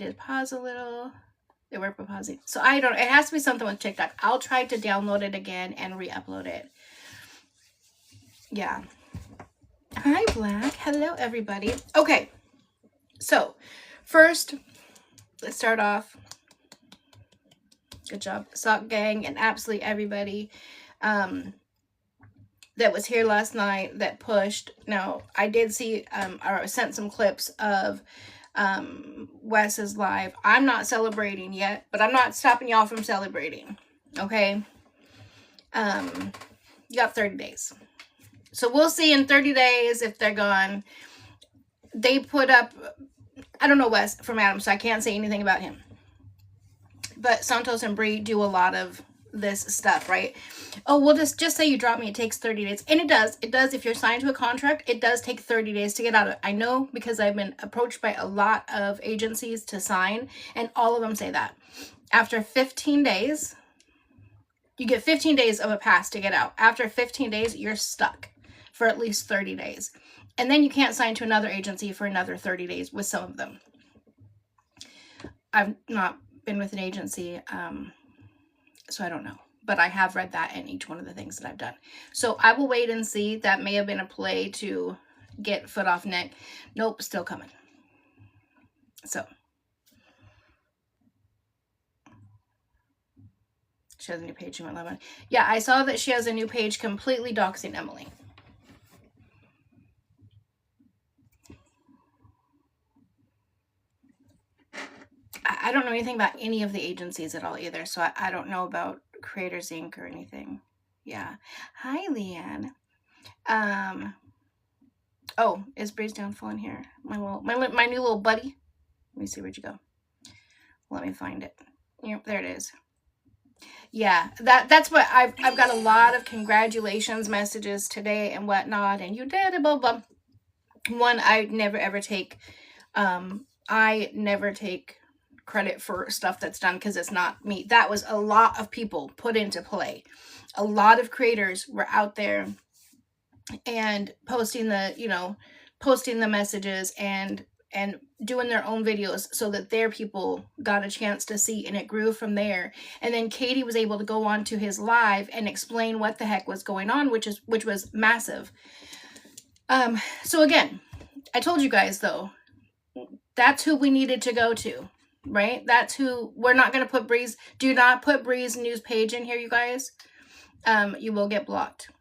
did pause a little. They were pausing. So I don't, it has to be something with TikTok. I'll try to download it again and re-upload it. Yeah. Hi, Black. Hello, everybody. Okay. So, first, let's start off. Good job, Sock Gang, and absolutely everybody that was here last night that pushed. Now, I did see, or sent some clips of Wes's live. I'm not celebrating yet, but I'm not stopping y'all from celebrating. Okay? You got 30 days. So we'll see in 30 days if they're gone. They put up, I don't know Wes from Adam, so I can't say anything about him. But Santos and Bri do a lot of this stuff, right? Oh, well, just say you drop me, it takes 30 days. And it does. It does. If you're signed to a contract, it does take 30 days to get out of it. I know because I've been approached by a lot of agencies to sign, and all of them say that. After 15 days, you get 15 days of a pass to get out. After 15 days, you're stuck for at least 30 days. And then you can't sign to another agency for another 30 days with some of them. I've not been with an agency, so I don't know. But I have read that in each one of the things that I've done. So I will wait and see. That may have been a play to get foot off neck. Nope, still coming. So. She has a new page. She went live on. Yeah, I saw that she has a new page completely doxing Emily. I don't know anything about any of the agencies at all either, so I don't know about Creators Inc. or anything. Yeah. Hi, Leanne. Oh, is Bri's Downfall in here? My new little buddy. Let me see, where'd you go? Let me find it. Yep, there it is. Yeah, that's what I've got a lot of congratulations messages today and whatnot, and you did it, blah, blah. One, I never ever take credit for stuff that's done because it's not me. That was a lot of people put into play. A lot of creators were out there and posting the messages and doing their own videos so that their people got a chance to see, and it grew from there. And then Katie was able to go on to his live and explain what the heck was going on, which was massive. So again, I told you guys though, that's who we needed to go to. Right? That's who. We're not going to put Bri's. Do not put Bri's news page in here, you guys. You will get blocked.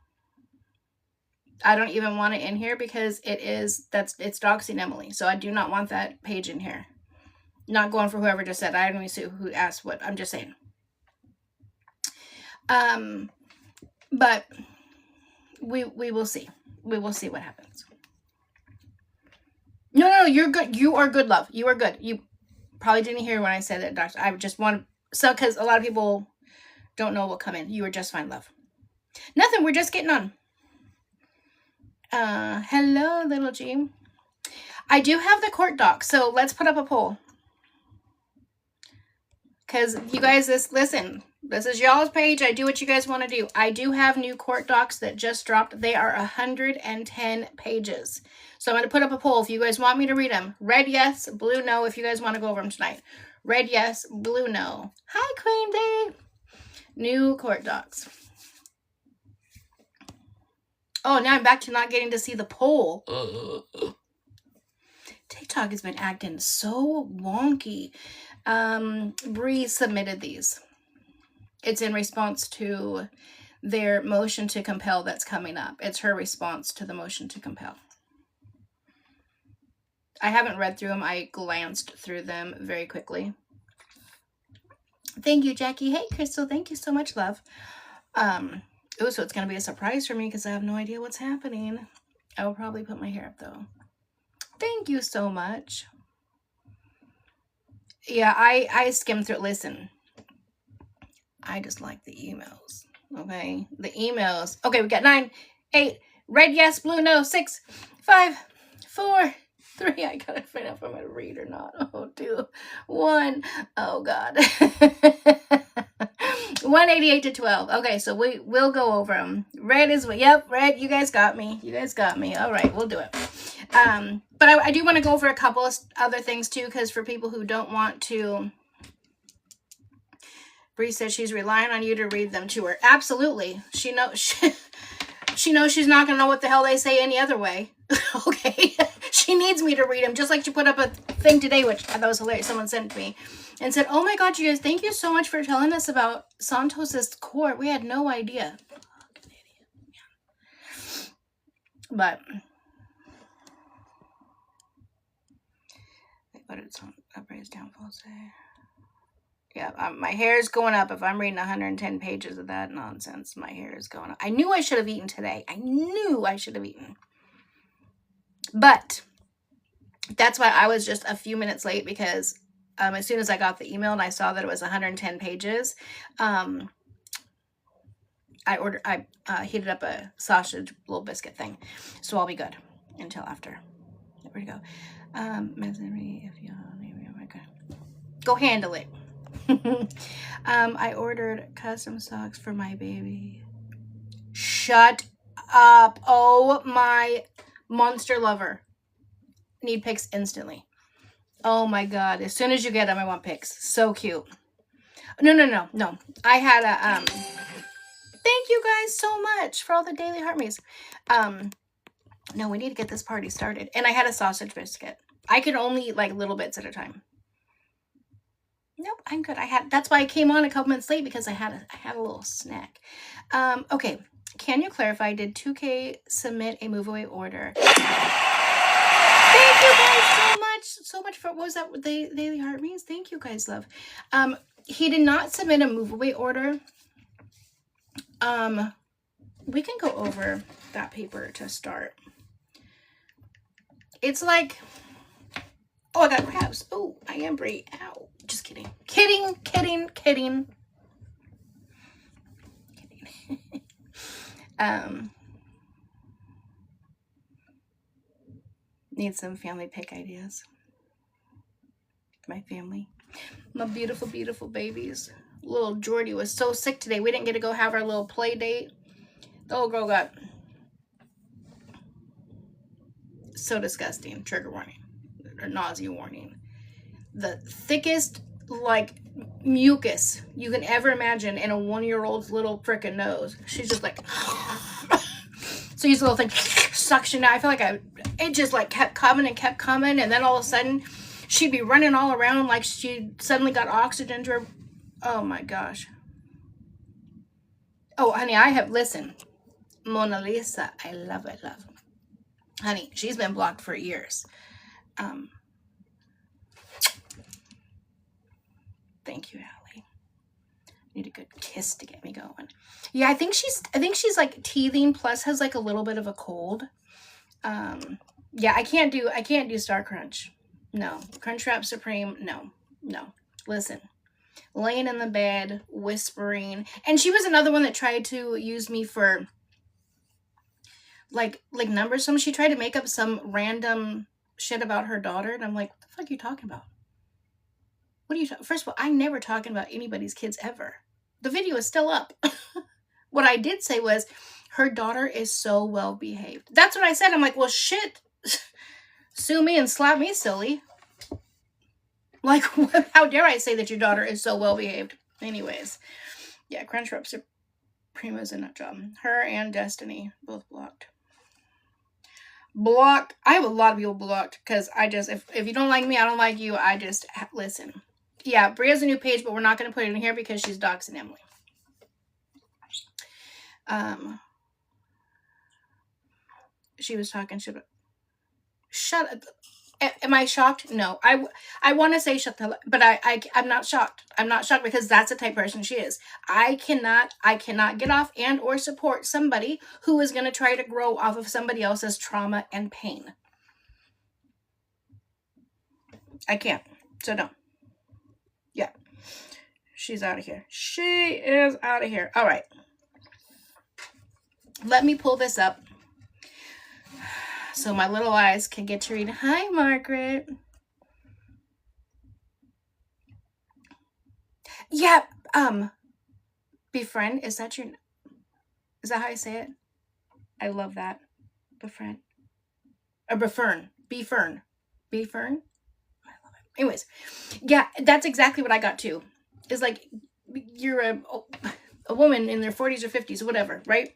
I don't even want it in here because it's doxing Emily. So I do not want that page in here. Not going for whoever just said. I don't even see who asked what. I'm just saying. But we will see. We will see what happens. No, you're good. You are good, love. You are good. You probably didn't hear when I said that, doctor. I just want to, because a lot of people don't know what come in. You were just fine, love. Nothing, we're just getting on. Hello, little G. I do have the court docs, so let's put up a poll. Because you guys, listen, this is y'all's page. I do what you guys want to do. I do have new court docs that just dropped. They are 110 pages. So I'm going to put up a poll if you guys want me to read them. Red, yes. Blue, no, if you guys want to go over them tonight. Red, yes. Blue, no. Hi, Queen Bee. New court docs. Oh, now I'm back to not getting to see the poll. TikTok has been acting so wonky. Bri submitted these. It's in response to their motion to compel that's coming up. It's her response to the motion to compel. I haven't read through them. I glanced through them very quickly. Thank you, Jackie. Hey, Crystal. Thank you so much, love. Oh, so it's going to be a surprise for me because I have no idea what's happening. I will probably put my hair up, though. Thank you so much. Yeah, I skimmed through. Listen, I just like the emails. Okay, the emails. Okay, we got 9, 8, red, yes, blue, no, 6, 5, 4, 3. I gotta find out if I'm gonna read or not. Oh, 2, 1. Oh, God. 188 to 12. Okay, so we'll go over them. Red is, yep, red, you guys got me. You guys got me. All right, we'll do it. But I do want to go over a couple of other things too, because for people who don't want to, Bri says she's relying on you to read them to her. Absolutely. She knows she's not going to know what the hell they say any other way. Okay. She needs me to read them, just like she put up a thing today, which I thought was hilarious. Someone sent me and said, oh my God, you guys, thank you so much for telling us about Santos's court. We had no idea. But what did some uprise downfall say? Yeah, my hair is going up. If I'm reading 110 pages of that nonsense, my hair is going up. I knew I should have eaten today. I knew I should have eaten. But that's why I was just a few minutes late, because as soon as I got the email and I saw that it was 110 pages, I heated up a sausage little biscuit thing. So I'll be good until after. Where'd it go? Go handle it. I ordered custom socks for my baby. Shut up. Oh my monster lover. Need pics instantly. Oh my God. As soon as you get them, I want pics. So cute. No. I had a thank you guys so much for all the daily heart me's. No, we need to get this party started. And I had a sausage biscuit. I could only eat like little bits at a time. Nope, I'm good. That's why I came on a couple minutes late, because I had a little snack. Okay. Can you clarify, did 2K submit a move away order? Thank you guys so much for, what was that? Daily heart means? Thank you guys, love. He did not submit a move away order. We can go over that paper to start. It's like, oh, I got crabs. Oh, I am Bri. Ow. Just kidding. Kidding. Need some family pick ideas. My family. My beautiful, beautiful babies. Little Jordy was so sick today. We didn't get to go have our little play date. The little girl got so disgusting. Trigger warning. Or nausea warning. The thickest, like, mucus you can ever imagine in a 1-year-old's little frickin' nose. She's just like, so these little things suction. I feel like it just like kept coming, and then all of a sudden she'd be running all around like she suddenly got oxygen to her. Oh my gosh. Oh, honey, listen, Mona Lisa, I love it, love. Honey, she's been blocked for years. Thank you, Allie. Need a good kiss to get me going. Yeah, I think she's like teething, plus has like a little bit of a cold. Yeah, I can't do Star Crunch. No. Crunchwrap Supreme. No. Listen. Laying in the bed, whispering. And she was another one that tried to use me for like numbers. She tried to make up some random shit about her daughter, and I'm like, what the fuck are you talking about? What are you talking? First of all, I'm never talking about anybody's kids ever. The video is still up. What I did say was, her daughter is so well behaved. That's what I said. I'm like, well, shit. Sue me and slap me silly. Like, how dare I say that your daughter is so well behaved? Anyways, yeah, Crunchwrap Supreme's a nut job. Her and Destiny both blocked. Blocked. I have a lot of people blocked because I just, if you don't like me, I don't like you. I just, listen. Yeah, Bri has a new page, but we're not going to put it in here because she's doxing Emily. She was talking shit. Shut up. Am I shocked? No. I want to say shut the, but I'm not shocked. I'm not shocked because that's the type of person she is. I cannot get off and or support somebody who is going to try to grow off of somebody else's trauma and pain. I can't. So no. Yeah. She's out of here. She is out of here. All right. Let me pull this up so my little eyes can get to read. Hi, Margaret. Yeah, Befriend, is that how I say it? I love that. Befriend. Or befern. Befern. Befern? Anyways, yeah, that's exactly what I got too. It's like you're a woman in their 40s or 50s, whatever, right?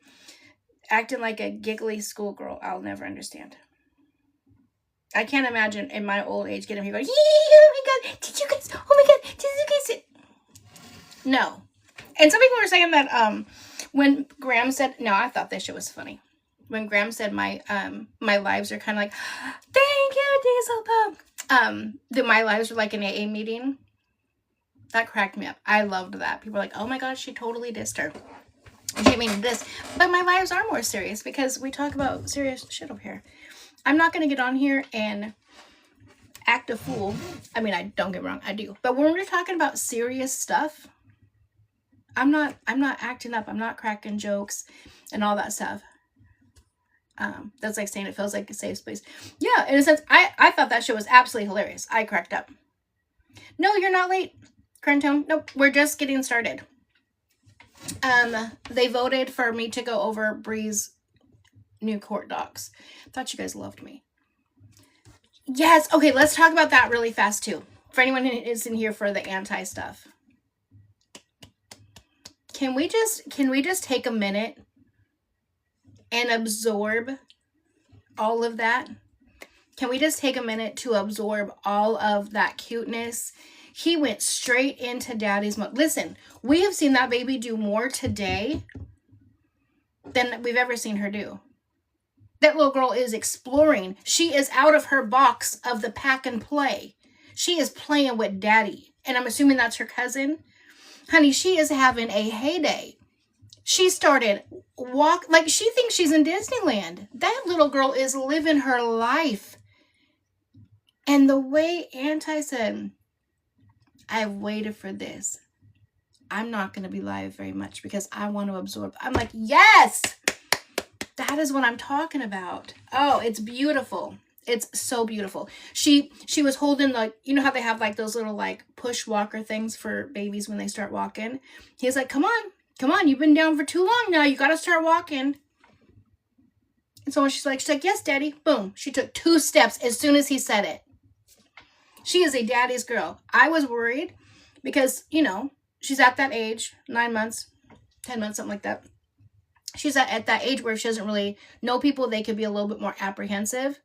Acting like a giggly schoolgirl. I'll never understand. I can't imagine in my old age getting people going, oh my god, did you guys, oh my god, did you guys, no. And some people were saying that when Graham said, no, I thought this shit was funny. When Graham said my lives are kind of like, thank you, Diesel Pump. That my lives were like an AA meeting. That cracked me up. I loved that. People were like, oh my god, she totally dissed her. She mean this. But my lives are more serious because we talk about serious shit over here. I'm not going to get on here and act a fool. I mean, I don't get me wrong, I do. But when we're talking about serious stuff, I'm not acting up. I'm not cracking jokes and all that stuff. That's like saying it feels like a safe space. Yeah, in a sense, I thought that shit was absolutely hilarious. I cracked up. No, you're not late, Crentone. Nope, we're just getting started. They voted for me to go over Bri's new court docs. Thought you guys loved me. Yes, okay, let's talk about that really fast too. For anyone who isn't here for the anti stuff. Can we just take a minute and absorb all of that? Can we just take a minute to absorb all of that cuteness? He went straight into daddy's mode. Listen, we have seen that baby do more today than we've ever seen her do. That little girl is exploring. She is out of her box of the pack and play. She is playing with daddy. And I'm assuming that's her cousin. Honey, she is having a heyday. She started like she thinks she's in Disneyland. That little girl is living her life. And the way Anti said, I've waited for this. I'm not going to be live very much because I want to absorb. I'm like, yes, that is what I'm talking about. Oh, it's beautiful. It's so beautiful. She was holding like, you know how they have like those little like push walker things for babies when they start walking. He's like, come on, you've been down for too long now. You got to start walking. And so when she's like, yes, daddy. Boom. She took 2 steps as soon as he said it. She is a daddy's girl. I was worried because, you know, she's at that age, 9 months, 10 months, something like that. She's at that age where she doesn't really know people. They could be a little bit more apprehensive.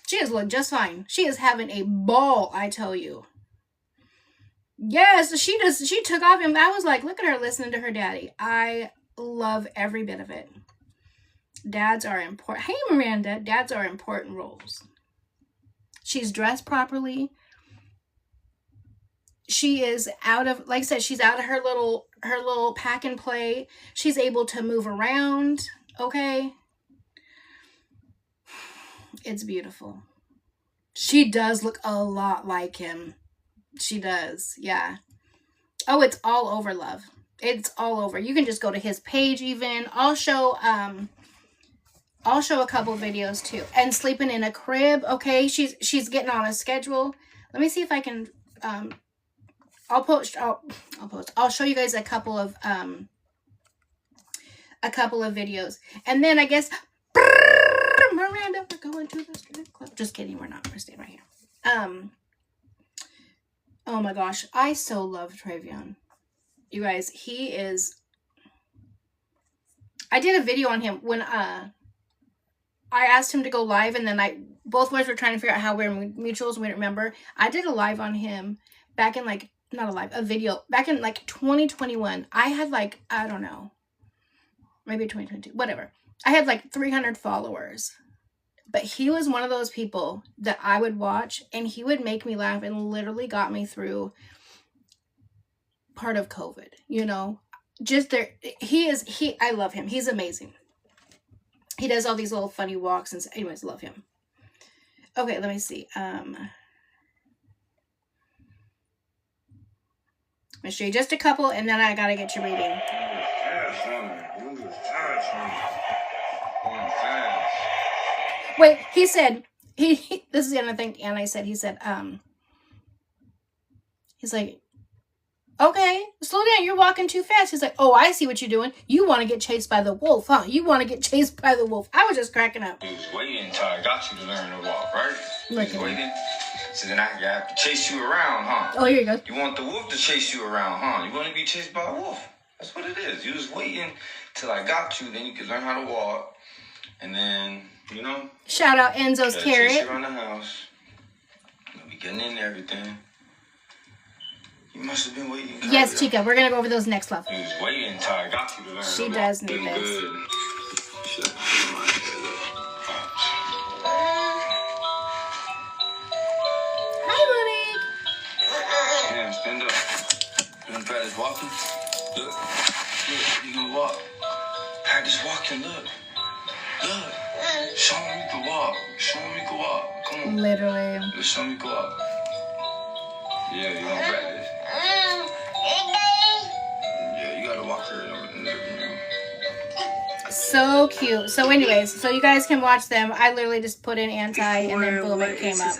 She is look just fine. She is having a ball, I tell you. Yes, she took off him. I was like, look at her listening to her daddy. I love every bit of it. Dads are important. Hey, Miranda, dads are important roles. She's dressed properly. She is out of, like I said, she's out of her little pack and play. She's able to move around. Okay. It's beautiful. She does look a lot like him. She does. Yeah. Oh, it's all over, love. It's all over. You can just go to his page even. I'll show a couple videos too. And sleeping in a crib. Okay. She's getting on a schedule. Let me see if I can, I'll show you guys a couple of videos. And then I guess, Miranda, we're going to the strip club. Just kidding, we're not. We're staying right here. Oh my gosh, I so love Travion. You guys, he is. I did a video on him when I asked him to go live, and then both of us were trying to figure out how we're mutuals. We didn't remember. I did a live on him back in like a video back in like 2021. I had like, I don't know, maybe 2022, whatever. I had like 300 followers. But he was one of those people that I would watch and he would make me laugh and literally got me through part of COVID, you know. Just there, I love him. He's amazing. He does all these little funny walks and anyways, love him. Okay, let me see. Let me show you just a couple and then I gotta get you reading. Wait, he said, this is the other thing Anna said, he said, he's like, Okay, slow down. You're walking too fast. He's like, oh, I see what you're doing. You want to get chased by the wolf, huh? You want to get chased by the wolf. I was just cracking up. He was waiting until I got you to learn to walk, right? He was waiting. So then I have to chase you around, huh? Oh, here you go. You want the wolf to chase you around, huh? You want to be chased by a wolf. That's what it is. You was waiting till I got you, then you could learn how to walk. And then, you know. Shout out Enzo's Carrot. Chase you around the house. You'll be getting into everything. You must have been waiting. Yes, Chica, we're going to go over those next level. You was waiting until I got you to learn. She does need this. Hi, Monique. Yeah, stand up. You want to practice walking? Look, you gonna walk. Practice walking, look. Look. Show me you can walk. Show me you can walk. Come on. Literally. Just show me you can walk. Yeah, you gonna practice. Yeah, you gotta walk her in the living room. So cute. So anyways, so you guys can watch them. I literally just put in anti and then boom, it came up.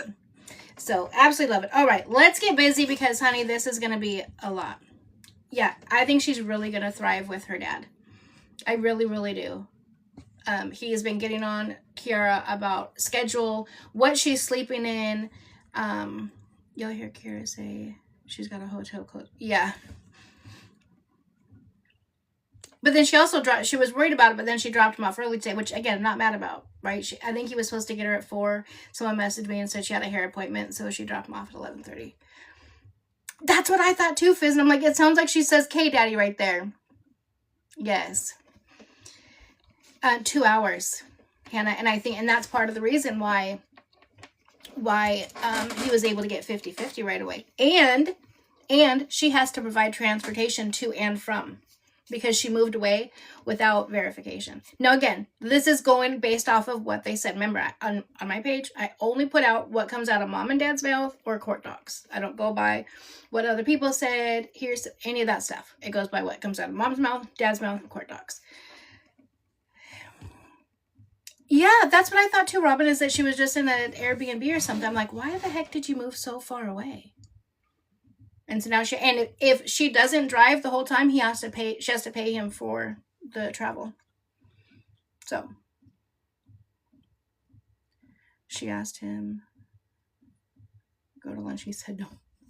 So absolutely love it. All right, let's get busy because, honey, this is going to be a lot. Yeah, I think she's really going to thrive with her dad. I really, really do. He has been getting on Kiara about schedule, what she's sleeping in. Y'all hear Kiara say she's got a hotel close. Yeah. But then she also dropped, she was worried about it, but then she dropped him off early today, which, again, I'm not mad about, right? I think he was supposed to get her at 4. Someone messaged me and said she had a hair appointment, so she dropped him off at 11:30. That's what I thought too, Fizz. And I'm like, it sounds like she says K Daddy right there. Yes. 2 hours, Hannah. And I think, and that's part of the reason why he was able to get 50-50 right away. And she has to provide transportation to and from, because she moved away without verification. Now, again, this is going based off of what they said. Remember, on my page, I only put out what comes out of mom and dad's mouth or court docs. I don't go by what other people said. Here's any of that stuff. It goes by what comes out of mom's mouth, dad's mouth, and court docs. Yeah, that's what I thought too, Robin, is that she was just in an Airbnb or something. I'm like, why the heck did you move so far away? And so now if she doesn't drive the whole time, she has to pay him for the travel. So she asked him, go to lunch. He said no.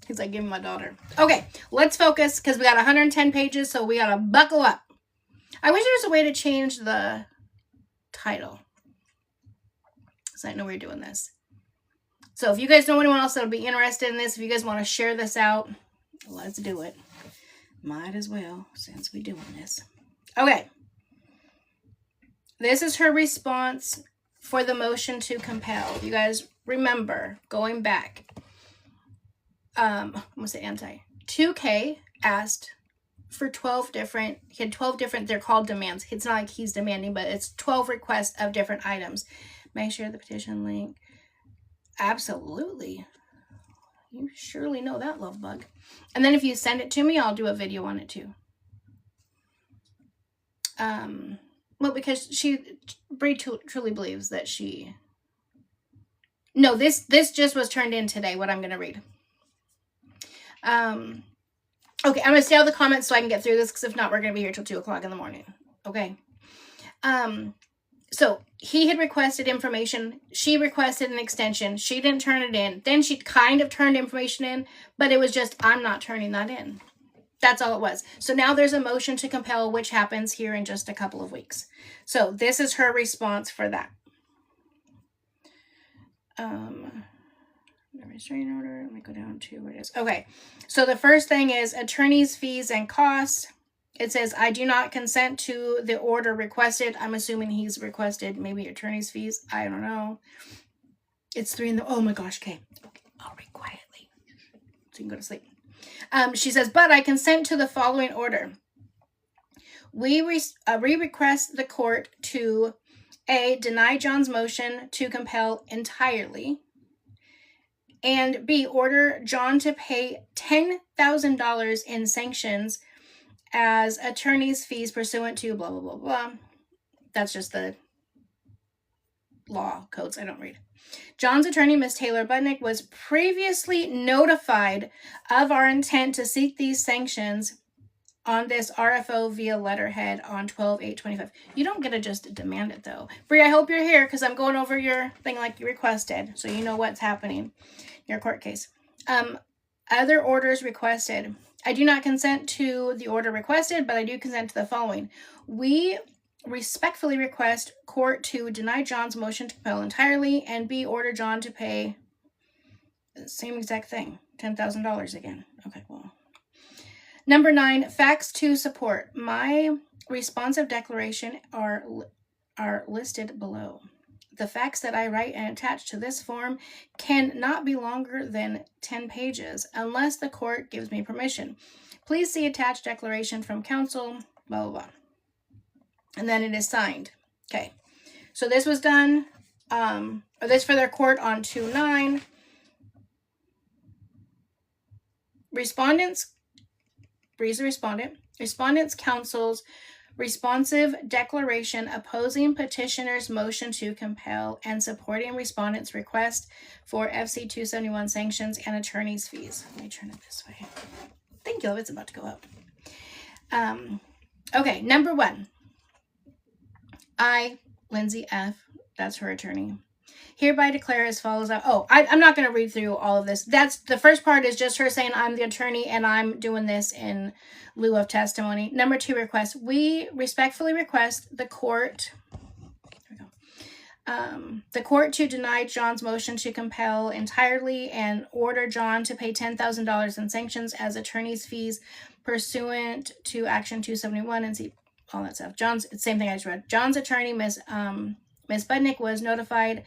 He's like, give me my daughter. Okay, let's focus because we got 110 pages, so we got to buckle up. I wish there was a way to change the title, because I know we're doing this. So if you guys know anyone else that'll be interested in this, if you guys want to share this out, let's do it. Might as well, since we're doing this. Okay. This is her response for the motion to compel. You guys remember, going back, I'm going to say anti. 2K asked for 12 different, he had 12 different, they're called demands. It's not like he's demanding, but it's 12 requests of different items. May I share the petition link? Absolutely. You surely know that, love bug. And then if you send it to me, I'll do a video on it too. Well, because Bri truly believes that she... No, this just was turned in today, what I'm going to read. Okay, I'm going to stay out of the comments so I can get through this, because if not, we're going to be here till 2 o'clock in the morning. Okay. So he had requested information. She requested an extension. She didn't turn it in. Then she kind of turned information in, but it was just, I'm not turning that in. That's all it was. So now there's a motion to compel, which happens here in just a couple of weeks. So this is her response for that. Restraining order. Let me go down to where it is. Okay. So the first thing is attorney's fees and costs. It says, I do not consent to the order requested. I'm assuming he's requested maybe attorney's fees. I don't know. It's 3 in the... Oh my gosh, okay. I'll read quietly so you can go to sleep. She says, but I consent to the following order. We request the court to A, deny John's motion to compel entirely, and B, order John to pay $10,000 in sanctions as attorney's fees pursuant to blah, blah, blah, blah. That's just the law codes. I don't read. John's attorney, Ms. Taylor Budnick, was previously notified of our intent to seek these sanctions on this RFO via letterhead on 12/8/25. You don't get to just demand it, though. Bri, I hope you're here because I'm going over your thing like you requested, so you know what's happening in your court case. Other orders requested. I do not consent to the order requested, but I do consent to the following. We respectfully request court to deny John's motion to compel entirely, and B, order John to pay the same exact thing, $10,000 again. Okay, well. Number 9, facts to support. My responsive declaration are listed below. The facts that I write and attach to this form cannot be longer than 10 pages unless the court gives me permission. Please see attached declaration from counsel, blah, blah, blah. And then it is signed. Okay. So this was done, or this for their court on 2/9. Respondents, Bree's the respondent. Respondents counsel's responsive declaration opposing petitioner's motion to compel and supporting respondent's request for FC 271 sanctions and attorney's fees. Let me turn it this way. Thank you. It's about to go up. Okay, number 1. I, Lindsay F., that's her attorney, hereby declare as follows. I'm not going to read through all of this. That's the first part is just her saying I'm the attorney and I'm doing this in lieu of testimony. Number 2 request. We respectfully request the court, the court to deny John's motion to compel entirely and order John to pay $10,000 in sanctions as attorney's fees pursuant to Action 271 and see all that stuff. John's, same thing I just read. John's attorney, Ms. Budnick, was notified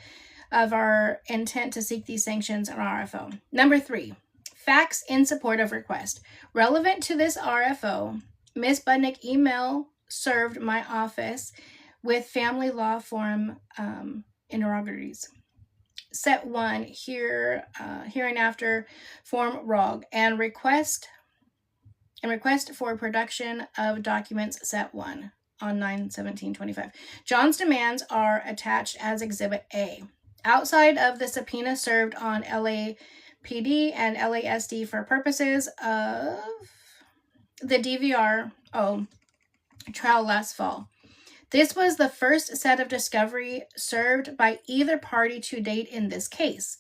of our intent to seek these sanctions on RFO. Number 3, facts in support of request. Relevant to this RFO, Ms. Budnick email served my office with family law forum interrogatories. Set 1, hereinafter form ROG, and request for production of documents set 1 on 9/17/25. John's demands are attached as Exhibit A. Outside of the subpoena served on LAPD and LASD for purposes of the DVR trial last fall. This was the first set of discovery served by either party to date in this case.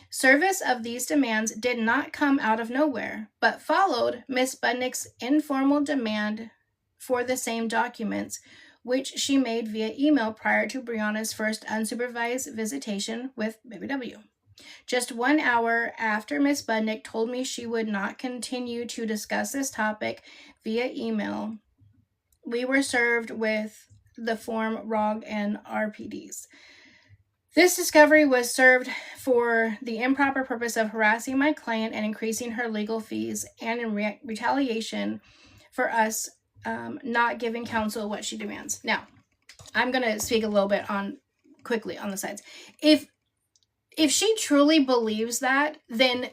Service of these demands did not come out of nowhere, but followed Ms. Budnick's informal demand for the same documents, which she made via email prior to Brianna's first unsupervised visitation with Baby W. Just 1 hour after Ms. Budnick told me she would not continue to discuss this topic via email, we were served with the form ROG and RPDs. This discovery was served for the improper purpose of harassing my client and increasing her legal fees, and in retaliation for us not giving counsel what she demands. Now, I'm going to speak a little bit quickly on the sides. If she truly believes that, then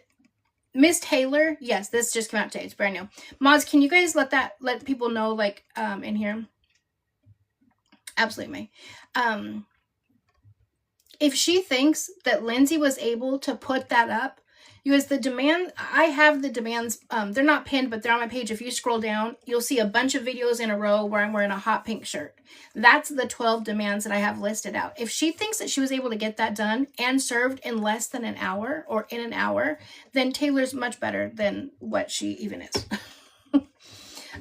Miss Taylor, yes, this just came out today. It's brand new. Mods, can you guys let people know, like, in here? Absolutely. If she thinks that Lindsay was able to put that up, because the demand, I have the demands, they're not pinned, but they're on my page. If you scroll down, you'll see a bunch of videos in a row where I'm wearing a hot pink shirt. That's the 12 demands that I have listed out. If she thinks that she was able to get that done and served in less than an hour or in an hour, then Taylor's much better than what she even is.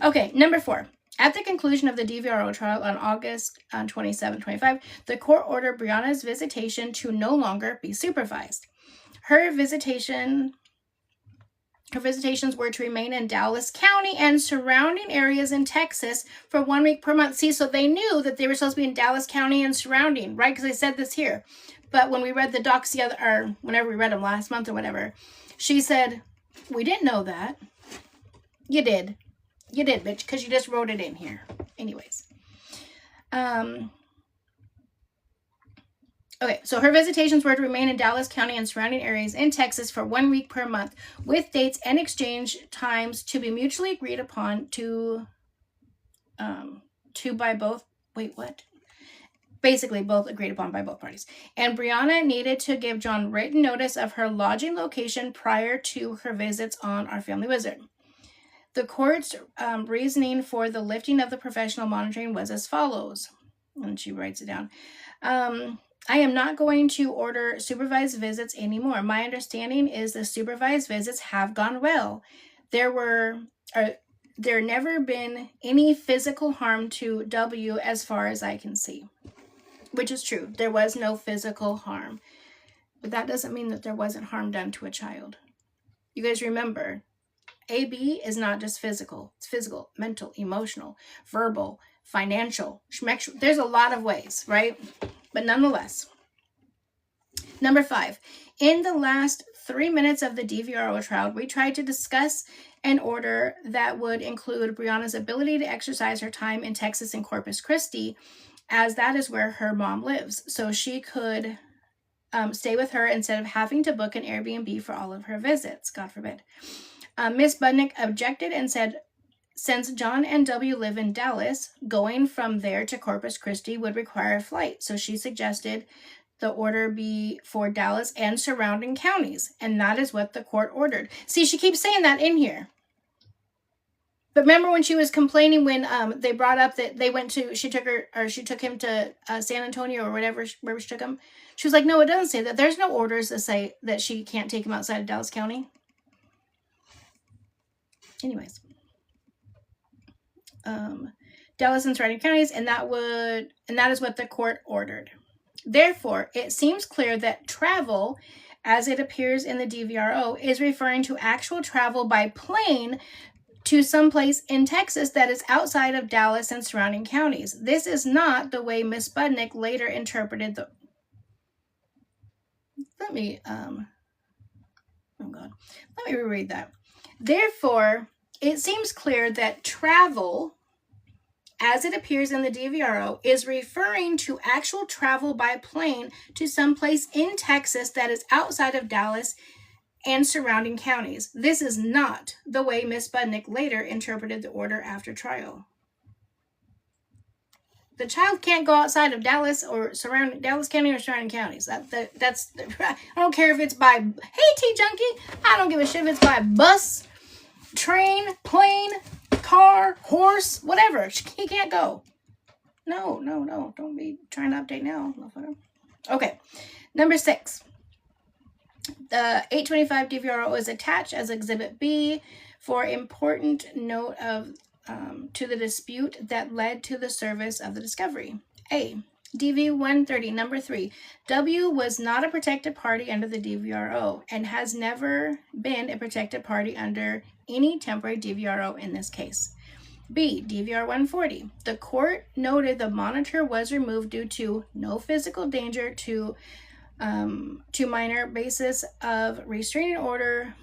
Okay, number 4. At the conclusion of the DVRO trial on August 27/25, the court ordered Brianna's visitation to no longer be supervised. Her visitations were to remain in Dallas County and surrounding areas in Texas for 1 week per month. See, so they knew that they were supposed to be in Dallas County and surrounding, right? Because I said this here. But when we read the docs or whenever we read them last month or whatever, she said, we didn't know that. You did. You did, bitch, because you just wrote it in here. Anyways. Okay, so her visitations were to remain in Dallas County and surrounding areas in Texas for 1 week per month, with dates and exchange times to be mutually agreed upon by both. Wait, what? Basically, both agreed upon by both parties. And Brianna needed to give John written notice of her lodging location prior to her visits on Our Family Wizard. The court's reasoning for the lifting of the professional monitoring was as follows. And she writes it down. I am not going to order supervised visits anymore. My understanding is the supervised visits have gone well. There never been any physical harm to W as far as I can see. Which is true. There was no physical harm. But that doesn't mean that there wasn't harm done to a child. You guys remember, AB is not just physical. It's physical, mental, emotional, verbal, financial. There's a lot of ways, right? But nonetheless. Number 5. In the last 3 minutes of the DVRO trial, we tried to discuss an order that would include Brianna's ability to exercise her time in Texas and Corpus Christi, as that is where her mom lives, so she could stay with her instead of having to book an Airbnb for all of her visits, God forbid. Miss Budnick objected and said, since John and W live in Dallas, going from there to Corpus Christi would require a flight, so she suggested the order be for Dallas and surrounding counties, and that is what the court ordered. See, she keeps saying that in here. But remember when she was complaining when they brought up that they went to, she took him to San Antonio or wherever she took him. She was like, no, it doesn't say that. There's no orders that say that she can't take him outside of Dallas County. Anyways. Dallas and surrounding counties, and that is what the court ordered. Therefore, it seems clear that travel, as it appears in the DVRO, is referring to actual travel by plane to someplace in Texas that is outside of Dallas and surrounding counties. This is not the way Miss Budnick later interpreted the... Let me reread that. Therefore, it seems clear that travel, as it appears in the DVRO, is referring to actual travel by plane to someplace in Texas that is outside of Dallas and surrounding counties. This is not the way Miss Budnick later interpreted the order after trial. The child can't go outside of Dallas or surrounding Dallas County or surrounding counties. That's I don't care if it's by, hey T-Junkie, I don't give a shit if it's by bus, train, plane, car, horse, whatever. He can't go. No. Don't be trying to update now. Okay. Number 6. The 825 DVRO is attached as Exhibit B for important note of to the dispute that led to the service of the discovery. A. DV 130, number 3. W was not a protected party under the DVRO and has never been a protected party under any temporary DVRO in this case. B. DVR 140. The court noted the monitor was removed due to no physical danger to minor basis of restraining order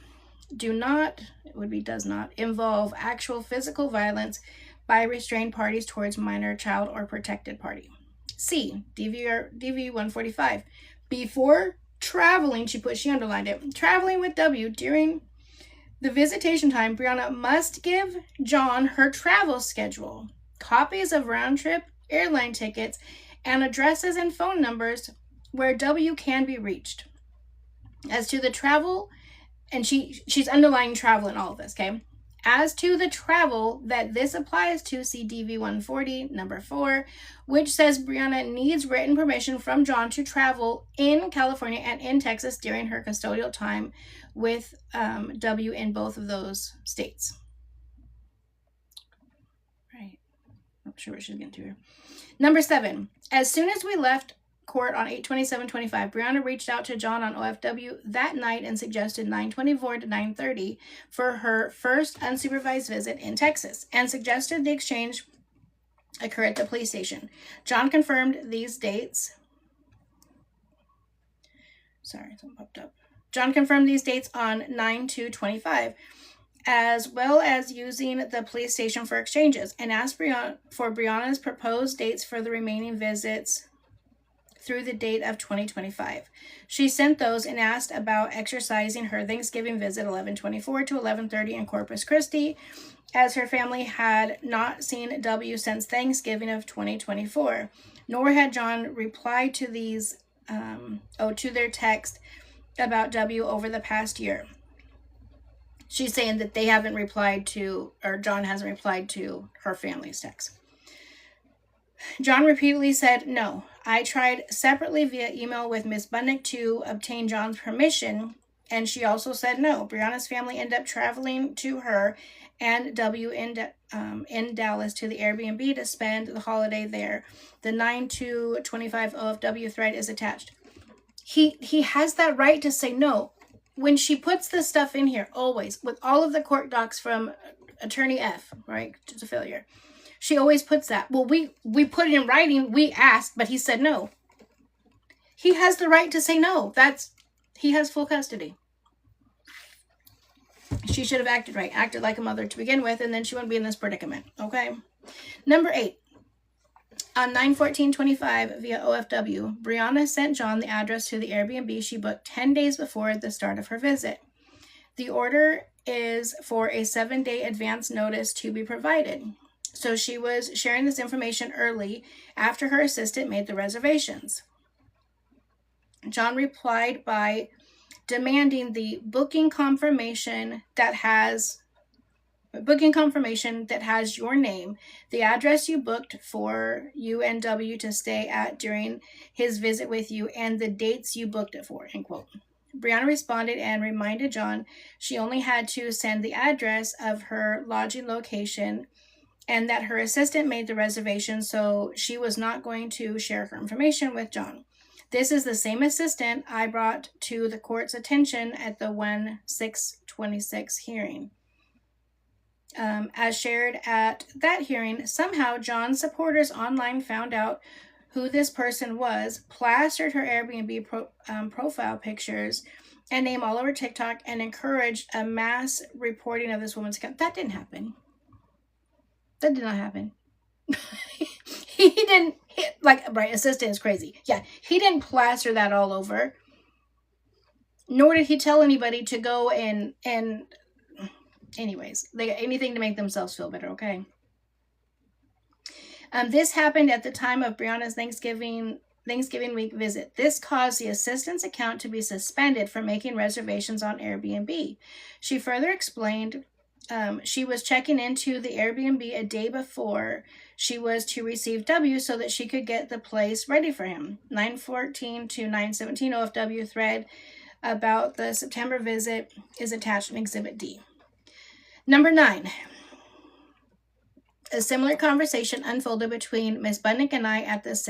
does not involve actual physical violence by restrained parties towards minor child or protected party. C. DV 145. Before traveling, she underlined it, traveling with W during the visitation time, Brianna must give John her travel schedule, copies of round-trip airline tickets, and addresses and phone numbers where W can be reached. As to the travel, and she's underlining travel in all of this, okay? As to the travel that this applies to, see DV 140, number 4, which says Brianna needs written permission from John to travel in California and in Texas during her custodial time with W in both of those states. Right. Not sure what she's getting to here. Number 7. As soon as we left court on 8/27/25, Brianna reached out to John on OFW that night and suggested 9:24 to 9:30 for her first unsupervised visit in Texas and suggested the exchange occur at the police station. John confirmed these dates. Sorry, something popped up. John confirmed these dates on 9/2/25, as well as using the police station for exchanges, and asked for Brianna's proposed dates for the remaining visits through the date of 2025. She sent those and asked about exercising her Thanksgiving visit 11/24 to 11:30 in Corpus Christi, as her family had not seen W since Thanksgiving of 2024. nor had John replied to these, to their text about W over the past year. She's saying that they haven't replied to, or John hasn't replied to her family's text. John repeatedly said no. I tried separately via email with Miss Bunnick to obtain John's permission, and she also said no. Brianna's family ended up traveling to her and W in Dallas to the Airbnb to spend the holiday there. The 9/2/25 OFW thread is attached. He has that right to say no. When she puts this stuff in here, always, with all of the court docs from Attorney F, right, to the failure, she always puts that. Well, we put it in writing, we asked, but he said no. He has the right to say no. He has full custody. She should have acted right, acted like a mother to begin with, and then she wouldn't be in this predicament, okay? Number 8. On 9/14/25 via OFW, Brianna sent John the address to the Airbnb she booked 10 days before the start of her visit. The order is for a 7-day advance notice to be provided. So she was sharing this information early after her assistant made the reservations. John replied by demanding the booking confirmation that has your name, the address you booked for you and W to stay at during his visit with you, and the dates you booked it for, end quote. Brianna responded and reminded John she only had to send the address of her lodging location and that her assistant made the reservation, so she was not going to share her information with John. This is the same assistant I brought to the court's attention at the 1/6/26 hearing. As shared at that hearing, somehow John's supporters online found out who this person was, plastered her Airbnb profile pictures and name all over TikTok, and encouraged a mass reporting of this woman's account. That didn't happen. That did not happen. He didn't hit, like, right, assistant is crazy. Yeah, he didn't plaster that all over. Nor did he tell anybody to go and anyways, they got anything to make themselves feel better, okay? This happened at the time of Brianna's Thanksgiving week visit. This caused the assistant's account to be suspended for making reservations on Airbnb. She further explained she was checking into the Airbnb a day before she was to receive W so that she could get the place ready for him. 9/14 to 9/17 OFW thread about the September visit is attached in Exhibit D. Number 9. A similar conversation unfolded between Ms. Bunnick and I at this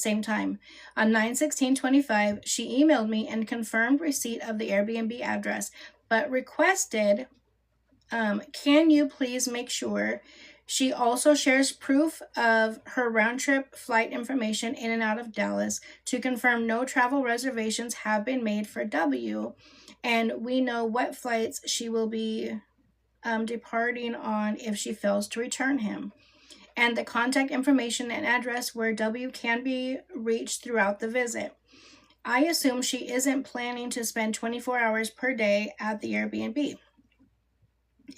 same time. On 9/16/25, she emailed me and confirmed receipt of the Airbnb address, but requested, can you please make sure she also shares proof of her round-trip flight information in and out of Dallas to confirm no travel reservations have been made for W, and we know what flights she will be departing on if she fails to return him, and the contact information and address where W can be reached throughout the visit. I assume she isn't planning to spend 24 hours per day at the Airbnb.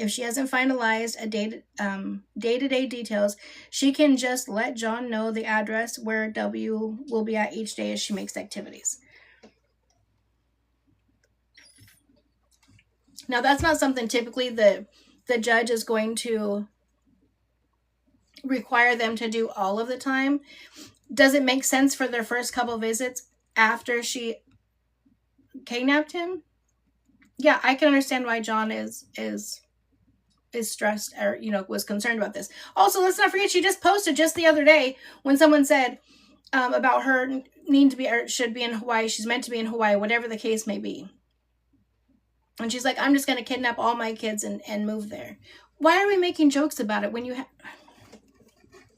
If she hasn't finalized a day-to-day details, she can just let John know the address where W will be at each day as she makes activities. Now, that's not something typically the judge is going to require them to do all of the time. Does it make sense for their first couple visits after she kidnapped him? Yeah, I can understand why John is stressed or, was concerned about this. Also, let's not forget, she just posted just the other day when someone said about her needing to be, or should be in Hawaii. She's meant to be in Hawaii, whatever the case may be. And she's like, I'm just going to kidnap all my kids and move there. Why are we making jokes about it when you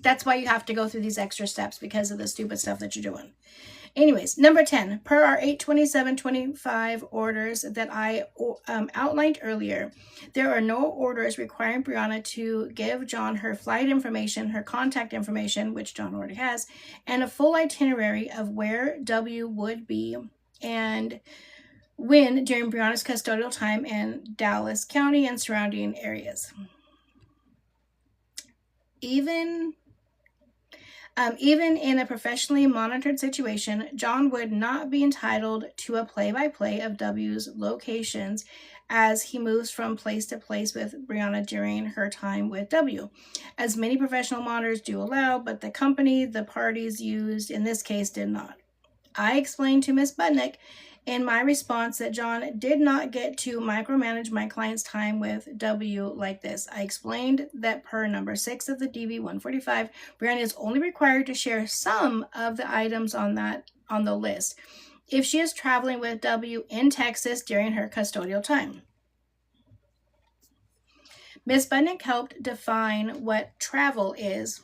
that's why you have to go through these extra steps, because of the stupid stuff that you're doing. Anyways, number 10, per our 8/27/25 orders that I outlined earlier, there are no orders requiring Brianna to give John her flight information, her contact information, which John already has, and a full itinerary of where W would be and when during Brianna's custodial time in Dallas County and surrounding areas. Even Even in a professionally monitored situation, John would not be entitled to a play-by-play of W's locations as he moves from place to place with Brianna during her time with W, as many professional monitors do allow, but the company the parties used in this case did not. I explained to Ms. Budnick in my response that John did not get to micromanage my client's time with W like this. I explained that per number 6 of the DV 145, Brianna is only required to share some of the items on the list if she is traveling with W in Texas during her custodial time. Ms. Budnick helped define what travel is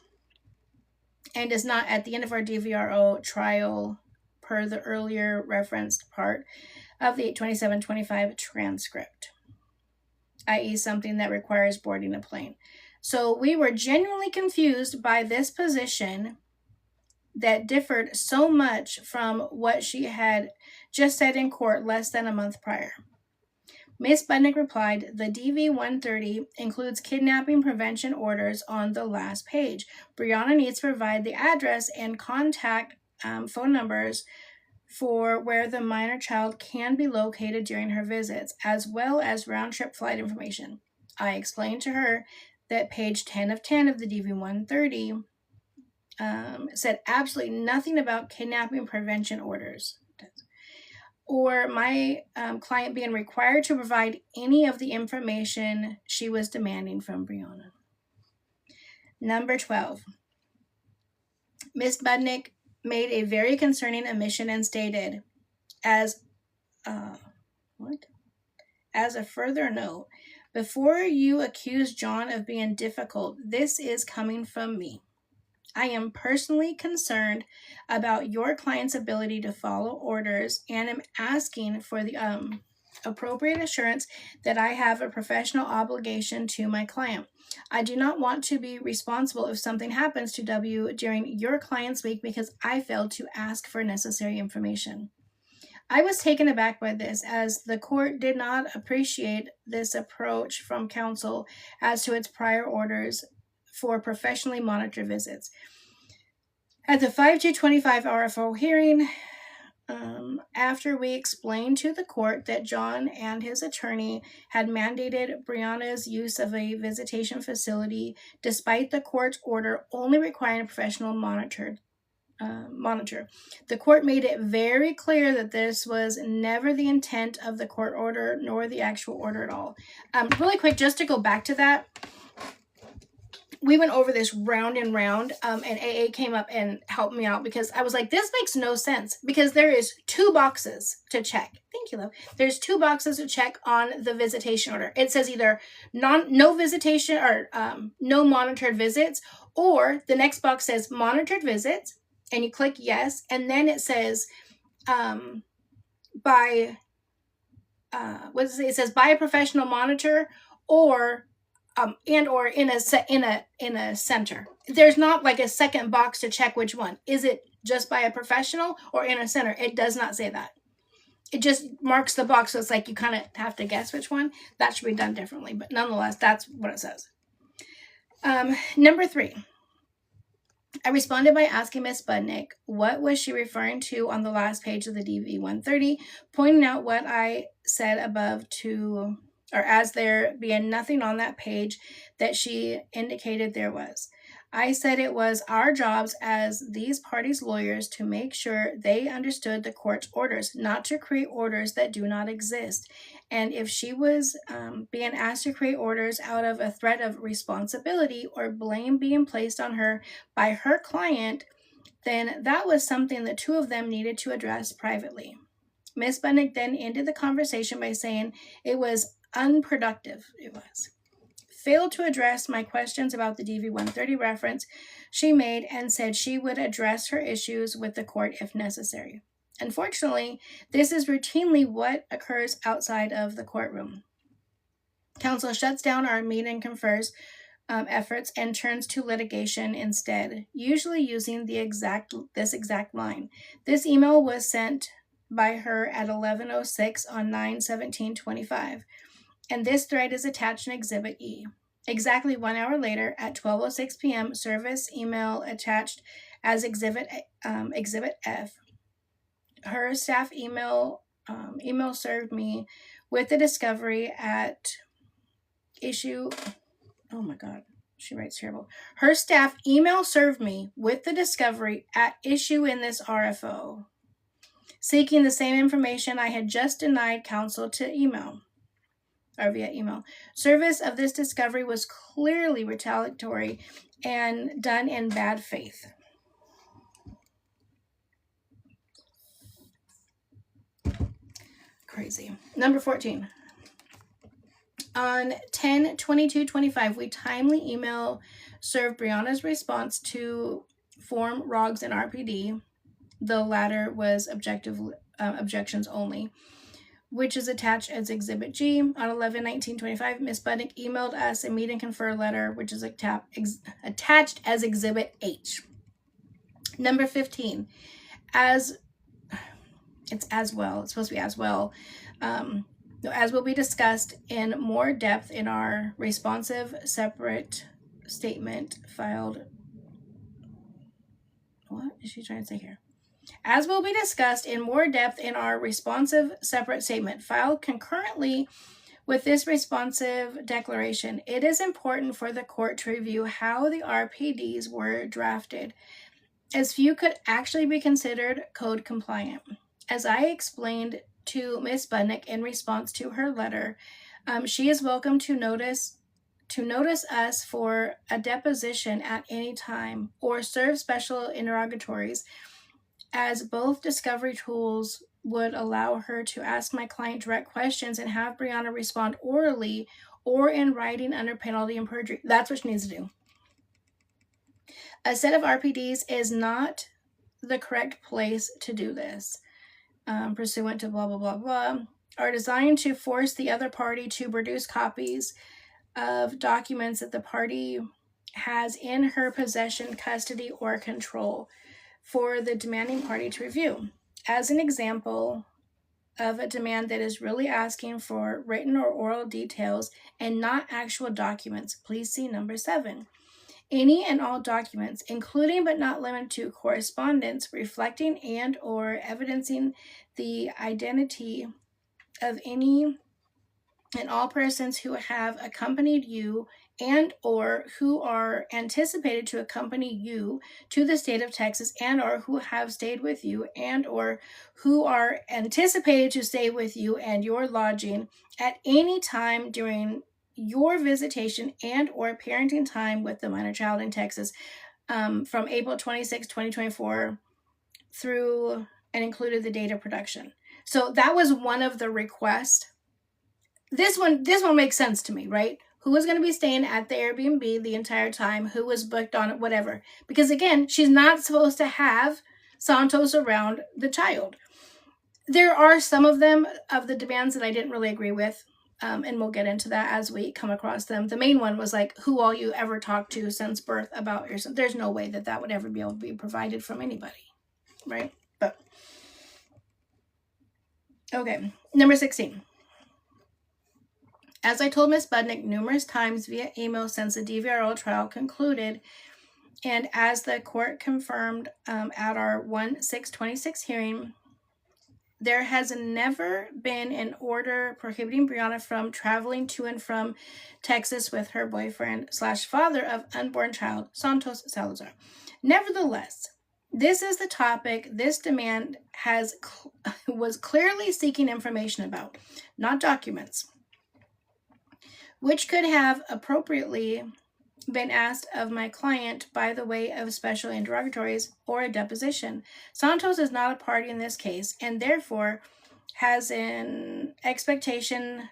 and is not at the end of our DVRO trial per the earlier referenced part of the 827-25 transcript, i.e. something that requires boarding a plane. So we were genuinely confused by this position that differed so much from what she had just said in court less than a month prior. Ms. Budnick replied, the DV 130 includes kidnapping prevention orders on the last page. Brianna needs to provide the address and contact phone numbers for where the minor child can be located during her visits, as well as round-trip flight information. I explained to her that page 10 of 10 of the DV 130 said absolutely nothing about kidnapping prevention orders or my client being required to provide any of the information she was demanding from Brianna. Number 12. Ms. Budnick made a very concerning omission and stated, as a further note, before you accuse John of being difficult, this is coming from me. I am personally concerned about your client's ability to follow orders and am asking for the appropriate assurance that I have a professional obligation to my client. I do not want to be responsible if something happens to W during your client's week because I failed to ask for necessary information. I was taken aback by this, as the court did not appreciate this approach from counsel as to its prior orders for professionally monitored visits. At the 5-25 RFO hearing, after we explained to the court that John and his attorney had mandated Brianna's use of a visitation facility despite the court's order only requiring a professional monitor. The court made it very clear that this was never the intent of the court order nor the actual order at all. Really quick, just to go back to that, we went over this round and round, and AA came up and helped me out because I was like, this makes no sense because there is 2 boxes to check. Thank you, love. There's 2 boxes to check on the visitation order. It says either no visitation or no monitored visits, or the next box says monitored visits, and you click yes, and then it says by it says by a professional monitor or and or in a center. There's not like a second box to check which one. Is it just by a professional or in a center? It does not say that. It just marks the box, so it's like you kind of have to guess which one. That should be done differently, but nonetheless, that's what it says. Number 3. I responded by asking Ms. Budnick what was she referring to on the last page of the DV 130, pointing out what I said above to, or as there being nothing on that page that she indicated there was. I said it was our jobs as these parties' lawyers to make sure they understood the court's orders, not to create orders that do not exist. And if she was being asked to create orders out of a threat of responsibility or blame being placed on her by her client, then that was something the 2 of them needed to address privately. Ms. Budnick then ended the conversation by saying it was unproductive. It was. Failed to address my questions about the DV 130 reference she made and said she would address her issues with the court if necessary. Unfortunately, this is routinely what occurs outside of the courtroom. Counsel shuts down our meet and confers efforts and turns to litigation instead, usually using this exact line. This email was sent by her at 11:06 on 9/17/25, and this thread is attached in Exhibit E. Exactly 1 hour later, at 12:06 p.m., service email attached as Exhibit F. Her staff email served me with the discovery at issue. Oh my God, she writes terrible. Her staff email served me with the discovery at issue in this RFO, seeking the same information I had just denied counsel to email, or via email. Service of this discovery was clearly retaliatory and done in bad faith. Crazy. Number 14. On 10/22/25, we timely email served Brianna's response to form ROGS and RPD. The latter was objections only, which is attached as Exhibit G. On 11/19/25, Ms. Budnick emailed us a meet and confer letter, which is attached as Exhibit H. Number 15. It's supposed to be as well. As will be discussed in more depth in our responsive separate statement filed. What is she trying to say here? As will be discussed in more depth in our responsive separate statement filed concurrently with this responsive declaration, it is important for the court to review how the RPDs were drafted, as few could actually be considered code compliant. As I explained to Ms. Budnick in response to her letter, she is welcome to notice us for a deposition at any time or serve special interrogatories, as both discovery tools would allow her to ask my client direct questions and have Brianna respond orally or in writing under penalty of perjury. That's what she needs to do. A set of RPDs is not the correct place to do this. Pursuant to blah, blah, blah, blah, are designed to force the other party to produce copies of documents that the party has in her possession, custody, or control for the demanding party to review. As an example of a demand that is really asking for written or oral details and not actual documents, please see number 7. Any and all documents, including but not limited to correspondence reflecting and or evidencing the identity of any and all persons who have accompanied you and or who are anticipated to accompany you to the state of Texas and or who have stayed with you and or who are anticipated to stay with you and your lodging at any time during your visitation and or parenting time with the minor child in Texas from April 26, 2024 through and included the date of production. So that was one of the requests. This one makes sense to me, right? Who was going to be staying at the Airbnb the entire time, who was booked on it, whatever. Because again, she's not supposed to have Santos around the child. There are some of the demands that I didn't really agree with. And we'll get into that as we come across them. The main one was like, who all you ever talked to since birth about your son. There's no way that would ever be able to be provided from anybody, right? But, okay, number 16. As I told Ms. Budnick numerous times via email since the DVRO trial concluded, and as the court confirmed at our 1/6/26 hearing, there has never been an order prohibiting Brianna from traveling to and from Texas with her boyfriend/father of unborn child, Santos Salazar. Nevertheless, this is the topic this demand was clearly seeking information about, not documents, which could have appropriately been asked of my client by the way of special interrogatories or a deposition. Santos is not a party in this case and therefore has an expectation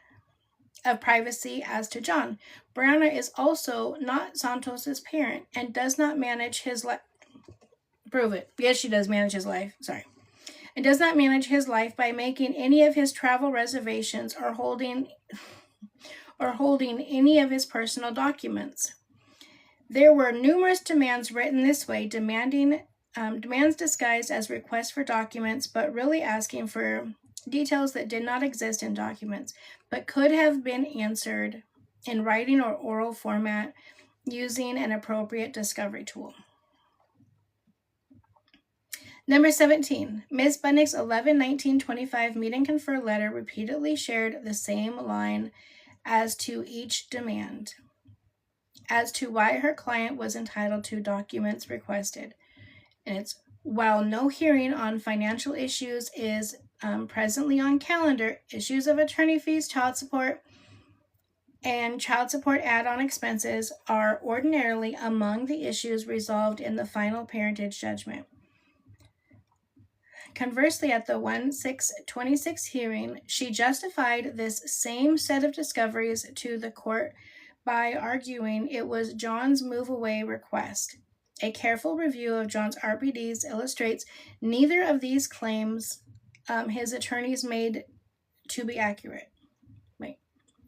of privacy as to John. Brianna is also not Santos's parent and does not manage his life. Prove it. Yes, she does manage his life. Sorry. And does not manage his life by making any of his travel reservations or holding any of his personal documents. There were numerous demands written this way, demands disguised as requests for documents, but really asking for details that did not exist in documents, but could have been answered in writing or oral format using an appropriate discovery tool. Number 17, Ms. Budnick's 11/19/25 meet and confer letter repeatedly shared the same line as to each demand, as to why her client was entitled to documents requested. And it's, while no hearing on financial issues is presently on calendar, issues of attorney fees, child support, and child support add-on expenses are ordinarily among the issues resolved in the final parentage judgment. Conversely, at the 1/6/26 hearing, she justified this same set of discoveries to the court by arguing it was John's move-away request. A careful review of John's RPDs illustrates neither of these claims his attorneys made to be accurate.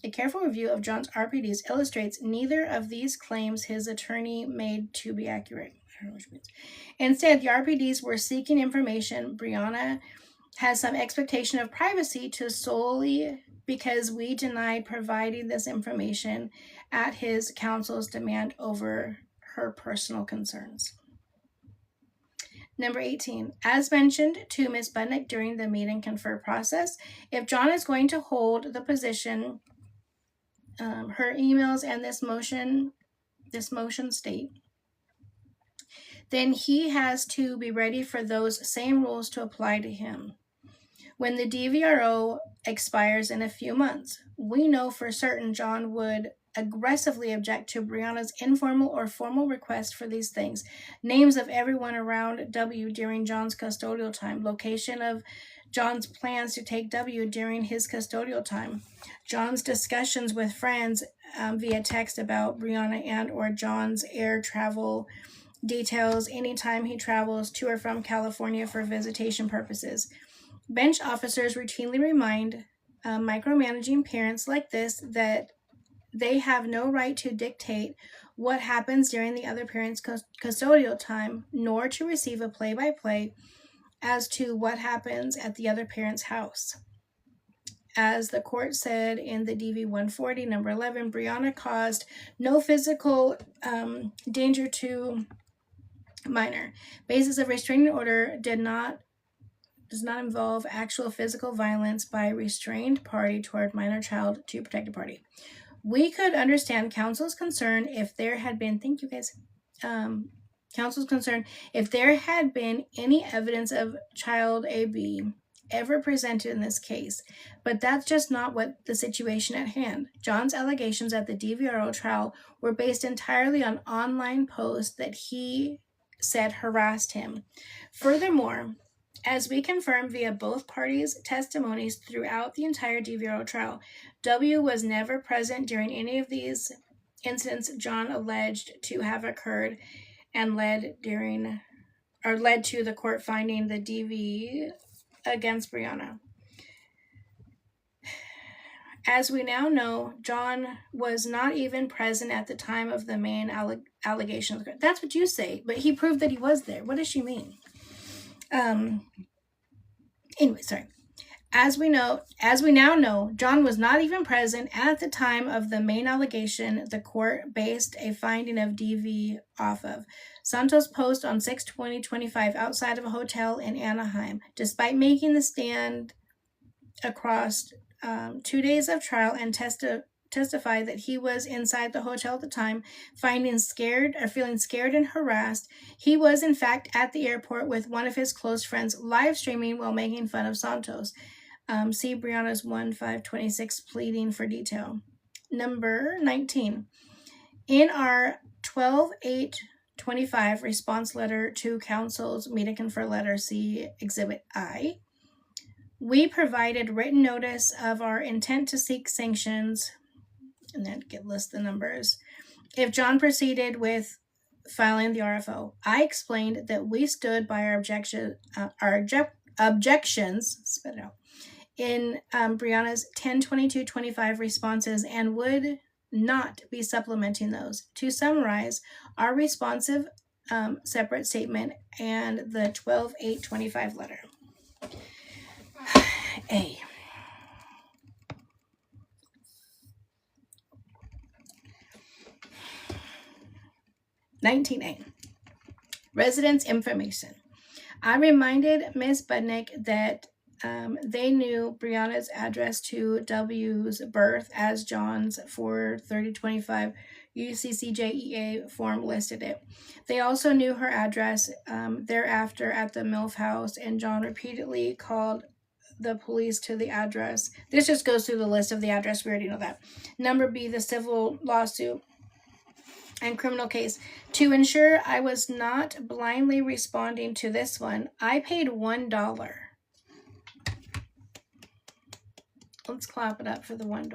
A careful review of John's RPDs illustrates neither of these claims his attorney made to be accurate. I don't know what it means. Instead, the RPDs were seeking information. Brianna has some expectation of privacy to solely because we denied providing this information at his counsel's demand over her personal concerns. Number 18, as mentioned to Ms. Budnick during the meet and confer process, if John is going to hold the position her emails and this motion state, then he has to be ready for those same rules to apply to him. When the DVRO expires in a few months, we know for certain John would aggressively object to Brianna's informal or formal request for these things: names of everyone around W during John's custodial time, location of John's plans to take W during his custodial time, John's discussions with friends via text about Brianna and or John's air travel details anytime he travels to or from California for visitation purposes. Bench officers routinely remind micromanaging parents like this that they have no right to dictate what happens during the other parent's custodial time, nor to receive a play-by-play as to what happens at the other parent's house. As the court said in the DV 140, number 11, Brianna caused no physical danger to minor. Basis of restraining order does not involve actual physical violence by restrained party toward minor child to protected party. We could understand counsel's concern if there had been, thank you guys, counsel's concern if there had been any evidence of child AB ever presented in this case, but that's just not what the situation at hand. John's allegations at the DVRO trial were based entirely on online posts that he said harassed him. Furthermore, as we confirmed via both parties' testimonies throughout the entire DVRO trial, W was never present during any of these incidents John alleged to have occurred and led to the court finding the DV against Brianna. As we now know, John was not even present at the time of the main allegation. That's what you say, but he proved that he was there. What does she mean? Anyway, sorry. As we now know, John was not even present at the time of the main allegation the court based a finding of DV off of. Santos post on 6/20/25 outside of a hotel in Anaheim, despite making the stand across 2 days of trial and testify that he was inside the hotel at the time, feeling scared and harassed. He was in fact at the airport with one of his close friends live streaming while making fun of Santos. See Brianna's 1/5/26 pleading for detail. Number 19. In our 12/8/25 response letter to counsel's meet and confer letter, see Exhibit I, we provided written notice of our intent to seek sanctions, and then list the numbers, if John proceeded with filing the RFO. I explained that we stood by our objections, spit it out, in Brianna's 10/22/25 responses and would not be supplementing those. To summarize, our responsive separate statement and the 12/8/25 letter. A. (19A) Residence information. I reminded Miss Budnick that they knew Brianna's address to W's birth as John's 43025 UCCJEA form listed it. They also knew her address thereafter at the MILF house, and John repeatedly called the police to the address. This just goes through the list of the address. We already know that. Number B, the civil lawsuit and criminal case. To ensure I was not blindly responding to this one, I paid $1. Let's clap it up for the $1.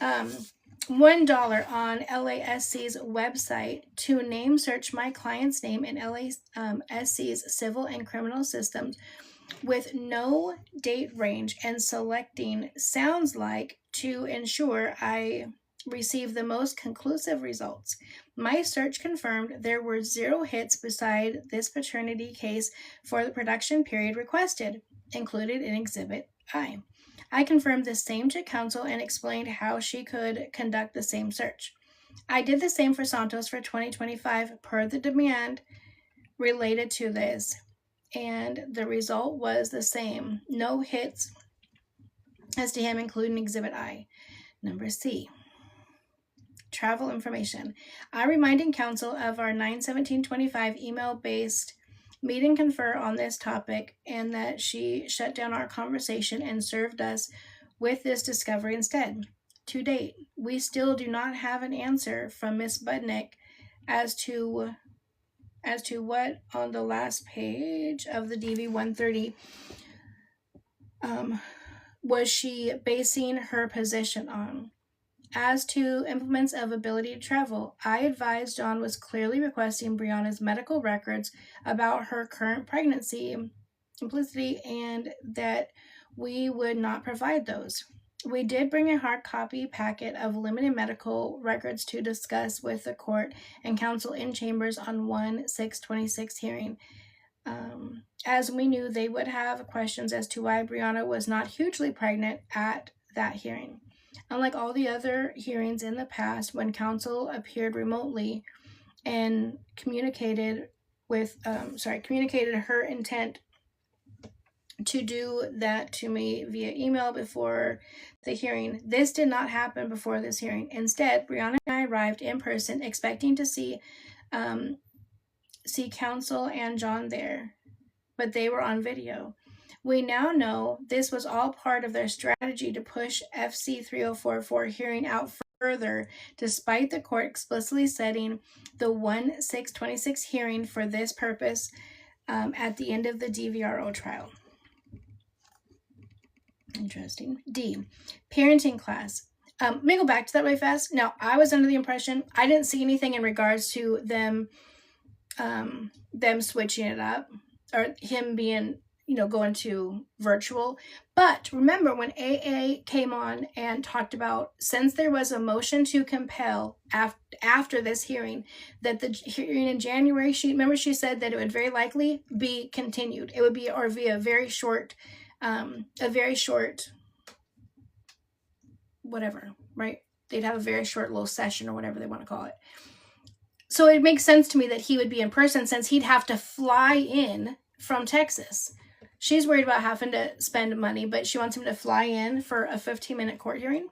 $1 on LASC's website to name search my client's name in LASC's civil and criminal systems with no date range and selecting sounds like to ensure I receive the most conclusive results. My search confirmed there were 0 hits beside this paternity case for the production period requested, included in Exhibit I. I confirmed the same to counsel and explained how she could conduct the same search. I did the same for Santos for 2025 per the demand related to this, and the result was the same. No hits as to him, including Exhibit I. Number C, travel information. I reminded counsel of our 9/17/25 email-based meet and confer on this topic, and that she shut down our conversation and served us with this discovery instead. To date, we still do not have an answer from Miss Budnick as to what on the last page of the DV 130 was she basing her position on. As to implements of ability to travel, I advised John was clearly requesting Brianna's medical records about her current pregnancy, implicitly, and that we would not provide those. We did bring a hard copy packet of limited medical records to discuss with the court and counsel in chambers on 1/6/26 hearing. As we knew they would have questions as to why Brianna was not hugely pregnant at that hearing. Unlike all the other hearings in the past, when counsel appeared remotely and communicated her intent to do that to me via email before the hearing, this did not happen before this hearing. Instead, Brianna and I arrived in person, expecting to see counsel and John there, but they were on video. We now know this was all part of their strategy to push FC 3044 hearing out further, despite the court explicitly setting the 1/6/26 hearing for this purpose at the end of the DVRO trial. Interesting. D, parenting class. Let me go back to that really fast. Now, I was under the impression, I didn't see anything in regards to them switching it up, or him being, going to virtual. But remember when AA came on and talked about, since there was a motion to compel after this hearing, that the hearing in January, she said that it would very likely be continued. It would be, or via a very short, whatever, right? They'd have a very short little session or whatever they want to call it. So it makes sense to me that he would be in person, since he'd have to fly in from Texas. She's worried about having to spend money, but she wants him to fly in for a 15-minute court hearing.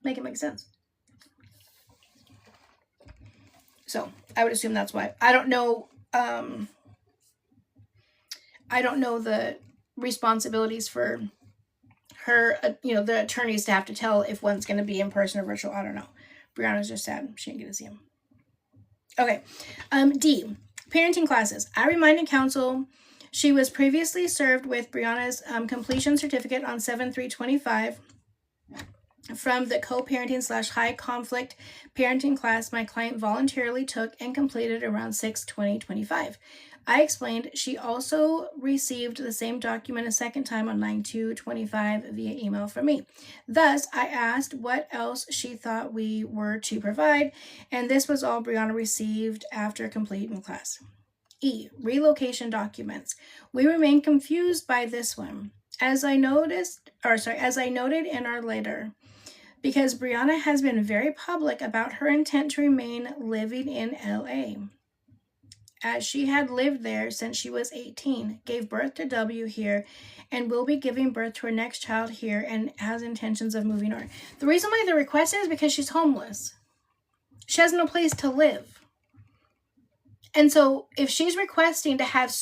Make it make sense. So I would assume that's why. I don't know the responsibilities for her, the attorneys to have to tell if one's going to be in person or virtual. I don't know. Brianna's just sad she didn't get to see him. Okay. D, parenting classes. I reminded counsel she was previously served with Brianna's completion certificate on 7/3/25 from the co-parenting / high conflict parenting class my client voluntarily took and completed around 6/20/25. I explained she also received the same document a second time on 9/2/25 via email from me. Thus, I asked what else she thought we were to provide, and this was all Brianna received after completing class. E, relocation documents. We remain confused by this one, as I noted in our letter, because Brianna has been very public about her intent to remain living in LA. as she had lived there since she was 18, gave birth to W here, and will be giving birth to her next child here and has intentions of moving on. The reason why the request is because she's homeless. She has no place to live. And so if she's requesting to have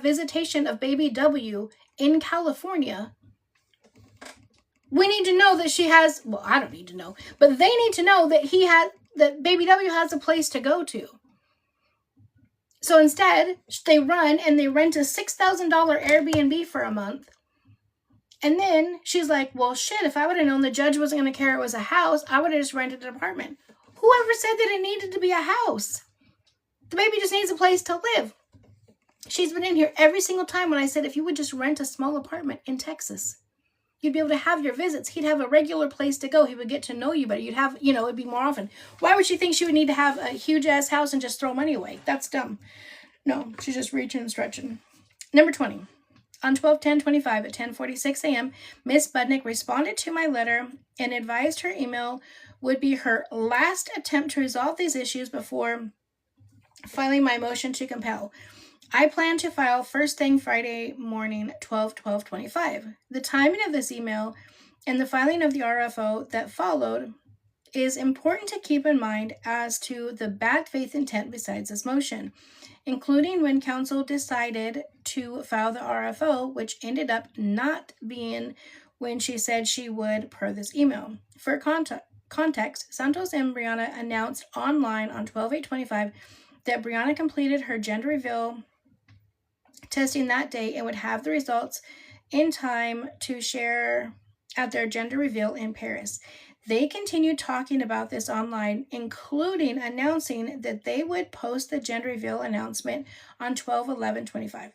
visitation of baby W in California, we need to know that she has, well, I don't need to know, but they need to know that that baby W has a place to go to. So instead, they run and they rent a $6,000 Airbnb for a month. And then she's like, well, shit, if I would have known the judge wasn't going to care it was a house, I would have just rented an apartment. Whoever said that it needed to be a house? The baby just needs a place to live. She's been in here every single time when I said, if you would just rent a small apartment in Texas, you'd be able to have your visits. He'd have a regular place to go. He would get to know you better. You'd have, it'd be more often. Why would she think she would need to have a huge ass house and just throw money away? That's dumb. No, she's just reaching and stretching. Number 20. On 12/10/25 at 10:46 a.m., Miss Budnick responded to my letter and advised her email would be her last attempt to resolve these issues before filing my motion to compel. I plan to file first thing Friday morning, 12/12/25. The timing of this email and the filing of the RFO that followed is important to keep in mind as to the bad faith intent besides this motion, including when counsel decided to file the RFO, which ended up not being when she said she would per this email. For context, Santos and Brianna announced online on 12/8/25 that Brianna completed her gender reveal testing that day and would have the results in time to share at their gender reveal in Paris. They continued talking about this online, including announcing that they would post the gender reveal announcement on 12/11/25.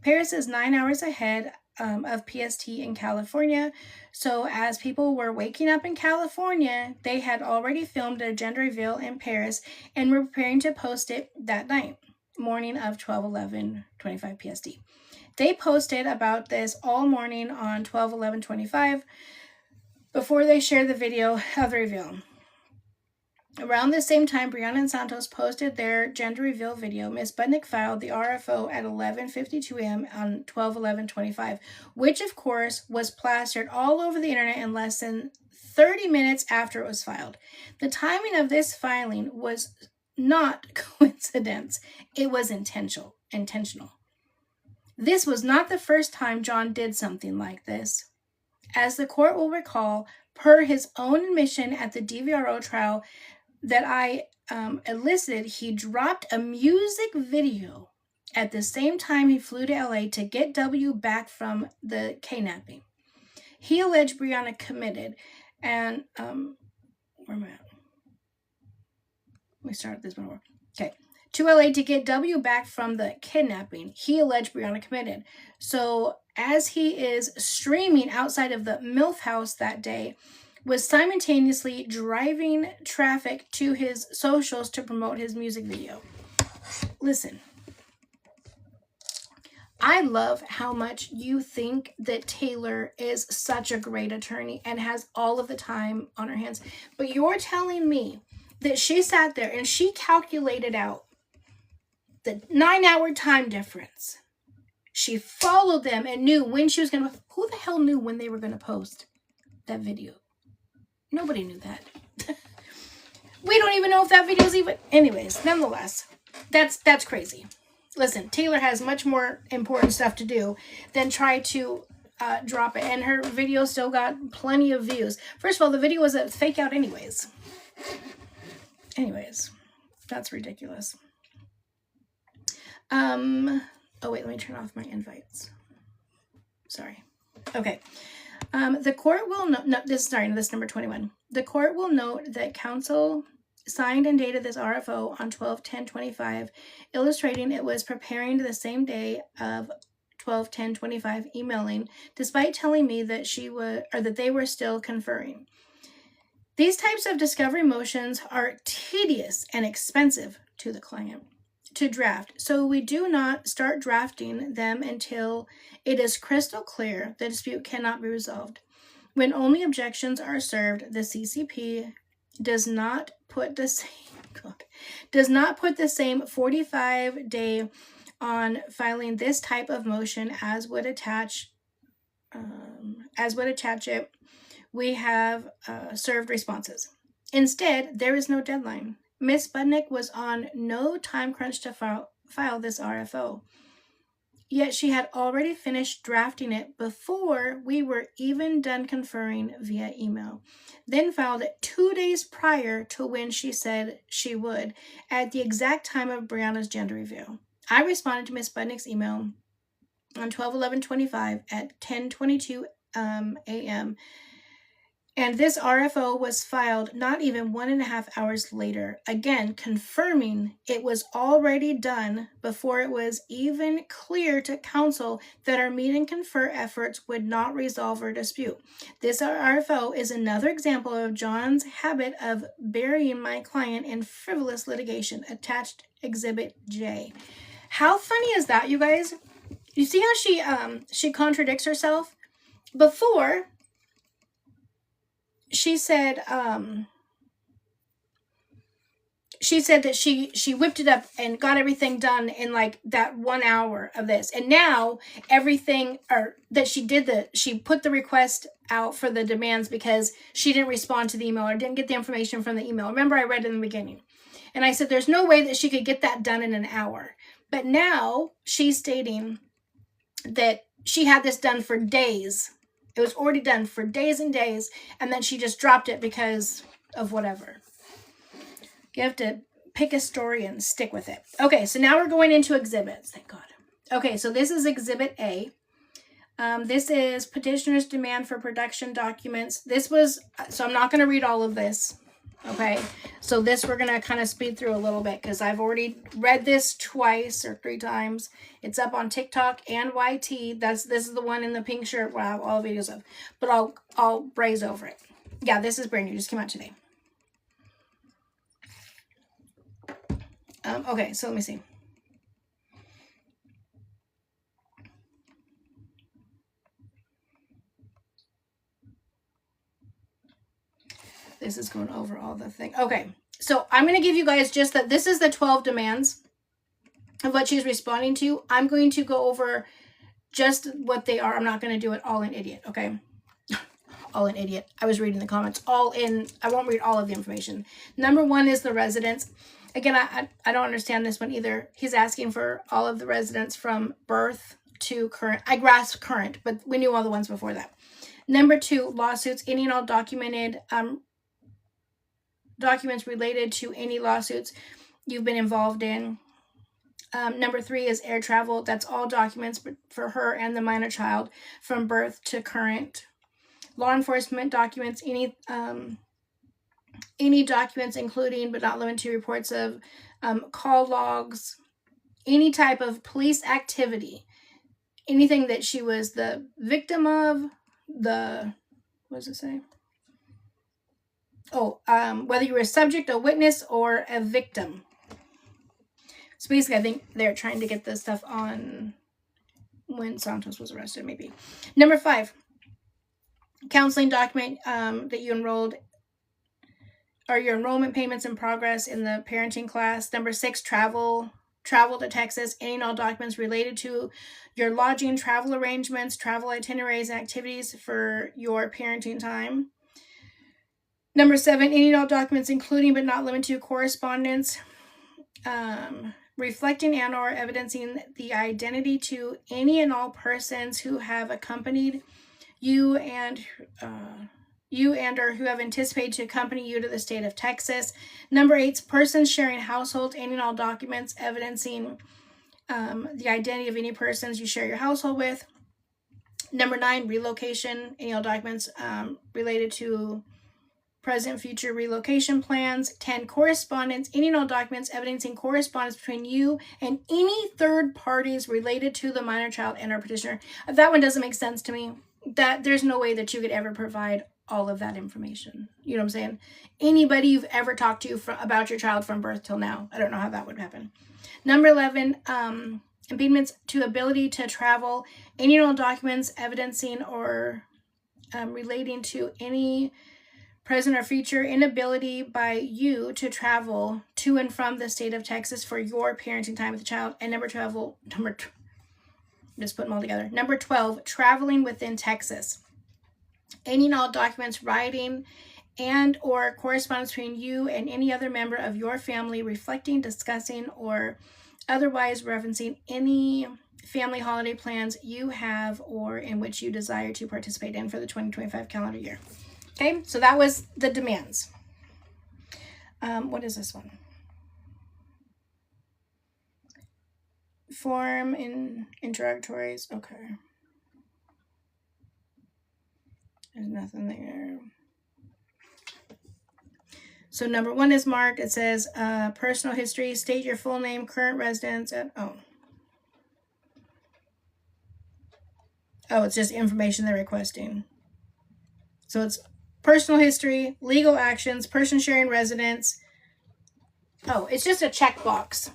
Paris is 9 hours ahead of PST in California, so as people were waking up in California, they had already filmed their gender reveal in Paris and were preparing to post it that night, morning of 12/11/25 PST. They posted about this all morning on 12/11/25 before they shared the video of the reveal. Around the same time Brianna and Santos posted their gender reveal video, Ms. Budnick filed the RFO at 11:52 a.m. on 12/11/25, which of course was plastered all over the internet in less than 30 minutes after it was filed. The timing of this filing was not coincidence. It was intentional. This was not the first time John did something like this. As the court will recall, per his own admission at the DVRO trial that I elicited, he dropped a music video at the same time he flew to LA to get W back from the kidnapping. He alleged Brianna committed, and where am I at? Let me start this one more. Okay. To LA to get W back from the kidnapping. He alleged Brianna committed. So as he is streaming outside of the MILF house that day, was simultaneously driving traffic to his socials to promote his music video. Listen, I love how much you think that Taylor is such a great attorney and has all of the time on her hands, but you're telling me that she sat there and she calculated out the 9-hour time difference. She followed them and knew when she was going to... Who the hell knew when they were going to post that video? Nobody knew that. We don't even know if that video is even... Anyways, nonetheless, that's crazy. Listen, Taylor has much more important stuff to do than try to drop it. And her video still got plenty of views. First of all, the video was a fake out anyways. Anyways, that's ridiculous. Oh wait, let me turn off my invites. Sorry. Okay. The court will note, this is number 21. The court will note that counsel signed and dated this RFO on 12/10/25, illustrating it was preparing the same day of 12/10/25 emailing, despite telling me that that they were still conferring. These types of discovery motions are tedious and expensive to the client to draft, so we do not start drafting them until it is crystal clear the dispute cannot be resolved. When only objections are served, the CCP does not put the same God, does not put the same 45-day on filing this type of motion as would attach it, we have served responses. Instead, there is no deadline. Ms. Budnick was on no time crunch to file this RFO. Yet she had already finished drafting it before we were even done conferring via email. Then filed it 2 days prior to when she said she would, at the exact time of Brianna's gender reveal. I responded to Ms. Budnick's email on 12/11/25 at 10:22 a.m. And this RFO was filed not even 1.5 hours later, again confirming it was already done before it was even clear to counsel that our meet and confer efforts would not resolve our dispute. This RFO is another example of John's habit of burying my client in frivolous litigation. Attached Exhibit J. How funny is that, you guys? You see how she contradicts herself? Before, she said that she whipped it up and got everything done in like that 1 hour of this. And now everything, or that she put the request out for the demands because she didn't respond to the email or didn't get the information from the email. Remember, I read it in the beginning. And I said there's no way that she could get that done in an hour. But now she's stating that she had this done for days. It was already done for days and days, and then she just dropped it because of whatever. You have to pick a story and stick with it. Okay, so now we're going into exhibits. Thank God. Okay, so this is Exhibit A. This is petitioner's demand for production documents. So I'm not going to read all of this. Okay, so this we're going to kind of speed through a little bit because I've already read this twice or 3 times. It's up on TikTok and YT. This is the one in the pink shirt where I have all videos of. But I'll braze over it. Yeah, this is brand new. Just came out today. Okay, so let me see. This is going over all the thing. Okay, so I'm going to give you guys just that. This is the 12 demands of what she's responding to. I'm going to go over just what they are. I'm not going to do it all in idiot, okay? All in idiot. I was reading the comments. I won't read all of the information. Number 1 is the residents. Again, I don't understand this one either. He's asking for all of the residents from birth to current. I grasped current, but we knew all the ones before that. Number 2, lawsuits. Any and all documented documents related to any lawsuits you've been involved in. Number 3 is air travel. That's all documents for her and the minor child from birth to current. Law enforcement documents. Any documents including but not limited to reports of call logs, any type of police activity, anything that she was the victim of, what does it say? Whether you were a subject, a witness, or a victim. So basically, I think they're trying to get this stuff on when Santos was arrested, maybe. Number 5, counseling document that you enrolled, or your enrollment payments in progress in the parenting class. Number 6, travel to Texas, any and all documents related to your lodging, travel arrangements, travel itineraries, and activities for your parenting time. Number 7, any and all documents including but not limited to correspondence, reflecting and or evidencing the identity to any and all persons who have accompanied you and or who have anticipated to accompany you to the state of Texas. Number 8, persons sharing households, any and all documents evidencing the identity of any persons you share your household with. Number 9, relocation, any and all documents related to present, future relocation plans. 10, correspondence, any and all documents evidencing correspondence between you and any third parties related to the minor child and our petitioner. That one doesn't make sense to me. That there's no way that you could ever provide all of that information. You know what I'm saying? Anybody you've ever talked to about your child from birth till now, I don't know how that would happen. Number 11, impediments to ability to travel, any and all documents evidencing or relating to any present or future inability by you to travel to and from the state of Texas for your parenting time with the child. And just put them all together. Number 12, traveling within Texas. Any and all documents, writing, and or correspondence between you and any other member of your family reflecting, discussing, or otherwise referencing any family holiday plans you have or in which you desire to participate in for the 2025 calendar year. Okay, so that was the demands. What is this one? Form in interrogatories. Okay. There's nothing there. So number 1 is marked. It says personal history. State your full name, current residence, and it's just information they're requesting. So it's personal history, legal actions, person sharing residence. Oh, it's just a checkbox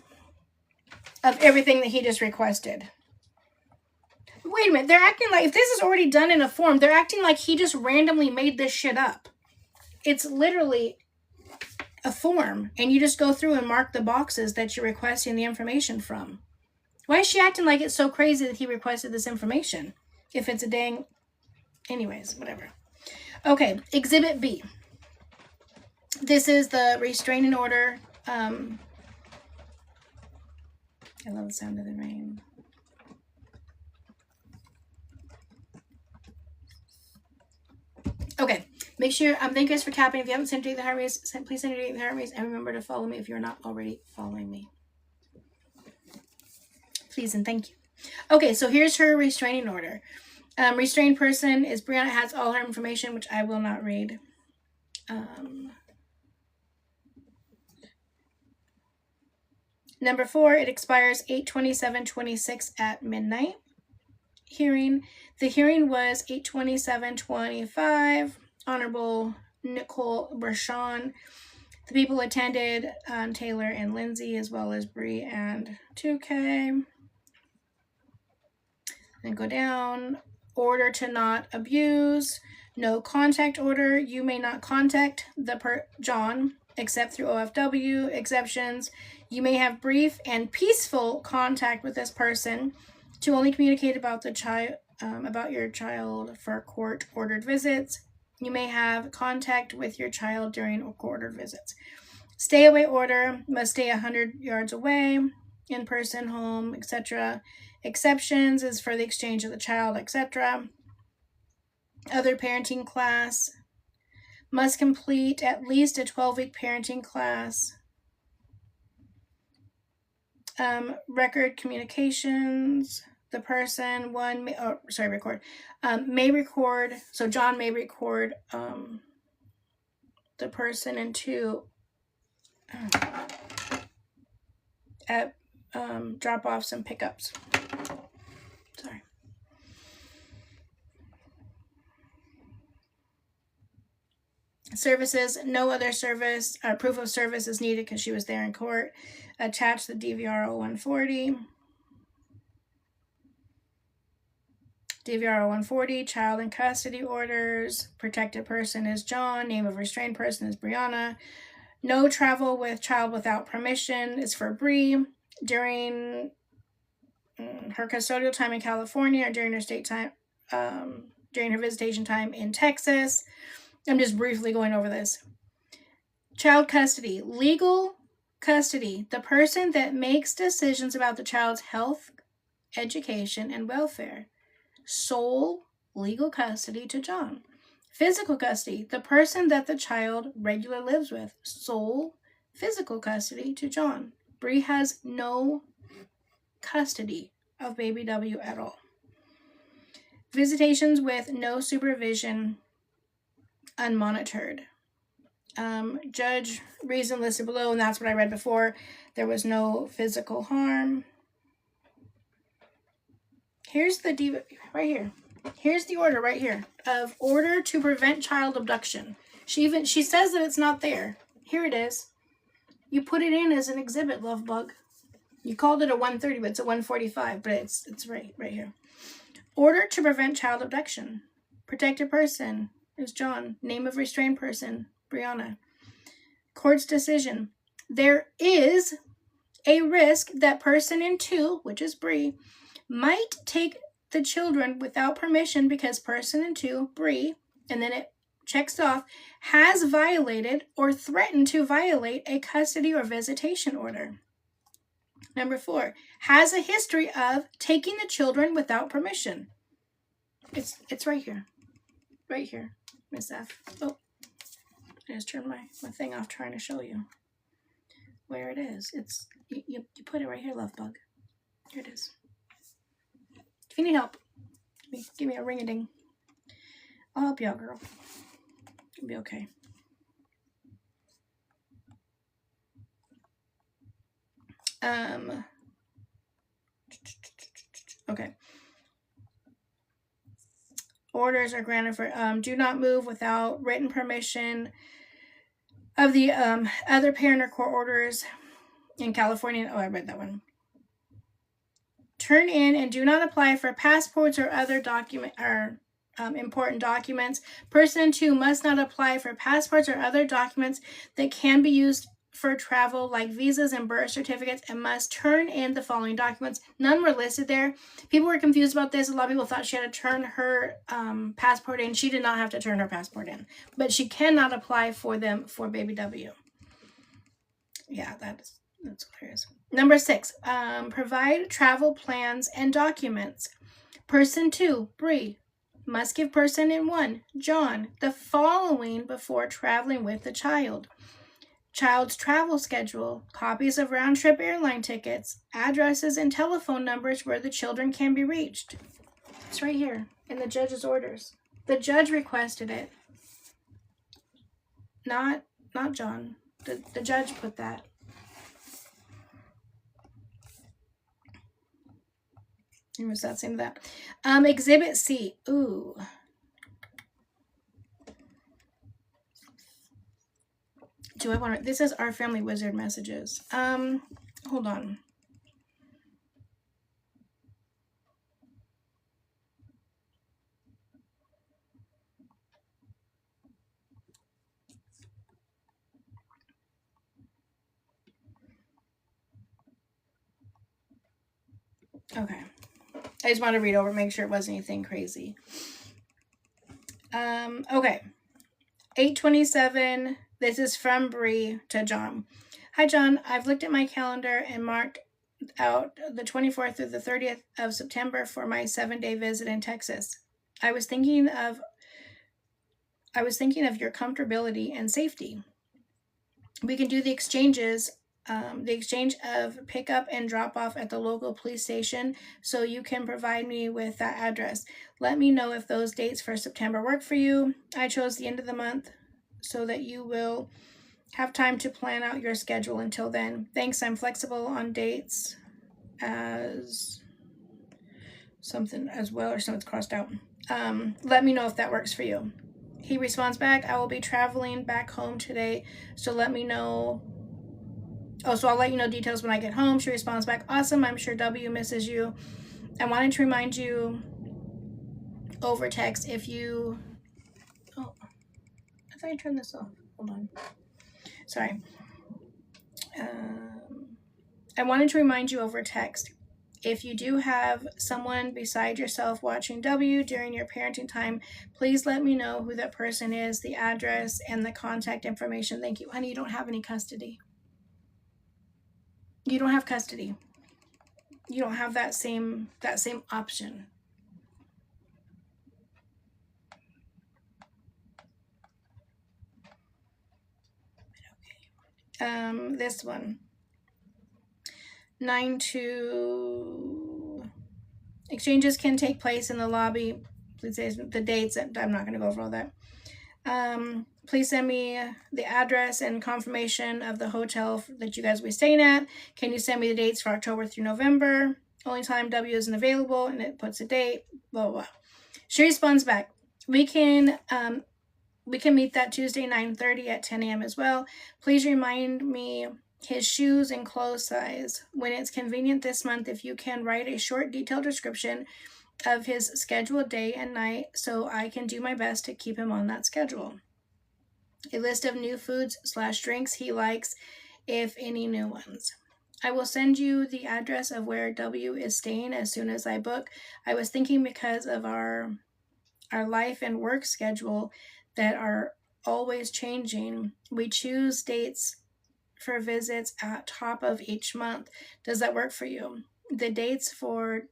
of everything that he just requested. Wait a minute. They're acting like, if this is already done in a form, they're acting like he just randomly made this shit up. It's literally a form, and you just go through and mark the boxes that you're requesting the information from. Why is she acting like it's so crazy that he requested this information? If it's a dang... Anyways, whatever. Okay, Exhibit B. This is the restraining order. I love the sound of the rain. Okay, make sure, thank you guys for tapping. If you haven't sent it to the heart race, please send it to the heart race, and remember to follow me if you're not already following me. Please and thank you. Okay, so here's her restraining order. Restrained person is Brianna, has all her information, which I will not read. Number 4, it expires 8/27/26 at midnight. Hearing. The hearing was 8/27/25. Honorable Nicole Brashon. The people attended Taylor and Lindsay, as well as Bri and 2K. Then go down. Order to not abuse. No contact order. You may not contact John except through OFW. Exceptions. You may have brief and peaceful contact with this person to only communicate about the child, about your child for court-ordered visits. You may have contact with your child during court-ordered visits. Stay away order. Must stay 100 yards away. In person, home, etc. Exceptions is for the exchange of the child, etc. Other parenting class. Must complete at least a 12-week parenting class. Record communications. The person, may record. So John may record the person, and 2 at drop-offs and pickups. Sorry. Services, no other service, proof of service is needed because she was there in court. Attach the DVR 0140. DVR 0140, child in custody orders. Protected person is John. Name of restrained person is Brianna. No travel with child without permission is for Bri. During her custodial time in California or during her during her visitation time in Texas. I'm just briefly going over this. Child custody. Legal custody. The person that makes decisions about the child's health, education, and welfare. Sole legal custody to John. Physical custody. The person that the child regularly lives with. Sole physical custody to John. Bri has no custody of baby W at all. Visitations with no supervision, unmonitored. Judge reason listed below, and that's what I read before. There was no physical harm. Here's the right here. Here's the order right here of order to prevent child abduction. She says that it's not there. Here it is. You put it in as an exhibit, love bug. You called it a 130, but it's a 145, but it's right here. Order to prevent child abduction. Protected person is John. Name of restrained person, Brianna. Court's decision. There is a risk that person in 2, which is Bri, might take the children without permission because person in 2, Bri, and then it checks off, has violated or threatened to violate a custody or visitation order. Number 4, has a history of taking the children without permission. It's right here. Right here, Miss F. Oh, I just turned my thing off trying to show you where it is. It's you put it right here, love bug. Here it is. If you need help, give me a ring-a-ding. I'll help you out, girl. It'll be okay. Okay. Orders are granted for do not move without written permission of the other parent or court orders in California. Oh, I read that one. Turn in and do not apply for passports or other important documents. Person 2 must not apply for passports or other documents that can be used for travel, like visas and birth certificates, and must turn in the following documents. None were listed there. People were confused about this. A lot of people thought she had to turn her passport in. She did not have to turn her passport in, but she cannot apply for them for baby W. Yeah, that's what it is. Number 6, provide travel plans and documents. Person 2, Bri, must give person in 1, John, the following before traveling with the child. Child's travel schedule, copies of round-trip airline tickets, addresses and telephone numbers where the children can be reached. It's right here in the judge's orders. The judge requested it. Not John. The judge put that. What's that saying to that? Exhibit C. Ooh. Do I want to? This is our family wizard messages. Hold on. Okay. I just want to read over, make sure it wasn't anything crazy. Okay. 8/27. This is from Bri to John. Hi, John. I've looked at my calendar and marked out the 24th through the 30th of September for my 7-day visit in Texas. I was thinking of your comfortability and safety. We can do the exchanges, the exchange of pickup and drop off at the local police station, so you can provide me with that address. Let me know if those dates for September work for you. I chose the end of the month so that you will have time to plan out your schedule until then. Thanks, I'm flexible on dates as something as well, or something's crossed out. Let me know if that works for you. He responds back, I will be traveling back home today, so let me know. Oh, so I'll let you know details when I get home. She responds back, awesome, I'm sure W misses you. I wanted to remind you over text if you... Oh, I thought I turned this off. Hold on. Sorry. I wanted to remind you over text. If you do have someone beside yourself watching W during your parenting time, please let me know who that person is, the address, and the contact information. Thank you. Honey, you don't have any custody. You don't have custody. You don't have that same option. This one. 9-2. Exchanges can take place in the lobby. Please say the dates. I'm not going to go over all that. Please send me the address and confirmation of the hotel that you guys will be staying at. Can you send me the dates for October through November? Only time W isn't available, and it puts a date. Blah blah blah. She responds back. We can meet that Tuesday 9:30 at 10 a.m. as well. Please remind me his shoes and clothes size. When it's convenient this month, if you can write a short detailed description of his scheduled day and night so I can do my best to keep him on that schedule. A list of new foods / drinks he likes if any new ones. I will send you the address of where W is staying as soon as I book. I was thinking because of our life and work schedule that are always changing, we choose dates for visits at top of each month. Does that work for you? The dates for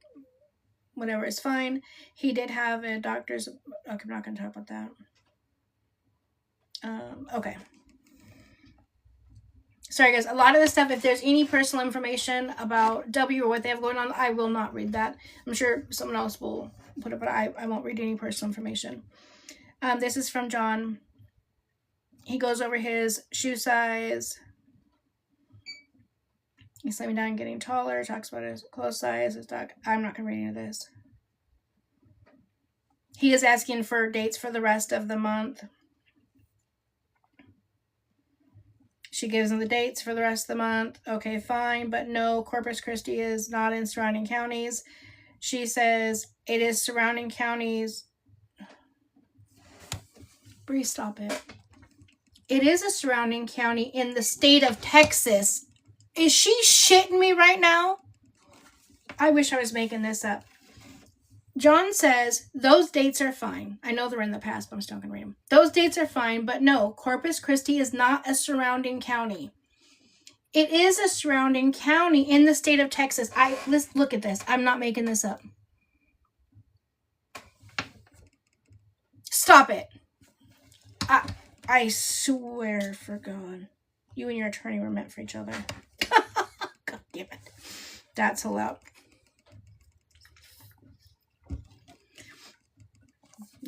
whatever is fine. He did have a doctor's. Okay, I'm not going to talk about that. Okay. Sorry, guys. A lot of the stuff, if there's any personal information about W or what they have going on, I will not read that. I'm sure someone else will put it, but I won't read any personal information. This is from John. He goes over his shoe size. He's slimming down and getting taller. Talks about his clothes size, his dog. I'm not going to read any of this. He is asking for dates for the rest of the month. She gives him the dates for the rest of the month. Okay, fine, but no, Corpus Christi is not in surrounding counties. She says it is surrounding counties. Bri, stop it. It is a surrounding county in the state of Texas. Is she shitting me right now? I wish I was making this up. John says those dates are fine. I know they're in the past, but I'm still going to read them. Those dates are fine, but no, Corpus Christi is not a surrounding county. It is a surrounding county in the state of Texas. Let's look at this. I'm not making this up. Stop it. I swear for God. You and your attorney were meant for each other. God damn it. That's allowed.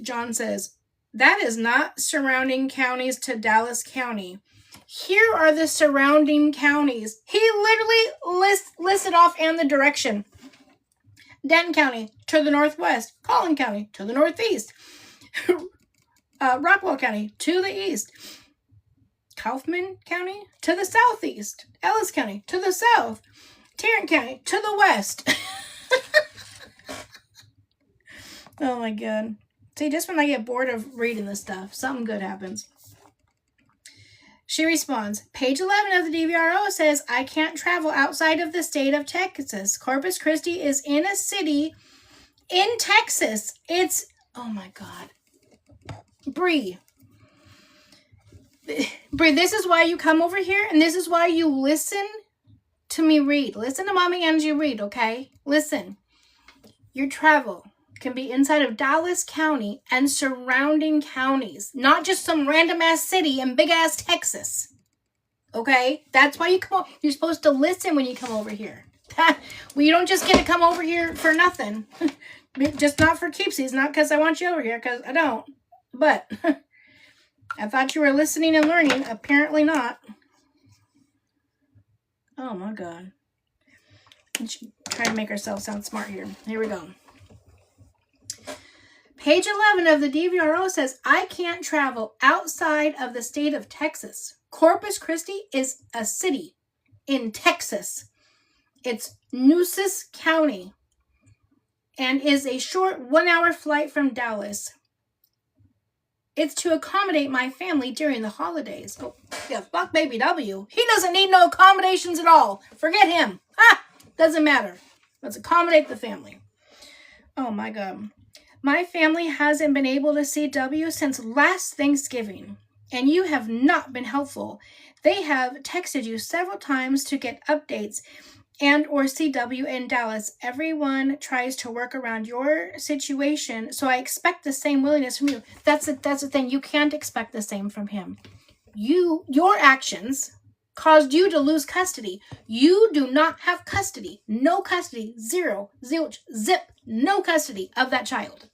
John says, that is not surrounding counties to Dallas County. Here are the surrounding counties. He literally listed off and the direction. Denton County to the northwest. Collin County to the northeast. Rockwell County to the east. Kaufman County to the southeast. Ellis County to the south. Tarrant County to the west. Oh my God. See, just when I get bored of reading this stuff, something good happens. She responds, page 11 of the DVRO says, I can't travel outside of the state of Texas. Corpus Christi is in a city in Texas. It's, oh my God. Bri, this is why you come over here, and this is why you listen to me read. Listen to Mommy Angie read, okay? Listen. Your travel can be inside of Dallas County and surrounding counties, not just some random ass city in big ass Texas. Okay? That's why you come over. You're supposed to listen when you come over here. Well, you don't just get to come over here for nothing. Just not for keepsies, not because I want you over here, because I don't. But I thought you were listening and learning. Apparently not. Oh my God. She's trying to make herself sound smart here. Here we go. Page 11 of the DVRO says, I can't travel outside of the state of Texas. Corpus Christi is a city in Texas. It's Nueces County and is a short 1-hour flight from Dallas. It's to accommodate my family during the holidays. Oh, yeah, fuck baby W. He doesn't need no accommodations at all. Forget him. Doesn't matter. Let's accommodate the family. Oh my God. My family hasn't been able to see W since last Thanksgiving, and you have not been helpful. They have texted you several times to get updates and or see W in Dallas. Everyone tries to work around your situation, so I expect the same willingness from you. That's the thing. You can't expect the same from him. Your actions caused you to lose custody. You do not have custody. No custody. Zero. Zilch. Zip. No custody of that child.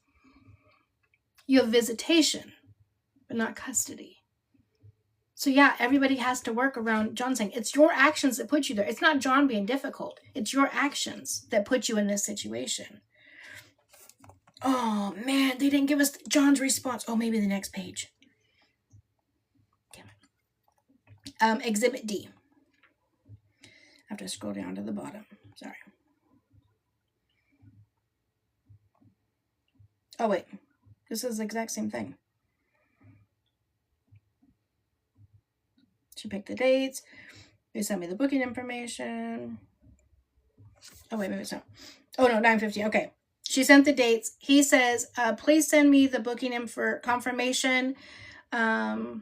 You have visitation, but not custody. So yeah, everybody has to work around John saying, it's your actions that put you there. It's not John being difficult. It's your actions that put you in this situation. Oh man, they didn't give us John's response. Oh, maybe the next page. Damn it. Exhibit D. I have to scroll down to the bottom. Sorry. Oh wait, this is the exact same thing. She picked the dates. They sent me the booking information. Oh, wait, maybe it's not. Oh, no, 9:50. Okay. She sent the dates. He says, please send me the booking info confirmation that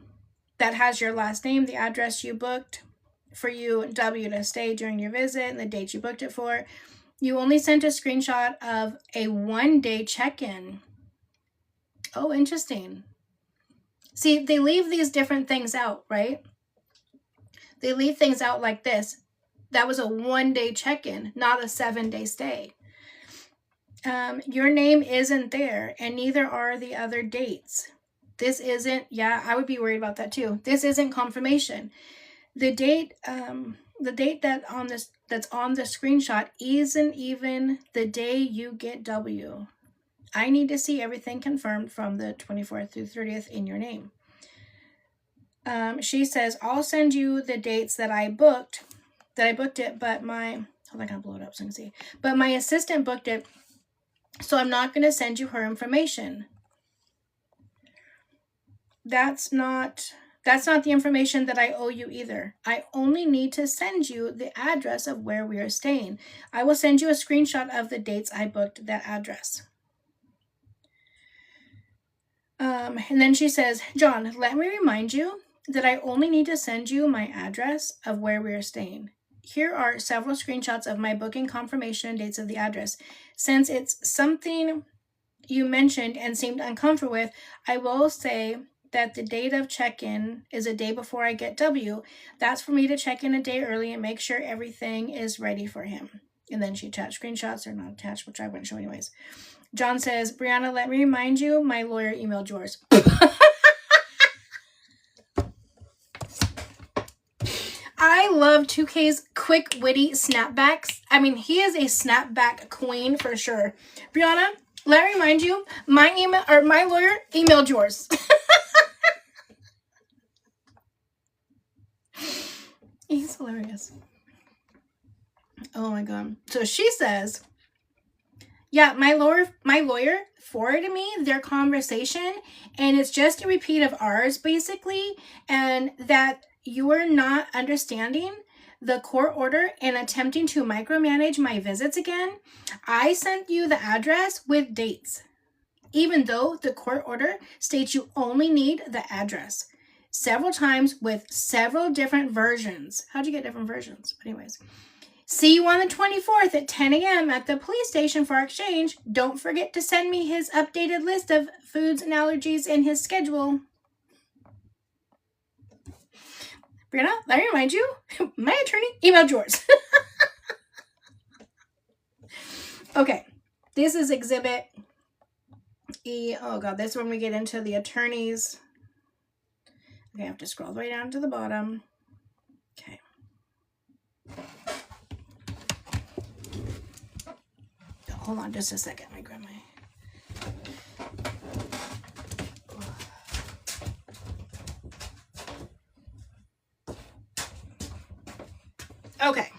has your last name, the address you booked for you, W, to stay during your visit, and the date you booked it for. You only sent a screenshot of a 1-day check-in. Oh, interesting. See, they leave these different things out, right? They leave things out like this. That was a 1-day check-in, not a 7-day stay. Your name isn't there, and neither are the other dates. This isn't, yeah, I would be worried about that too. This isn't confirmation. The date that's on the screenshot isn't even the day you get W. I need to see everything confirmed from the 24th through 30th in your name. She says, I'll send you the dates that I booked it, but my, hold on, I gotta blow it up so you can see. But my assistant booked it, so I'm not going to send you her information. That's not the information that I owe you either. I only need to send you the address of where we are staying. I will send you a screenshot of the dates I booked that address. And then she says, John, let me remind you that I only need to send you my address of where we are staying. Here are several screenshots of my booking confirmation and dates of the address. Since it's something you mentioned and seemed uncomfortable with, I will say that the date of check-in is a day before I get W. That's for me to check in a day early and make sure everything is ready for him. And then she attached screenshots. They're not attached, which I wouldn't show anyways. John says, Brianna, let me remind you, my lawyer emailed yours. I love 2K's quick, witty snapbacks. I mean, he is a snapback queen for sure. Brianna, let me remind you, my lawyer emailed yours. He's hilarious. Oh my god. So she says, yeah, my lawyer forwarded me their conversation, and it's just a repeat of ours, basically, and that you are not understanding the court order and attempting to micromanage my visits again. I sent you the address with dates, even though the court order states you only need the address. Several times with several different versions. How'd you get different versions? But anyways. See you on the 24th at 10 a.m. at the police station for exchange. Don't forget to send me his updated list of foods and allergies in his schedule. Brianna, let me remind you, my attorney emailed yours. Okay, this is Exhibit E. Oh god, this is when we get into the attorneys. Okay, I have to scroll all the way down to the bottom. Okay. Hold on just a second. Let me grab my... Okay.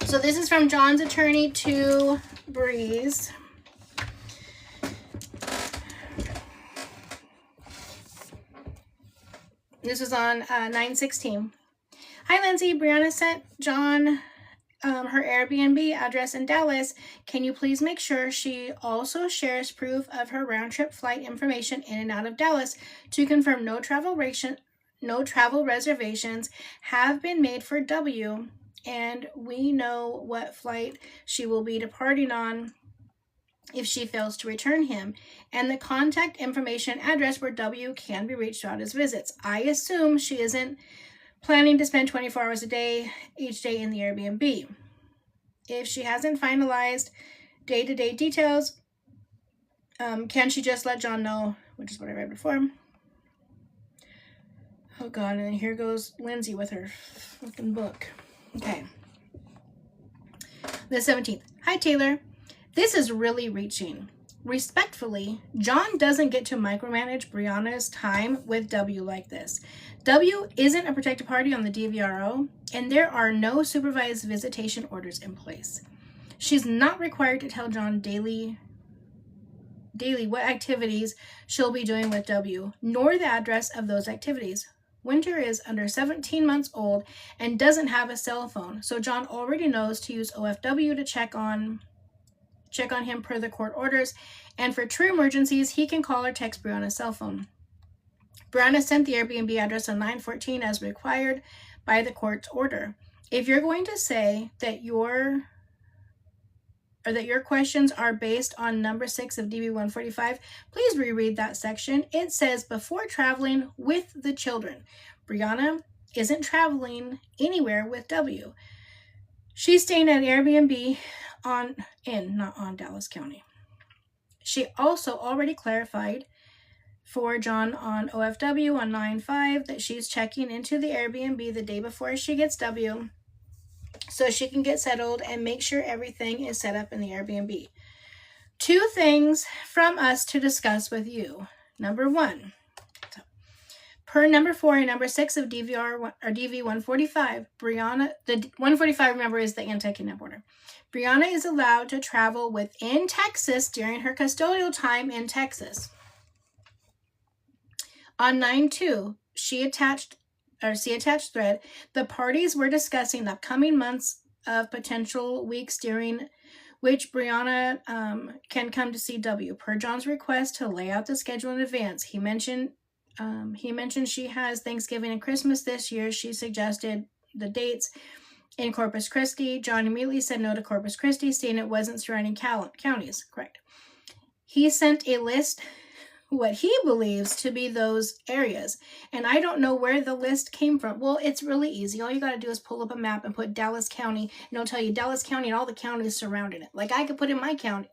So this is from John's attorney to Bri's. This was on 9/16. Hi, Lindsay. Brianna sent John her Airbnb address in Dallas. Can you please make sure she also shares proof of her round-trip flight information in and out of Dallas to confirm no travel reservations have been made for W, and we know what flight she will be departing on if she fails to return him, and the contact information address where W can be reached throughout his visits. I assume she isn't planning to spend 24 hours a day each day in the Airbnb. If she hasn't finalized day-to-day details, can she just let John know, which is what I read before. Oh god, and then here goes Lindsay with her fucking book. Okay. The 17th. Hi, Taylor. This is really reaching. Respectfully, John doesn't get to micromanage Brianna's time with W like this. W isn't a protected party on the DVRO, and there are no supervised visitation orders in place. She's not required to tell John daily what activities she'll be doing with W, nor the address of those activities. Winter is under 17 months old and doesn't have a cell phone, so John already knows to use OFW to check on him per the court orders, and for true emergencies, he can call or text Brianna's cell phone. Brianna sent the Airbnb address on 9/14 as required by the court's order. If you're going to say that your questions are based on number 6 of DB 145, please reread that section. It says before traveling with the children. Brianna isn't traveling anywhere with W. She's staying at Airbnb not on Dallas County. She also already clarified for John on OFW on 9/5 that she's checking into the Airbnb the day before she gets W so she can get settled and make sure everything is set up in the Airbnb. 2 things from us to discuss with you. Number 1, per number 4 and number 6 of DV 145, Brianna, the 145, remember, is the anti-kidnap order. Brianna is allowed to travel within Texas during her custodial time in Texas. On 9/2, she attached thread, the parties were discussing upcoming months of potential weeks during which Brianna can come to see W. Per John's request to lay out the schedule in advance, he mentioned she has Thanksgiving and Christmas this year. She suggested the dates in Corpus Christi. John immediately said no to Corpus Christi, saying it wasn't surrounding counties. Correct. He sent a list what he believes to be those areas, and I don't know where the list came from. Well, it's really easy. All you got to do is pull up a map and put Dallas County, and it'll tell you Dallas County and all the counties surrounding it. Like I could put in my county,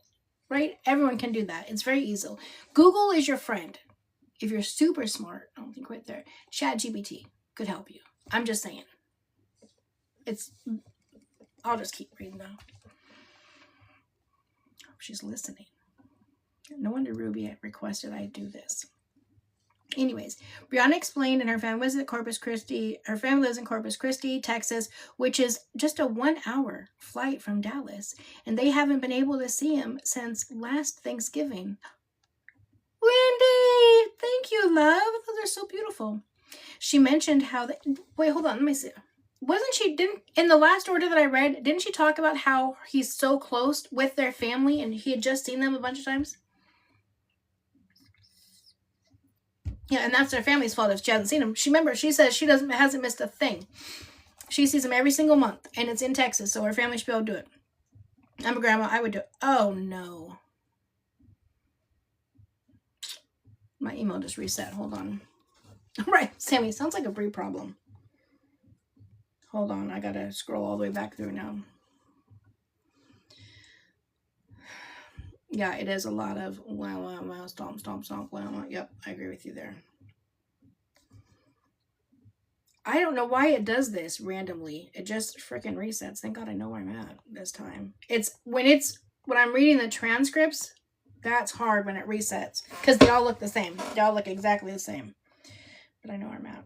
right? Everyone can do that. It's very easy. Google is your friend. If you're super smart, I don't think right there, ChatGPT could help you. I'm just saying. I'll just keep reading though. Hope she's listening. No wonder Ruby requested I do this. Anyways, Brianna explained in her family lives in Corpus Christi. Her family lives in Corpus Christi, Texas, which is just a 1-hour flight from Dallas, and they haven't been able to see him since last Thanksgiving. Wendy, thank you, love. Those are so beautiful. She mentioned how wait, hold on, let me see. In the last order that I read, didn't she talk about how he's so close with their family and he had just seen them a bunch of times? Yeah, and that's their family's fault if she hasn't seen him. She says she hasn't missed a thing. She sees him every single month, and it's in Texas, so her family should be able to do it. I'm a grandma, I would do it. Oh, no. My email just reset. Hold on. Right, Sammy, sounds like a Bri problem. Hold on, I gotta scroll all the way back through now. Yeah, it is a lot of wow, stomp, wow. Yep, I agree with you there. I don't know why it does this randomly. It just freaking resets. Thank God I know where I'm at this time. When I'm reading the transcripts, that's hard when it resets because they all look the same. They all look exactly the same. But I know where I'm at.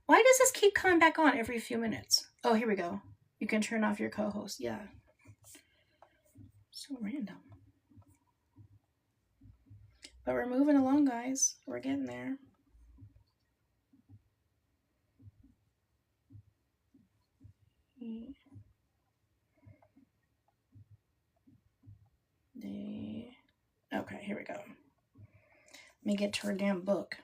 Why does this keep coming back on every few minutes? Oh, here we go. You can turn off your co-host. Yeah. So random. But we're moving along, guys. We're getting there. Okay, here we go. Let me get to her damn book.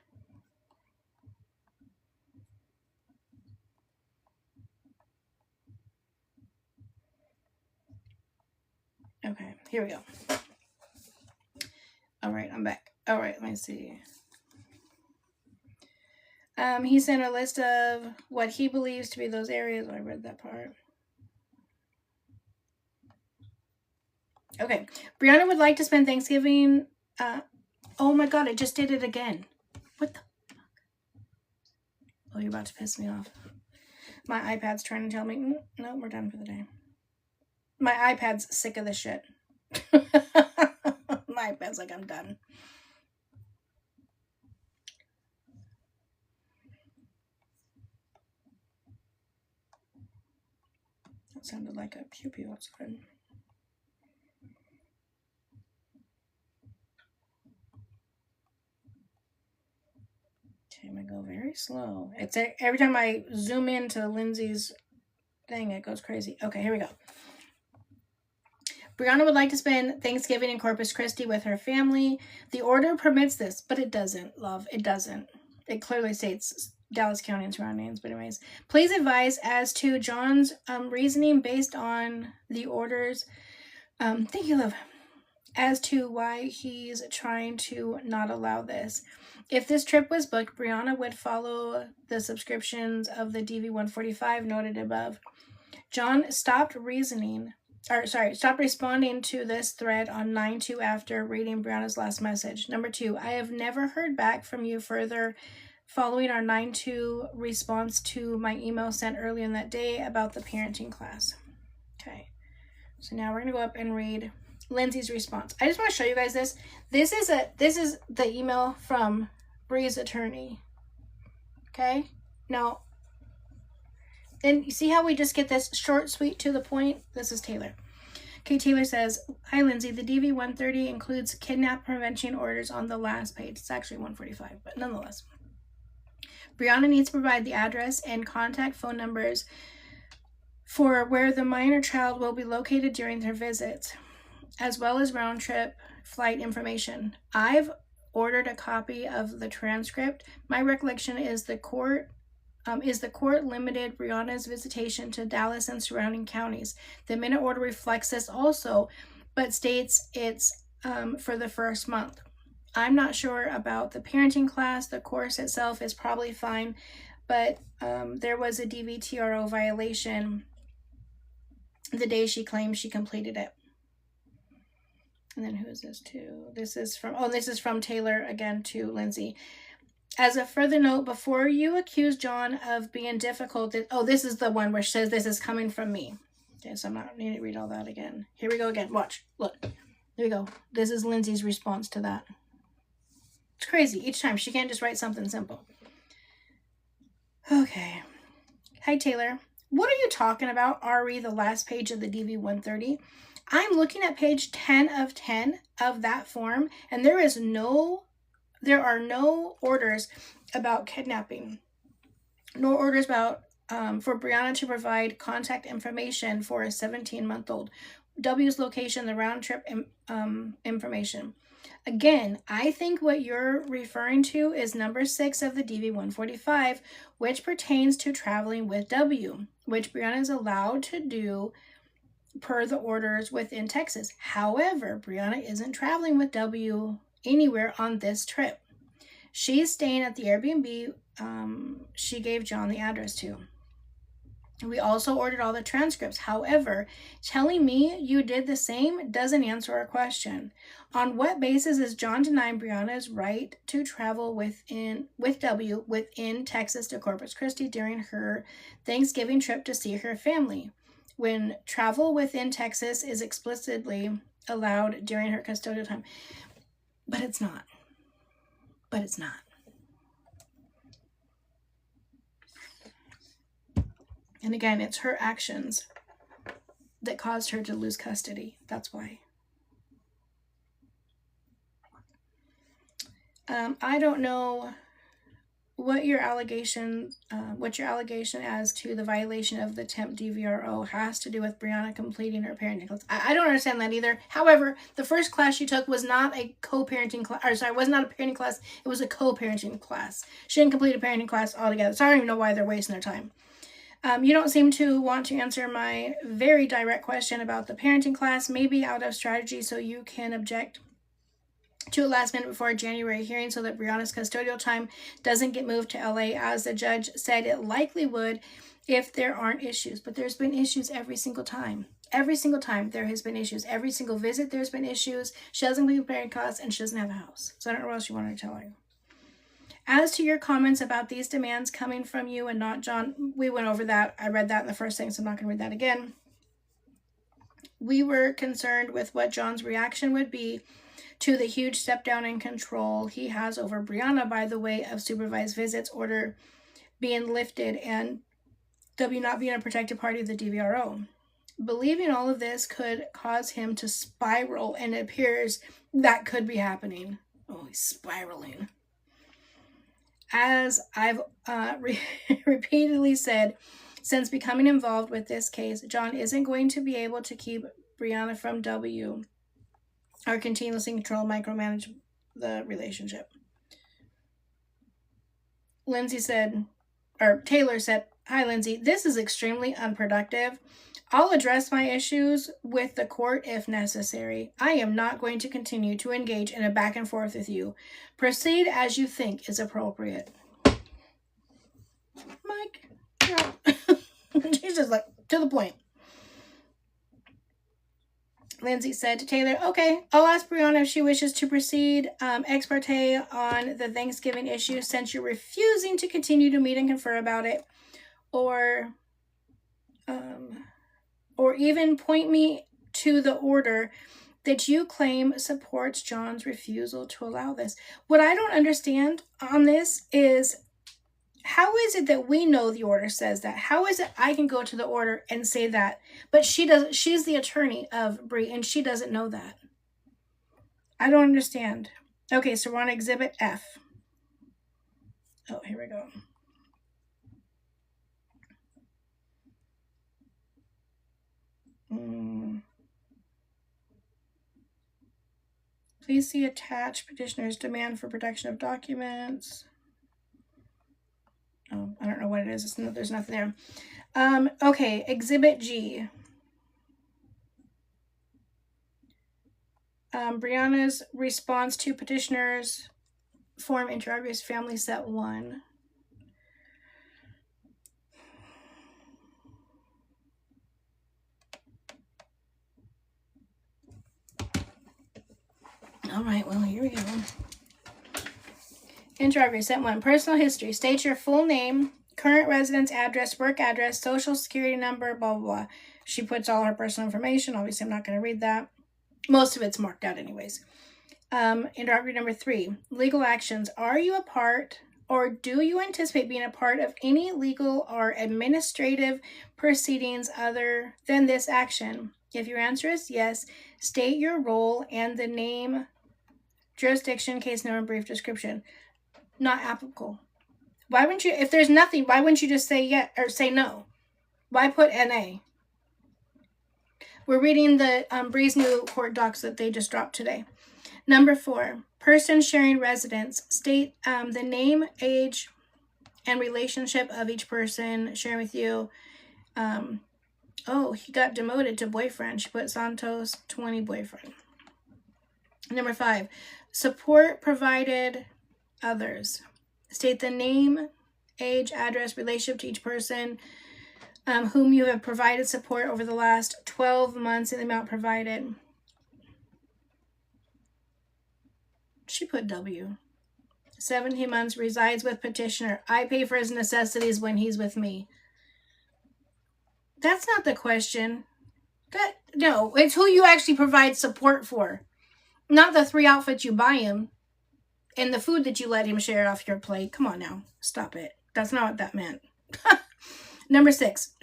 Okay, here we go. All right, I'm back. All right, let me see. He sent a list of what he believes to be those areas. I read that part. Okay, Brianna would like to spend Thanksgiving. Oh my God, I just did it again. What the fuck? Oh, you're about to piss me off. My iPad's trying to tell me, no, we're done for the day. My iPad's sick of this shit. My iPad's like, I'm done. That sounded like a pew-pew outside. Okay, I'm going to go very slow. It's every time I zoom into Lindsay's thing, it goes crazy. Okay, here we go. Brianna would like to spend Thanksgiving in Corpus Christi with her family. The order permits this, but it doesn't, love. It doesn't. It clearly states Dallas County and surroundings, but anyways. Please advise as to John's reasoning based on the orders. Thank you, love. As to why he's trying to not allow this. If this trip was booked, Brianna would follow the subscriptions of the DV-145 noted above. John stopped responding to this thread on 9/2 after reading Brianna's last message. Number 2, I have never heard back from you further following our 9/2 response to my email sent earlier in that day about the parenting class. Okay, so now we're gonna go up and read Lindsay's response. I just want to show you guys this. This is the email from Bri's attorney. Okay, now, and you see how we just get this short, sweet, to the point? This is Taylor. Okay, Taylor says, hi, Lindsay. The DV-130 includes kidnap prevention orders on the last page. It's actually 145, but nonetheless. Brianna needs to provide the address and contact phone numbers for where the minor child will be located during their visits, as well as round-trip flight information. I've ordered a copy of the transcript. My recollection is the court limited Brianna's visitation to Dallas and surrounding counties. The minute order reflects this also, but states it's for the first month. I'm not sure about the parenting class. The course itself is probably fine, but there was a DVTRO violation the day she claimed she completed it. And then who is this to? This is from Taylor again to Lindsay. As a further note, before you accuse John of being difficult, this is the one where she says this is coming from me. Okay, so I'm not need to read all that again. Here we go again. Watch. Look. There we go. This is Lindsay's response to that. It's crazy. Each time. She can't just write something simple. Okay. Hi, Taylor. What are you talking about, Ari, the last page of the DV-130? I'm looking at page 10 of 10 of that form, and there are no orders about kidnapping. No orders about for Brianna to provide contact information for a 17-month-old. W's location, the round trip information. Again, I think what you're referring to is number 6 of the DV-145, which pertains to traveling with W, which Brianna is allowed to do per the orders within Texas. However, Brianna isn't traveling with W anywhere on this trip. She's staying at the Airbnb she gave John the address to. We also ordered all the transcripts. However, telling me you did the same doesn't answer our question. On what basis is John denying Brianna's right to travel with W within Texas to Corpus Christi during her Thanksgiving trip to see her family, when travel within Texas is explicitly allowed during her custodial time? But it's not. And again, it's her actions that caused her to lose custody. That's why. I don't know what your allegation as to the violation of the temp DVRO has to do with Brianna completing her parenting class. I don't understand that either. However, the first class she took was not a co-parenting class, was not a parenting class. It was a co-parenting class. She didn't complete a parenting class altogether. So I don't even know why they're wasting their time. You don't seem to want to answer my very direct question about the parenting class, maybe out of strategy so you can object to a last minute before a January hearing so that Brianna's custodial time doesn't get moved to LA, as the judge said it likely would if there aren't issues. But there's been issues every single time. Every single time there has been issues. Every single visit there's been issues. She doesn't complete the parenting class and she doesn't have a house. So I don't know what else you wanted to tell her. As to your comments about these demands coming from you and not John, we went over that. I read that in the first thing, so I'm not going to read that again. We were concerned with what John's reaction would be to the huge step down in control he has over Brianna by the way of supervised visits order being lifted and W not being a protected party of the DVRO. Believing all of this could cause him to spiral, and it appears that could be happening. Oh, he's spiraling. As I've repeatedly said since becoming involved with this case, John isn't going to be able to keep Brianna from W or continuously control, micromanage the relationship. Lindsay said, or Taylor said, "Hi, Lindsay. This is extremely unproductive. I'll address my issues with the court if necessary. I am not going to continue to engage in a back and forth with you. Proceed as you think is appropriate." Mike, yeah. She's just like, to the point. Lindsay said to Taylor, "Okay, I'll ask Brianna if she wishes to proceed ex parte on the Thanksgiving issue since you're refusing to continue to meet and confer about it, or even point me to the order that you claim supports John's refusal to allow this." What I don't understand on this is, how is it that we know the order says that? How is it I can go to the order and say that, but she doesn't? She's the attorney of Bri, and she doesn't know that. I don't understand. Okay, so we're on Exhibit F. Oh, here we go. Please see attached petitioner's demand for protection of documents. Oh, I don't know what it is. There's nothing there. Okay, Exhibit G. Brianna's response to petitioner's form interrogatories family set 1. All right, well, here we go. Interrogatory set 1. Personal history. State your full name, current residence address, work address, social security number, blah, blah, blah. She puts all her personal information. Obviously, I'm not going to read that. Most of it's marked out anyways. Interrogatory number 3. Legal actions. Are you a part, or do you anticipate being a part of any legal or administrative proceedings other than this action? If your answer is yes, state your role and the name, jurisdiction, case number, brief description. Not applicable. Why wouldn't you, if there's nothing, why wouldn't you just say yes or say no? Why put NA? We're reading the Bri's new court docs that they just dropped today. Number 4, person sharing residence. State the name, age, and relationship of each person sharing with you. Oh, he got demoted to boyfriend. She put Santos 20 boyfriend. Number 5, support provided others. State the name, age, address, relationship to each person whom you have provided support over the last 12 months and the amount provided. She put W. 17 months resides with petitioner. I pay for his necessities when he's with me. That's not the question. No, it's who you actually provide support for. Not the 3 outfits you buy him and the food that you let him share off your plate. Come on now. Stop it. That's not what that meant. Number 6.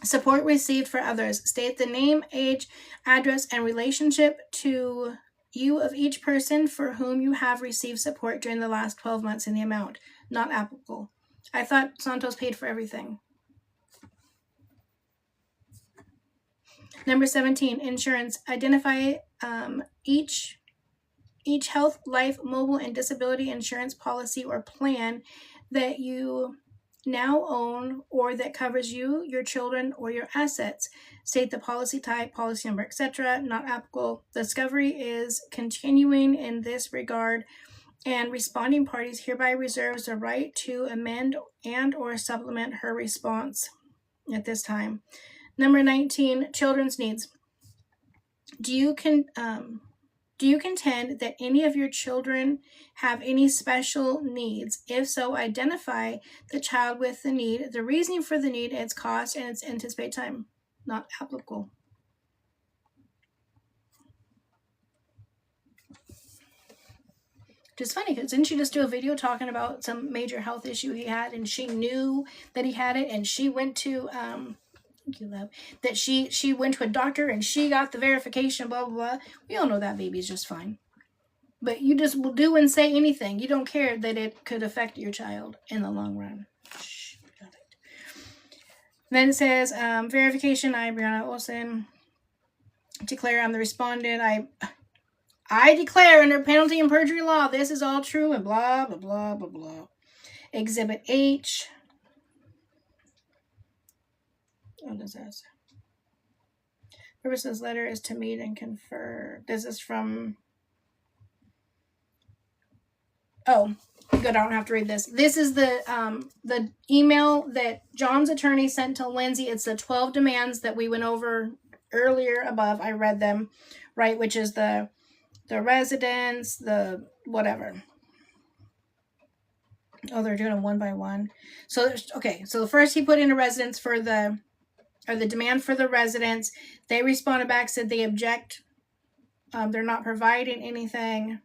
Support received for others. State the name, age, address, and relationship to you of each person for whom you have received support during the last 12 months in the amount. Not applicable. I thought Santos paid for everything. Number 17, insurance. Identify each health, life, mobile, and disability insurance policy or plan that you now own or that covers you, your children, or your assets. State the policy type, policy number, etc. Not applicable. Discovery is continuing in this regard, and responding parties hereby reserves the right to amend and or supplement her response at this time. Number 19, children's needs. Do you contend that any of your children have any special needs? If so, identify the child with the need, the reasoning for the need, its cost, and its anticipated time. Not applicable. Which is funny, because didn't she just do a video talking about some major health issue he had, and she knew that he had it, and she went to thank you, love, that she went to a doctor and she got the verification, blah blah blah. We all know that baby's just fine. But you just will do and say anything. You don't care that it could affect your child in the long run. Shh, got it. Then it says, verification, I, Brianna Olsen, declare I'm the respondent. I declare under penalty and perjury law, this is all true and blah, blah, blah, blah, blah. Exhibit H. What does that say? Purpose of this letter is to meet and confer. This is from... Oh, good. I don't have to read this. This is the email that John's attorney sent to Lindsay. It's the 12 demands that we went over earlier above. I read them, right? Which is the residence, the whatever. Oh, they're doing them one by one. So, okay. So first he put in a residence for the demand for the residence. They responded back, said they object. They're not providing anything.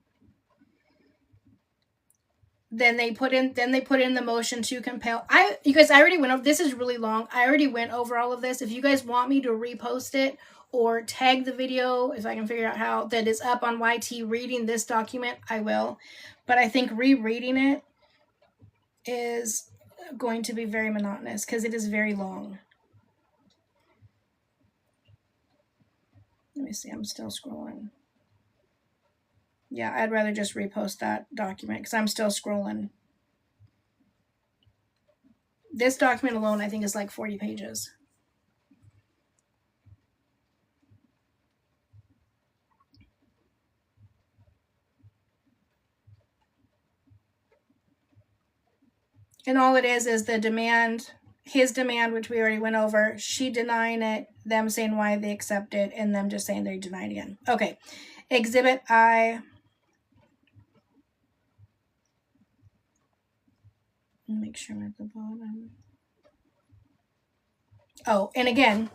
Then they put in the motion to compel. You guys, I already went over, this is really long. I already went over all of this. If you guys want me to repost it or tag the video, if I can figure out how, that is up on YT reading this document, I will. But I think rereading it is going to be very monotonous because it is very long. Let me see, I'm still scrolling. Yeah, I'd rather just repost that document because I'm still scrolling. This document alone, I think, is like 40 pages. And all it is the demand, his demand, which we already went over, she denying it, them saying why they accept it, and them just saying they denied again. Okay. Exhibit I. Make sure I'm at the bottom. Oh, and again,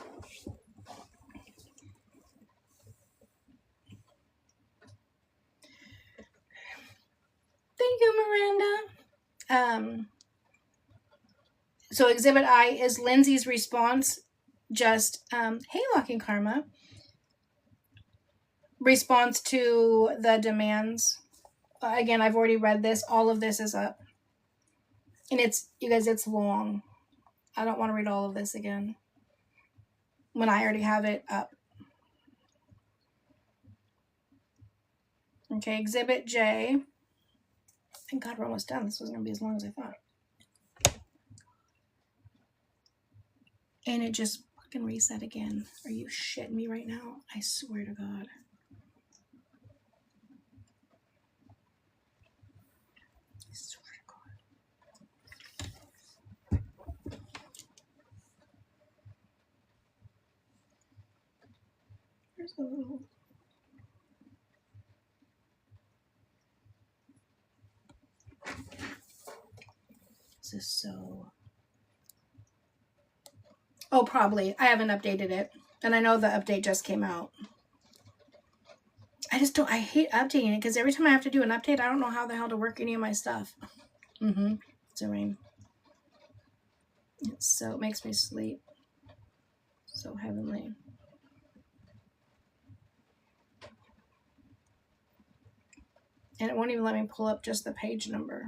thank you, Miranda. So exhibit I is Lindsay's response. Just, hey, Locking Karma. Response to the demands. Again, I've already read this. All of this is up. And it's, you guys, it's long. I don't want to read all of this again when I already have it up. Okay, exhibit J. Thank God we're almost done. This was going to be as long as I thought. And it just fucking reset again. Are you shitting me right now? I swear to God. I swear to God. Where's the little... This is so... Oh, probably. I haven't updated it. And I know the update just came out. I hate updating it because every time I have to do an update, I don't know how the hell to work any of my stuff. It's a rain. It makes me sleep. So heavenly. And it won't even let me pull up just the page number.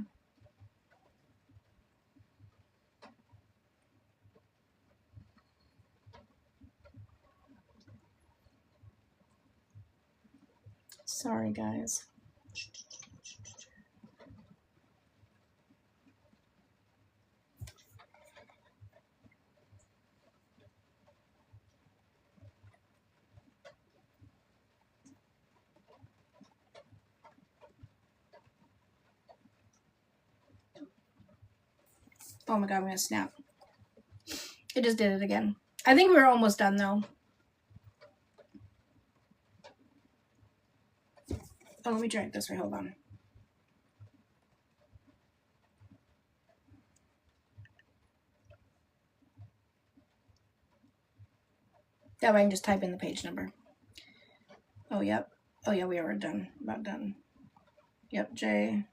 Sorry, guys. Oh my God, I'm going to snap. It just did it again. I think we're almost done, though. Oh, let me drink this way. Hold on. That way I can just type in the page number. Oh, yep. Oh, yeah, we are done. About done. Yep, J.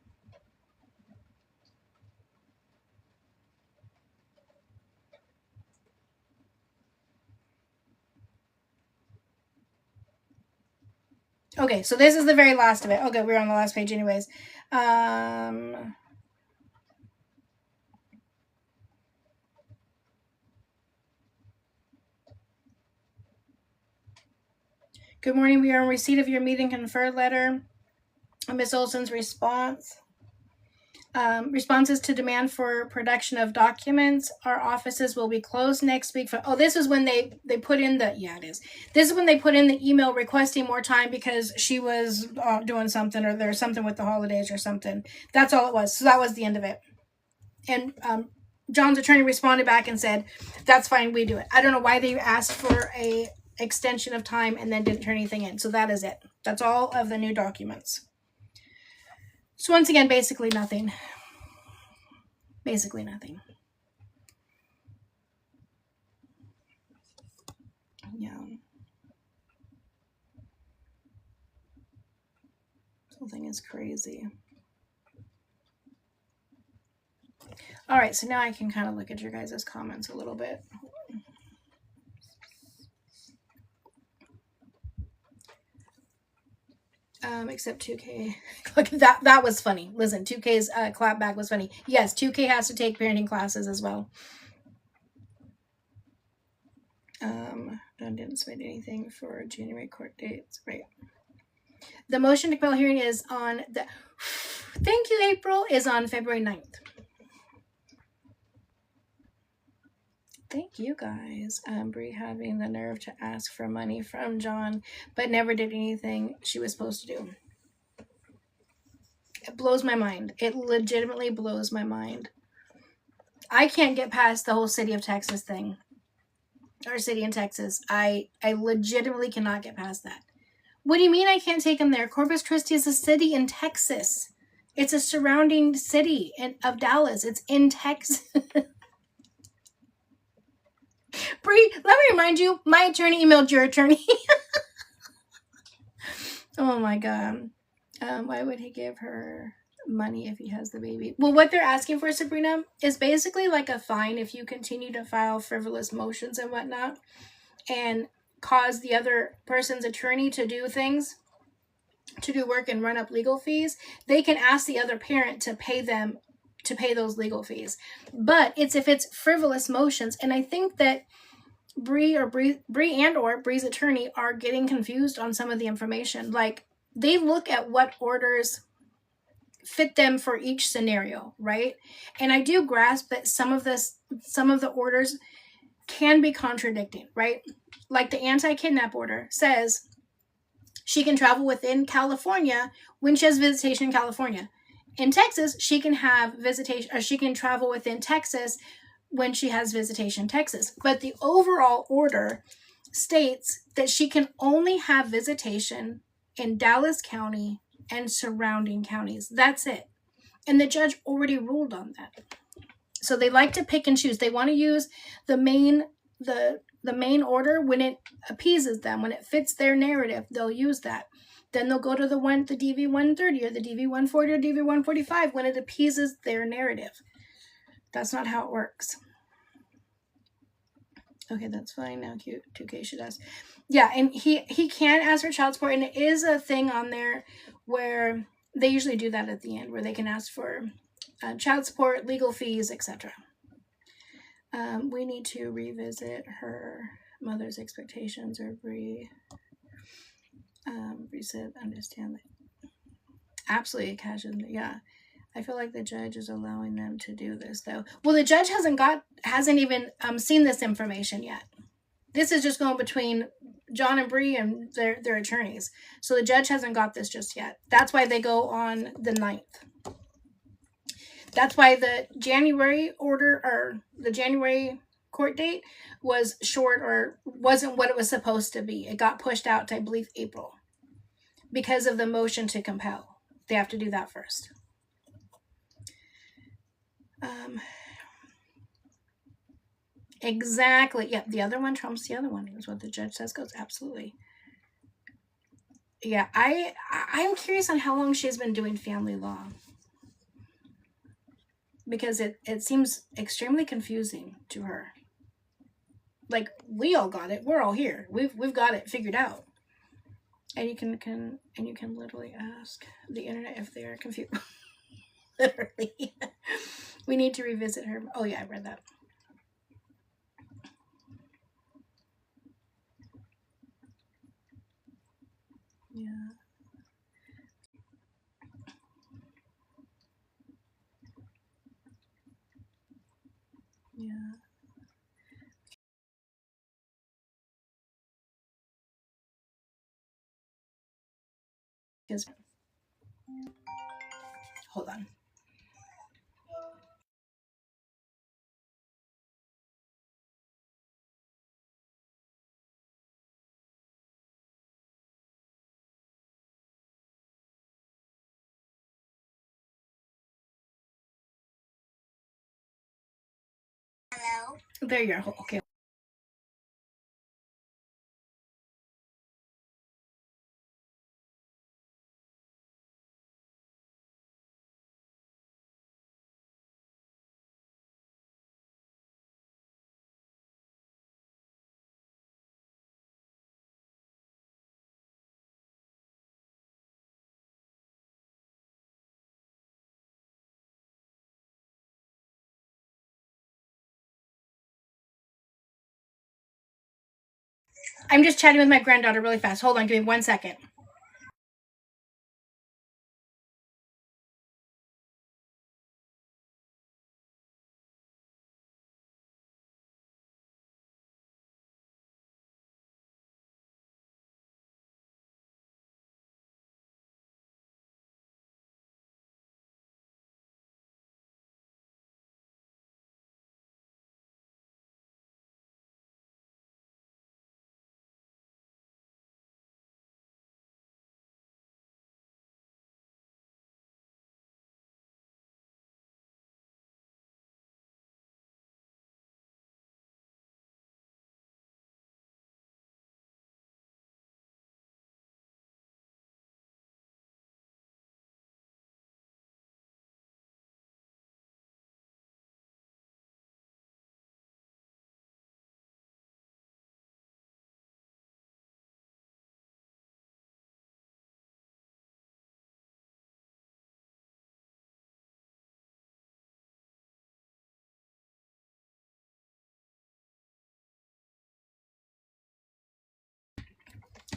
Okay, so this is the very last of it. Okay, we're on the last page anyways. Good morning. We are in receipt of your meeting conferred letter. Ms. Olson's response. Responses to demand for production of documents. Our offices will be closed next week. This is when they put in the, yeah, it is. This is when they put in the email requesting more time because she was doing something, or there's something with the holidays or something. That's all it was. So that was the end of it. And John's attorney responded back and said, that's fine, we do it. I don't know why they asked for a extension of time and then didn't turn anything in. So that is it. That's all of the new documents. So once again, basically nothing. Basically nothing. Yeah. This whole thing is crazy. All right, so now I can kind of look at your guys' comments a little bit. Except 2K. Look, that was funny. Listen, 2K's clapback was funny. Yes, 2K has to take parenting classes as well. John didn't submit anything for January court dates. Right. The motion to compel hearing is on the... Thank you, April. Is on February 9th. Thank you, guys. Bri having the nerve to ask for money from John, but never did anything she was supposed to do. It blows my mind. It legitimately blows my mind. I can't get past the whole city of Texas thing. Our city in Texas. I legitimately cannot get past that. What do you mean I can't take them there? Corpus Christi is a city in Texas. It's a surrounding city of Dallas. It's in Texas. Bri, let me remind you, my attorney emailed your attorney. Oh my God. Why would he give her money if he has the baby? Well, what they're asking for, Sabrina, is basically like a fine if you continue to file frivolous motions and whatnot and cause the other person's attorney to do things, to do work and run up legal fees. They can ask the other parent to pay them, to pay those legal fees. But it's if it's frivolous motions. And I think that Bri and Bri's attorney are getting confused on some of the information. Like, they look at what orders fit them for each scenario, right? And I do grasp that some of the orders can be contradicting, right? Like the anti-kidnap order says she can travel within California when she has visitation in California. In Texas, she can have visitation, or she can travel within Texas when she has visitation in Texas. But the overall order states that she can only have visitation in Dallas County and surrounding counties. That's it. And the judge already ruled on that. So they like to pick and choose. They want to use the main order when it appeases them, when it fits their narrative. They'll use that. Then they'll go to the DV-130 or the DV-140 or DV-145 when it appeases their narrative. That's not how it works. Okay, that's fine. Now 2K should ask. Yeah, and he can ask for child support, and it is a thing on there where they usually do that at the end, where they can ask for child support, legal fees, etc. We need to revisit her mother's expectations, or Bri said, understand that. Absolutely, Cashin. Yeah. I feel like the judge is allowing them to do this, though. Well, the judge hasn't even seen this information yet. This is just going between John and Bri and their attorneys. So the judge hasn't got this just yet. That's why they go on the 9th. That's why the January order, or the January court date, was short, or wasn't what it was supposed to be. It got pushed out to, I believe, April. Because of the motion to compel. They have to do that first. Exactly. Yep. The other one trumps the other one is what the judge says goes. Absolutely. Yeah. I'm curious on how long she's been doing family law, because it seems extremely confusing to her. Like, we all got it. We're all here. We've got it figured out. And you can literally ask the internet if they are confused. Literally. We need to revisit her. Oh yeah, I read that. Yeah. Yeah. Because hold on. Hello. There you are. Okay. I'm just chatting with my granddaughter really fast. Hold on, give me 1 second.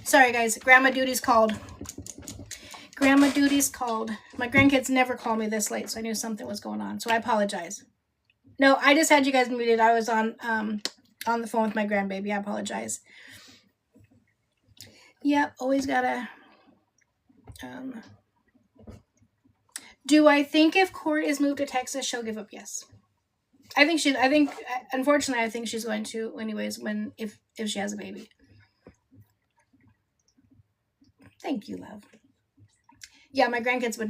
Sorry guys, grandma duty's called. Grandma duty's called. My grandkids never call me this late, so I knew something was going on. So I apologize. No, I just had you guys muted. I was on the phone with my grandbaby. I apologize. Yep, always gotta. Do I think if Court is moved to Texas, she'll give up? Yes. Unfortunately, I think she's going to anyways if she has a baby. Thank you, love. Yeah, my grandkids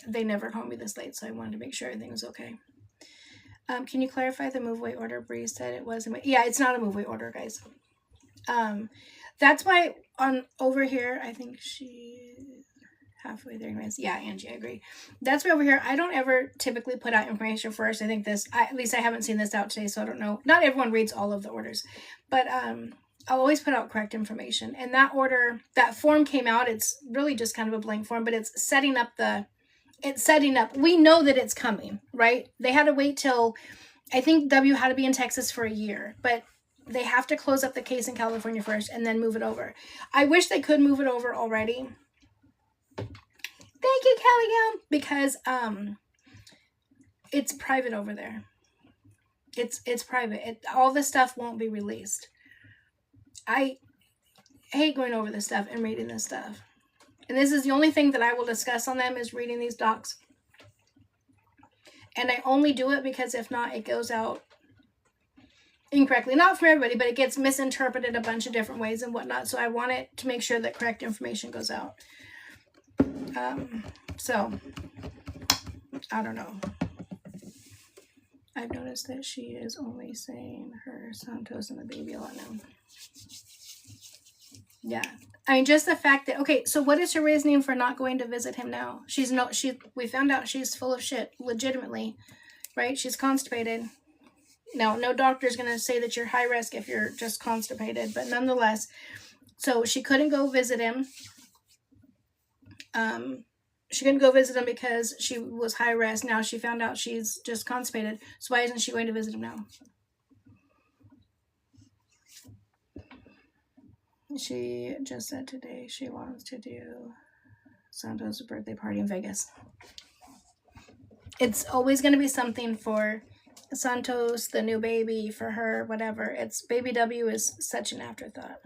they never call me this late, so I wanted to make sure everything was okay. Can you clarify the move away order? Bri said it was. Yeah, it's not a move away order, guys. That's why on over here, I think she halfway there anyways. Yeah, Angie, I agree. That's why over here, I don't ever typically put out information first. I think at least I haven't seen this out today, so I don't know. Not everyone reads all of the orders, but I'll always put out correct information. And that form came out. It's really just kind of a blank form, but it's setting up. We know that it's coming, right? They had to wait till, I think W had to be in Texas for a year, but they have to close up the case in California first and then move it over. I wish they could move it over already. Thank you, Kelly Gal, because it's private over there. It's private. All this stuff won't be released. I hate going over this stuff and reading this stuff. And this is the only thing that I will discuss on them is reading these docs. And I only do it because if not, it goes out incorrectly. Not for everybody, but it gets misinterpreted a bunch of different ways and whatnot. So I want it to make sure that correct information goes out. So, I don't know. I've noticed that she is only saying her Santos and the baby a lot now. Yeah. I mean, just the fact that, okay, so what is her reasoning for not going to visit him now? We found out she's full of shit, legitimately, right? She's constipated. Now, no doctor's going to say that you're high risk if you're just constipated, but nonetheless, so she couldn't go visit him. She couldn't go visit him because she was high risk. Now she found out she's just constipated. So why isn't she going to visit him now? She just said today she wants to do Santos' birthday party in Vegas. It's always going to be something for Santos, the new baby, for her, whatever. It's Baby W is such an afterthought.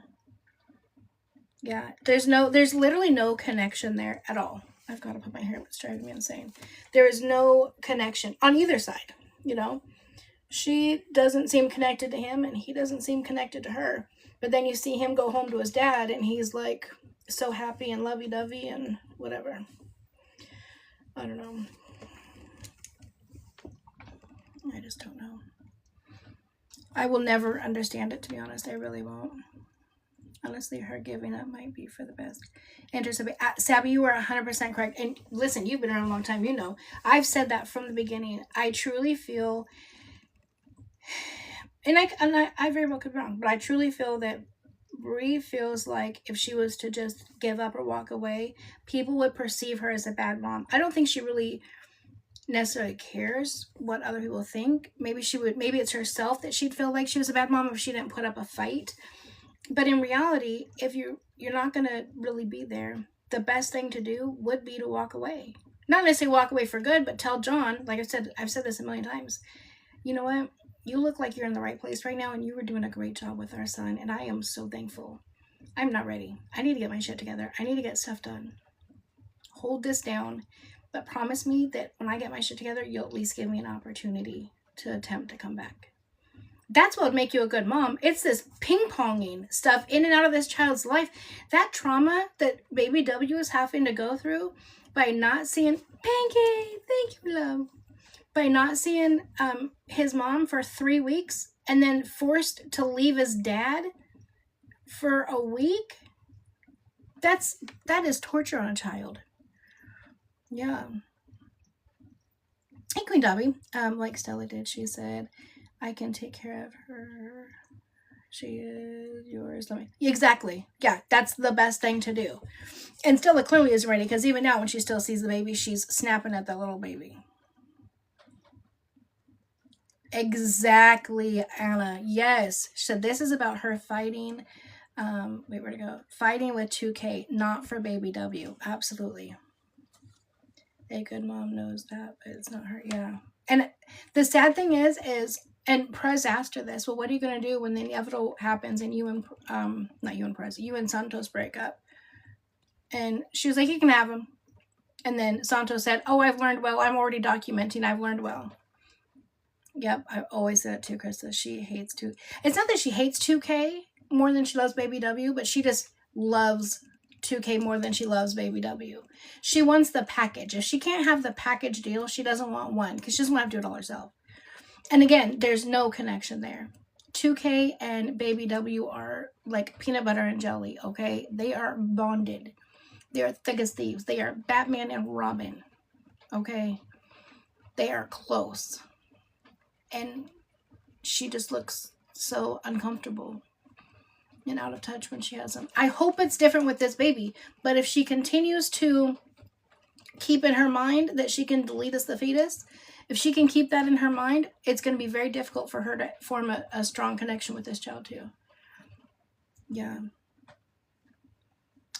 Yeah, there's literally no connection there at all. I've got to put my hair up. It's driving me insane. There is no connection on either side, you know? She doesn't seem connected to him, and he doesn't seem connected to her. But then you see him go home to his dad, and he's, like, so happy and lovey-dovey and whatever. I don't know. I just don't know. I will never understand it, to be honest. I really won't. Honestly, her giving up might be for the best. Andrew Sabby, you are 100% correct. And listen, you've been around a long time. You know, I've said that from the beginning. I truly feel, and I very well could be wrong, but I truly feel that Bri feels like if she was to just give up or walk away, people would perceive her as a bad mom. I don't think she really necessarily cares what other people think. Maybe it's herself that she'd feel like she was a bad mom if she didn't put up a fight. But in reality, if you're not going to really be there, the best thing to do would be to walk away. Not necessarily walk away for good, but tell John, like I said, I've said this a million times, you know what? You look like you're in the right place right now, and you were doing a great job with our son, and I am so thankful. I'm not ready. I need to get my shit together. I need to get stuff done. Hold this down, but promise me that when I get my shit together, you'll at least give me an opportunity to attempt to come back. That's what would make you a good mom. It's this ping-ponging stuff in and out of this child's life. That trauma that Baby W is having to go through by not seeing... Pancake! Thank you, love. By not seeing his mom for 3 weeks and then forced to leave his dad for a week. That is torture on a child. Yeah. Hey, Queen Dobby. Like Stella did, she said... I can take care of her. She is yours. Exactly. Yeah, that's the best thing to do. And Stella clearly isn't ready, because even now when she still sees the baby, she's snapping at the little baby. Exactly, Anna. Yes. So this is about her fighting. Wait, where'd it go? Fighting with 2K, not for Baby W. Absolutely. A good mom knows that, but it's not her. Yeah. And the sad thing is and Prez asked her this, well, what are you going to do when the inevitable happens and you and, not you and Prez, you and Santos break up? And she was like, you can have him. And then Santos said, oh, I've learned well. I'm already documenting. I've learned well. Yep, I always said it too, Krista. She hates 2K. It's not that she hates 2K more than she loves Baby W, but she just loves 2K more than she loves Baby W. She wants the package. If she can't have the package deal, she doesn't want one, because she doesn't want to do it all herself. And again, there's no connection there. 2K and Baby W are like peanut butter and jelly, okay? They are bonded. They are thick as thieves. They are Batman and Robin, okay? They are close. And she just looks so uncomfortable and out of touch when she has them. I hope it's different with this baby, but if she continues to keep in her mind that she can delete the fetus, if she can keep that in her mind, it's going to be very difficult for her to form a strong connection with this child too. Yeah.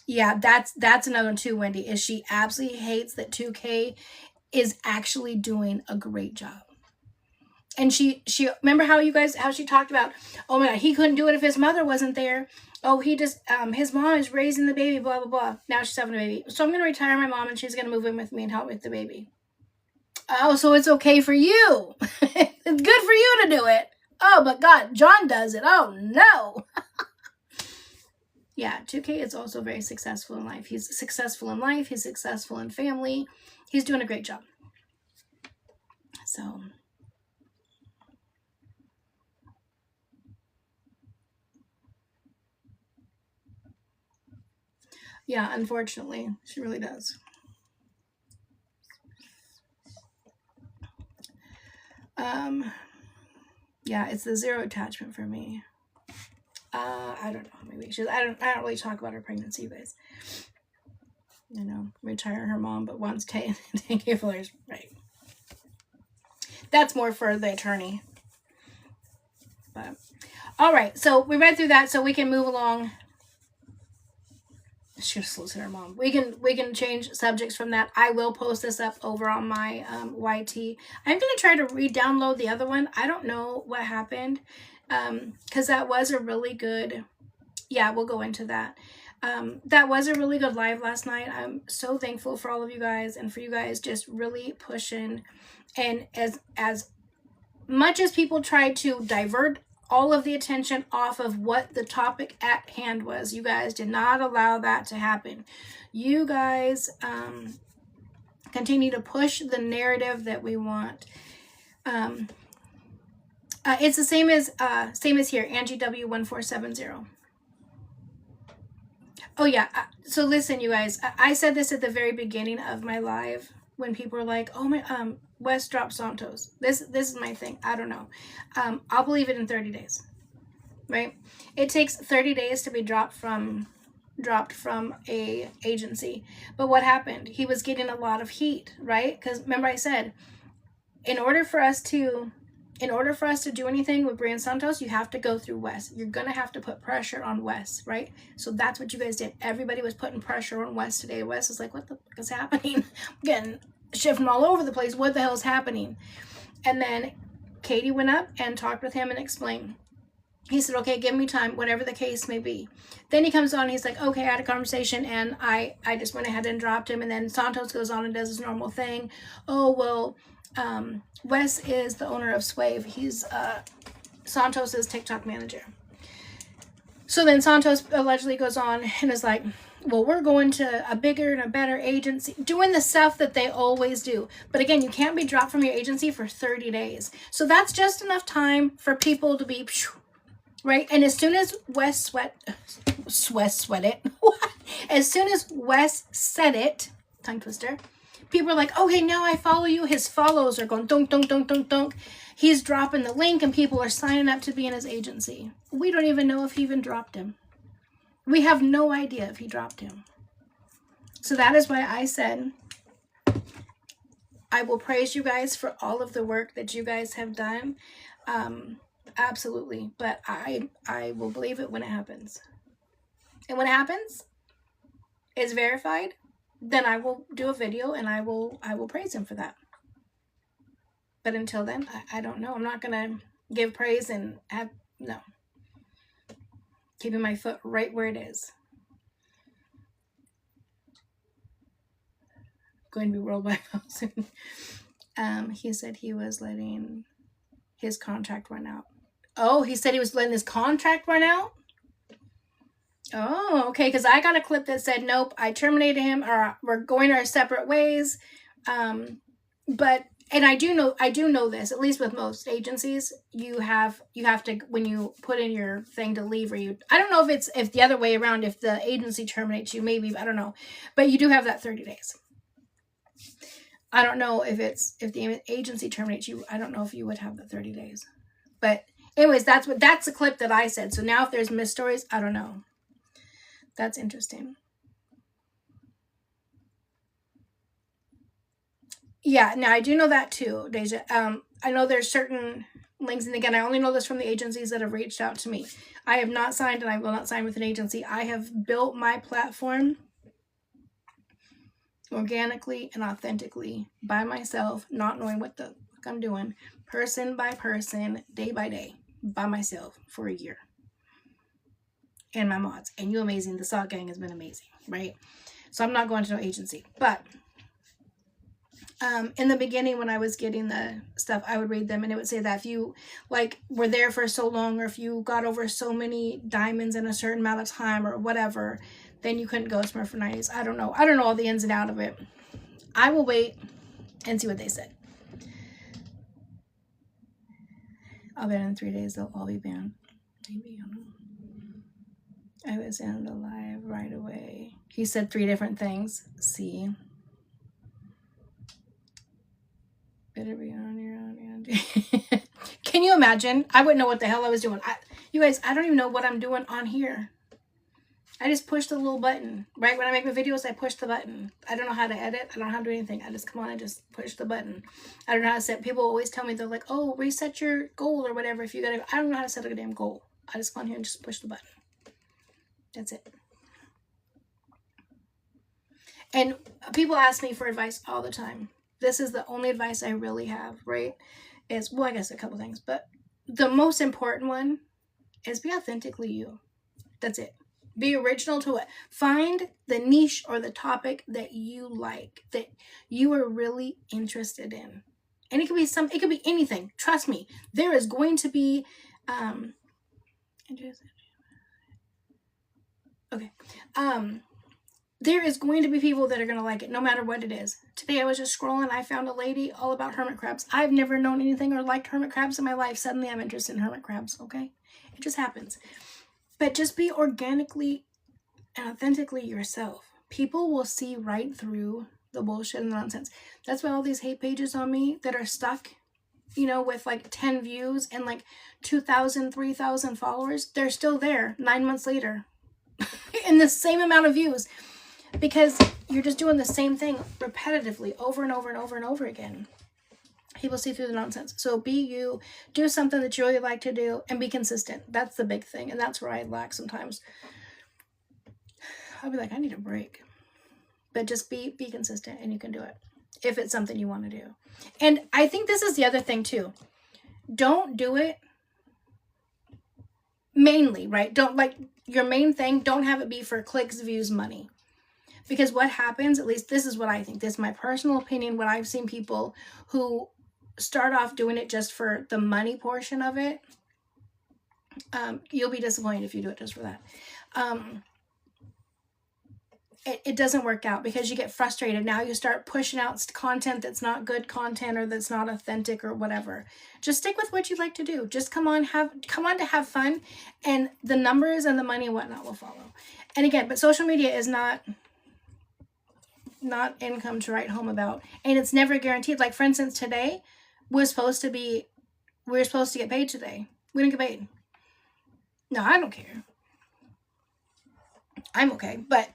Yeah, that's another one too, Wendy, is she absolutely hates that 2K is actually doing a great job. And she remember how she talked about, oh my God, he couldn't do it if his mother wasn't there. Oh, he just, his mom is raising the baby, blah, blah, blah. Now she's having a baby. So I'm going to retire my mom and she's going to move in with me and help with the baby. Oh, so it's okay for you. It's good for you to do it. Oh, but God, John does it. Oh, no. Yeah, 2K is also very successful in life. He's successful in life. He's successful in family. He's doing a great job. So... yeah, unfortunately, she really does. Yeah, it's the zero attachment for me. I don't know. Maybe I don't really talk about her pregnancy, guys. you know, retire her mom, but wants 10K followers. Right. That's more for the attorney. But all right, so we read through that, so we can move along. She just looks at her mom. We can change subjects from that. I will post this up over on my YT. I'm gonna try to re-download the other one. I don't know what happened, because that was a really good. Yeah, we'll go into that. That was a really good live last night. I'm so thankful for all of you guys and for you guys just really pushing. And as much as people tried to divert all of the attention off of what the topic at hand was, you guys did not allow that to happen. You guys continue to push the narrative that we want. It's the same as here, Angie W1470. Oh yeah, so listen, you guys, I said this at the very beginning of my live when people were like, oh my, West dropped Santos. This is my thing. I don't know. I'll believe it in 30 days, right? It takes 30 days to be dropped from a agency. But what happened? He was getting a lot of heat, right? Because remember I said, in order for us to do anything with Bri and Santos, you have to go through Wes. You're going to have to put pressure on Wes, right? So that's what you guys did. Everybody was putting pressure on Wes today. Wes is like, what the fuck is happening? I'm getting shifting all over the place. What the hell is happening? And then Katie went up and talked with him and explained. He said, okay, give me time, whatever the case may be. Then he comes on, he's like, okay, I had a conversation, and I just went ahead and dropped him. And then Santos goes on and does his normal thing. Oh, well, Wes is the owner of Swave. He's Santos's TikTok manager. So then Santos allegedly goes on and is like, well, we're going to a bigger and a better agency, doing the stuff that they always do. But again, you can't be dropped from your agency for 30 days. So that's just enough time for people to be, right? And as soon as Wes said it, tongue twister, people are like, okay, now I follow you. His follows are going dunk, dunk, dunk, dunk, dunk. He's dropping the link and people are signing up to be in his agency. We don't even know if he even dropped him. We have no idea if he dropped him. So that is why I said, I will praise you guys for all of the work that you guys have done. Absolutely. But I will believe it when it happens. And when it happens, it's verified, then I will do a video and I will praise him for that. But until then, I don't know. I'm not going to give praise and no. Keeping my foot right where it is. Going to be worldwide soon. He said he was letting his contract run out. Oh, he said he was letting his contract run out? Oh, okay, because I got a clip that said, nope, I terminated him, or we're going our separate ways. But and I do know this, at least with most agencies, you have to, when you put in your thing to leave, or I don't know if the other way around, if the agency terminates you, maybe, I don't know. But you do have that 30 days. I don't know if the agency terminates you, I don't know if you would have the 30 days. But anyways, that's the clip that I said. So now if there's missed stories, I don't know. That's interesting. Yeah, now I do know that too, Deja. I know there's certain links, and again, I only know this from the agencies that have reached out to me. I have not signed, and I will not sign with an agency. I have built my platform organically and authentically by myself, not knowing what the fuck I'm doing, person by person, day by day, by myself for a year. And my mods. And you amazing. The Sock Gang has been amazing, right? So I'm not going to no agency. But in the beginning, when I was getting the stuff, I would read them, and it would say that if you were there for so long, or if you got over so many diamonds in a certain amount of time or whatever, then you couldn't go Smurf for 90s. I don't know all the ins and outs of it. I will wait and see what they said. I'll bet in 3 days they'll all be banned. Maybe, I don't know. I was in the live right away. He said 3 different things. See. Better be on your own. Can you imagine? I wouldn't know what the hell I was doing. You guys, I don't even know what I'm doing on here. I just push the little button. Right when I make my videos, I push the button. I don't know how to edit. I don't know how to do anything. I just come on, I just push the button. I don't know how to set. People always tell me, they're like, oh, reset your goal or whatever. If you gotta, I don't know how to set a damn goal. I just come on here and just push the button. That's it. And people ask me for advice all the time. This is the only advice I really have, right? Is, well, I guess a couple things, but the most important one is be authentically you. That's it. Be original to it. Find the niche or the topic that you like, that you are really interested in. And it could be it could be anything. Trust me. There is going to be there is going to be people that are going to like it no matter what it is. Today I was just scrolling. I found a lady all about hermit crabs. I've never known anything or liked hermit crabs in my life. Suddenly I'm interested in hermit crabs, okay? It just happens. But just be organically and authentically yourself. People will see right through the bullshit and the nonsense. That's why all these hate pages on me that are stuck, you know, with like 10 views and like 2,000, 3,000 followers, they're still there 9 months later in the same amount of views. Because you're just doing the same thing repetitively over and over and over and over again. People see through the nonsense. So be you. Do something that you really like to do and be consistent. That's the big thing. And that's where I lack sometimes. I'll be like, I need a break. But just be consistent and you can do it. If it's something you want to do. And I think this is the other thing too. Don't do it mainly, right? Don't, like, your main thing, don't have it be for clicks, views, money. Because what happens, at least this is what I think, this is my personal opinion, what I've seen people who start off doing it just for the money portion of it, you'll be disappointed if you do it just for that. It doesn't work out because you get frustrated. Now you start pushing out content that's not good content or that's not authentic or whatever. Just stick with what you like to do. Just come on to have fun, and the numbers and the money and whatnot will follow. And again, but social media is not income to write home about, and it's never guaranteed. Like, for instance, today we were supposed to get paid today. We didn't get paid. No, I don't care. I'm okay. But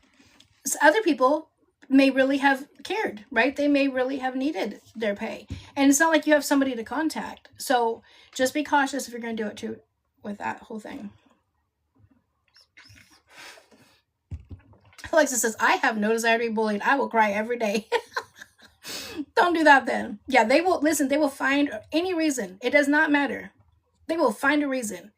other people may really have cared, right? They may really have needed their pay, and it's not like you have somebody to contact. So just be cautious if you're going to do it too with that whole thing. Alexa says, I have no desire to be bullied. I will cry every day. Don't do that then. Yeah, they will, listen, they will find any reason. It does not matter. They will find a reason.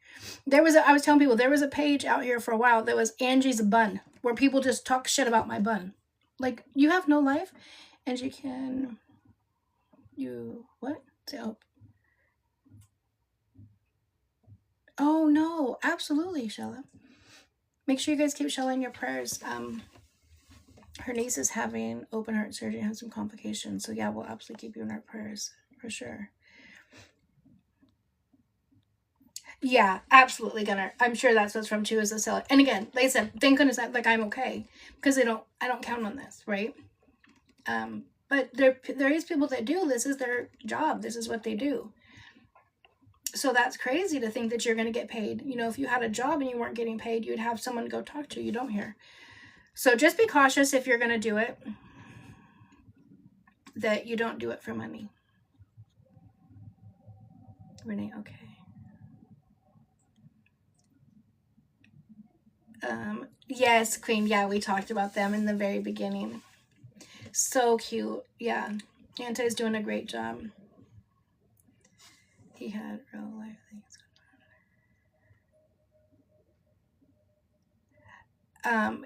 I was telling people, there was a page out here for a while that was Angie's Bun, where people just talk shit about my bun. Like, you have no life? Angie, what? Oh no, absolutely, Shella. Make sure you guys keep Shella in your prayers. Her niece is having open heart surgery and has some complications. So yeah, we'll absolutely keep you in our prayers for sure. Yeah, absolutely, Gunnar. I'm sure that's what's from too, is a seller. And again, like I said, thank goodness that, like, I'm okay, because I don't count on this, right? But there is people that do. This is their job. This is what they do. So that's crazy to think that you're going to get paid. You know, if you had a job and you weren't getting paid, you'd have someone to go talk to. You don't hear. So just be cautious if you're going to do it, that you don't do it for money. Renee, okay. Yes, Queen. Yeah, we talked about them in the very beginning. So cute. Yeah. Anta's doing a great job. He had real life things.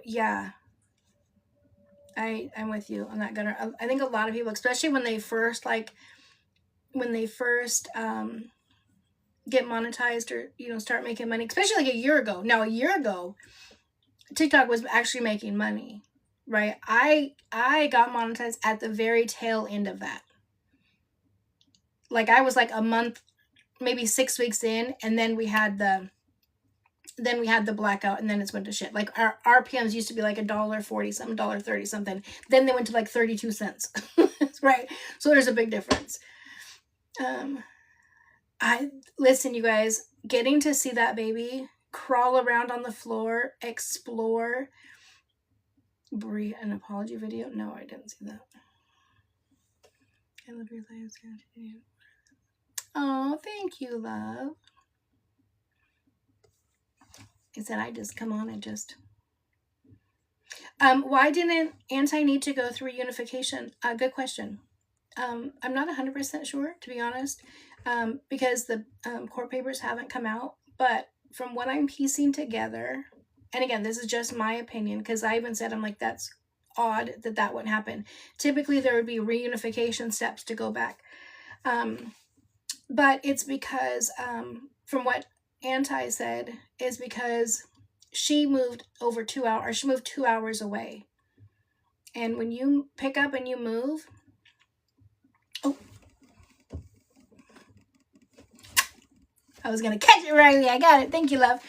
Yeah. I'm with you on that, Gunnar. I think a lot of people, especially when they first get monetized or, you know, start making money, especially like a year ago. Now, a year ago, TikTok was actually making money, right? I got monetized at the very tail end of that. Like, I was like a month, maybe 6 weeks in, and then we had the blackout, and then it's went to shit. Like, our RPMs used to be like $1.40 something, $1.30 something. Then they went to like 32 cents, right? So there's a big difference. Listen, you guys, getting to see that baby crawl around on the floor, explore. Bri, an apology video? No, I didn't see that. I love your lives. Oh, thank you, love. I said I just come on and just... why didn't Anti need to go through unification? Good question. I'm not 100% sure, to be honest, because the court papers haven't come out. But from what I'm piecing together, and again, this is just my opinion, because I even said, I'm like, that's odd that that wouldn't happen. Typically, there would be reunification steps to go back. But it's because, from what Anti said, is because she moved over 2 hours. She moved 2 hours away. And when you pick up and you move... Oh. I was going to catch it right away. I got it. Thank you, love.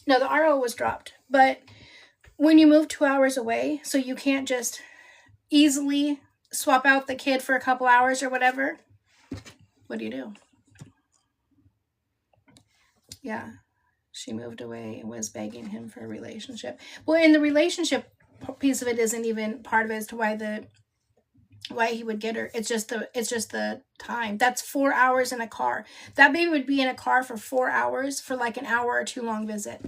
No, the RO was dropped. But when you move 2 hours away, so you can't just easily swap out the kid for a couple hours or whatever, what do? Yeah. She moved away and was begging him for a relationship. Well, in the relationship piece of it isn't even part of it as to why he would get her. It's just the time. That's 4 hours in a car. That baby would be in a car for 4 hours for like an hour or two long visit.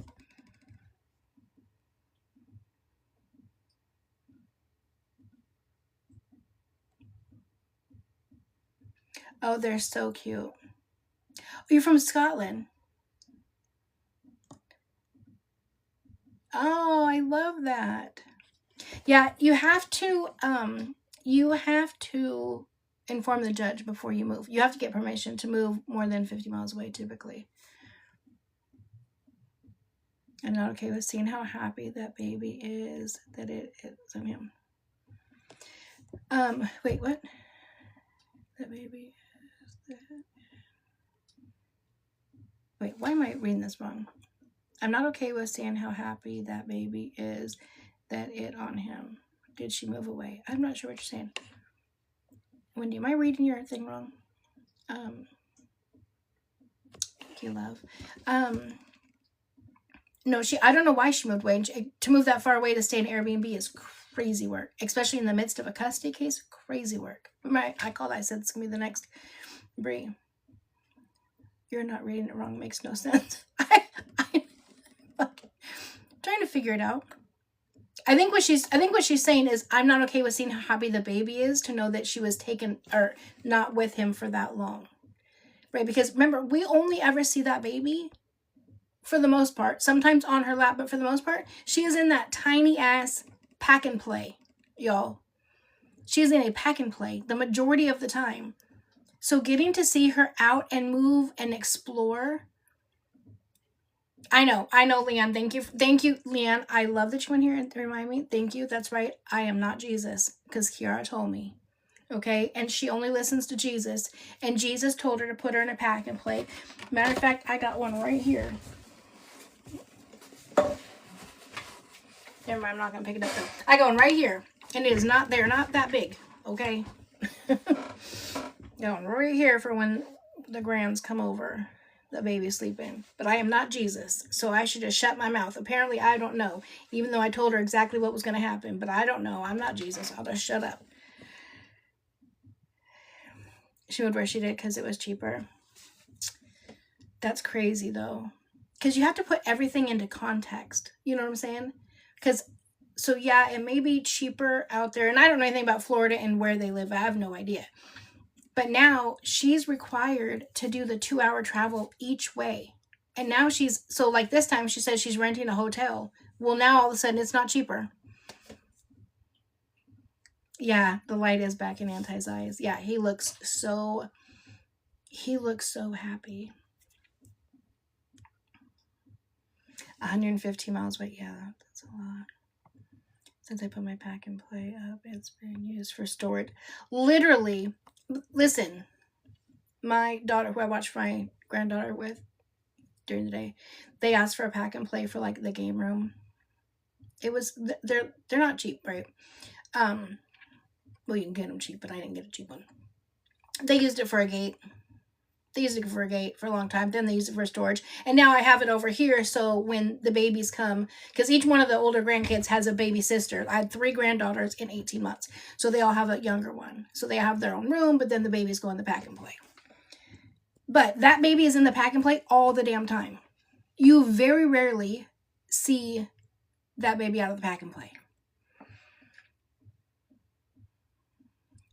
Oh, they're so cute. Oh, you're from Scotland. Oh, I love that. Yeah, you have to inform the judge before you move. You have to get permission to move more than 50 miles away, typically. I'm not okay with seeing how happy that baby is that it is on him. Wait, what? That baby is that... Wait, why am I reading this wrong? I'm not okay with seeing how happy that baby is that it on him. Did she move away? I'm not sure what you're saying. Wendy, am I reading your thing wrong? Thank you, love. No, I don't know why she moved away. To move that far away to stay in Airbnb is crazy work, especially in the midst of a custody case. Crazy work. Right? I said it's gonna be the next Bri. You're not reading it wrong. Makes no sense. I'm trying to figure it out. I think what she's saying is, I'm not okay with seeing how happy the baby is to know that she was taken or not with him for that long. Right? Because remember, we only ever see that baby for the most part, sometimes on her lap, but for the most part, she is in that tiny ass pack and play, y'all. She is in a pack and play the majority of the time. So getting to see her out and move and explore. I know, Leanne. Thank you, Leanne. I love that you went here and remind me. Thank you. That's right. I am not Jesus, because Kiara told me. Okay, and she only listens to Jesus, and Jesus told her to put her in a pack and play. Matter of fact, I got one right here. Never mind, I'm not gonna pick it up though. I got one right here, and they're not that big. Okay, got one right here for when the grands come over. The baby's sleeping, but I am not Jesus, so I should just shut my mouth. Apparently, I don't know, even though I told her exactly what was going to happen, but I don't know. I'm not Jesus. I'll just shut up. She moved where she did because it was cheaper. That's crazy, though, because you have to put everything into context. You know what I'm saying? So yeah, it may be cheaper out there, and I don't know anything about Florida and where they live. I have no idea. But now she's required to do the 2-hour travel each way. And now so like this time she says she's renting a hotel. Well, now all of a sudden it's not cheaper. Yeah, the light is back in Anti's eyes. Yeah, he looks so happy. 115 miles away. Yeah, that's a lot. Since I put my pack and play up, it's been used for storage. Literally. Listen, my daughter, who I watched my granddaughter with during the day, they asked for a pack and play for like the game room. It was, they're not cheap, right? Well, you can get them cheap, but I didn't get a cheap one. They used it for a gate. They used it for a gate for a long time. Then they used it for storage. And now I have it over here. So when the babies come, because each one of the older grandkids has a baby sister. I had 3 granddaughters in 18 months. So they all have a younger one. So they have their own room, but then the babies go in the pack and play. But that baby is in the pack and play all the damn time. You very rarely see that baby out of the pack and play.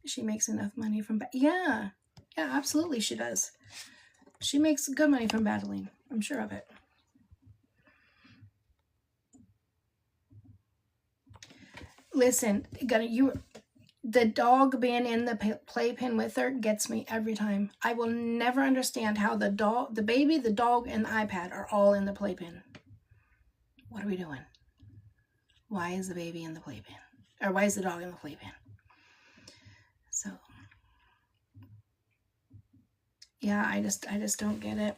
She makes enough money from... Yeah, absolutely she does. She makes good money from battling. I'm sure of it. Listen, the dog being in the playpen with her gets me every time. I will never understand how the baby, the dog, and the iPad are all in the playpen. What are we doing? Why is the baby in the playpen? Or why is the dog in the playpen? So... yeah, I just don't get it.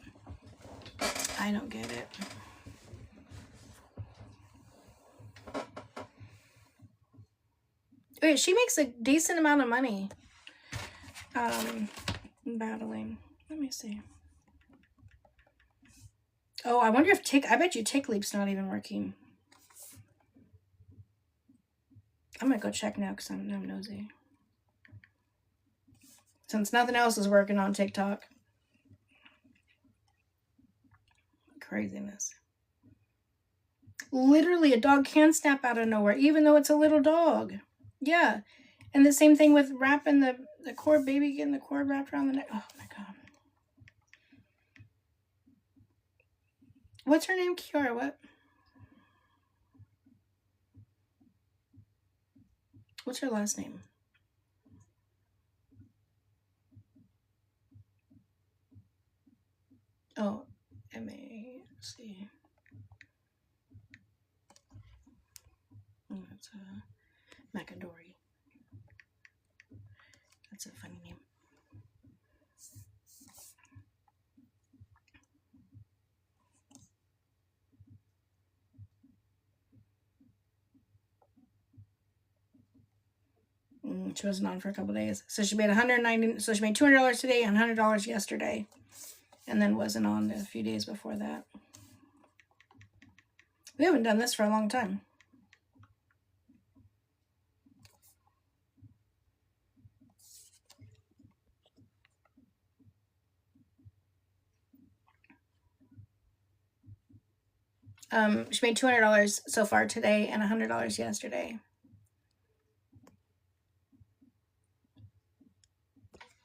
I don't get it. Wait, she makes a decent amount of money. Battling. Let me see. Oh, I wonder if I bet you Tick Leap's not even working. I'm gonna go check now because I'm nosy. Since nothing else is working on TikTok. Craziness. Literally, a dog can snap out of nowhere, even though it's a little dog. Yeah. And the same thing with wrapping the cord, baby getting the cord wrapped around the neck. Oh my God. What's her name? Kiara, what? What's her last name? Oh, M-A-C. Oh, that's a McAdory. That's a funny name. She wasn't on for a couple days. So she made $190. So she made $200 today and $100 yesterday. And then wasn't on a few days before that. We haven't done this for a long time. She made $200 so far today and $100 yesterday.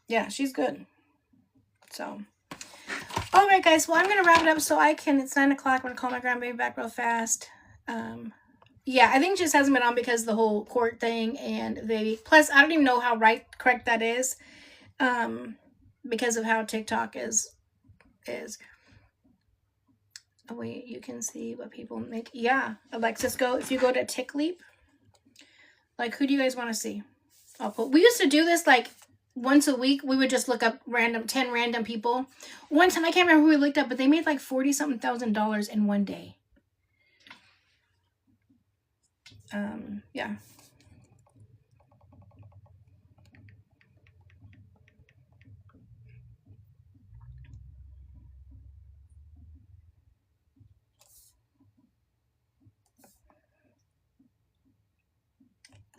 Yeah, she's good. So, all right, guys. Well, I'm going to wrap it up so I can, it's 9 o'clock. I'm going to call my grandbaby back real fast. Yeah, I think she just hasn't been on because the whole court thing and baby. Plus, I don't even know how correct that is because of how TikTok is. Oh, wait, you can see what people make. Yeah, Alexis, if you go to Tick Leap, like, who do you guys want to see? We used to do this, like, once a week. We would just look up 10 random people. One time, I can't remember who we looked up, but they made like $40-something thousand in one day. Yeah.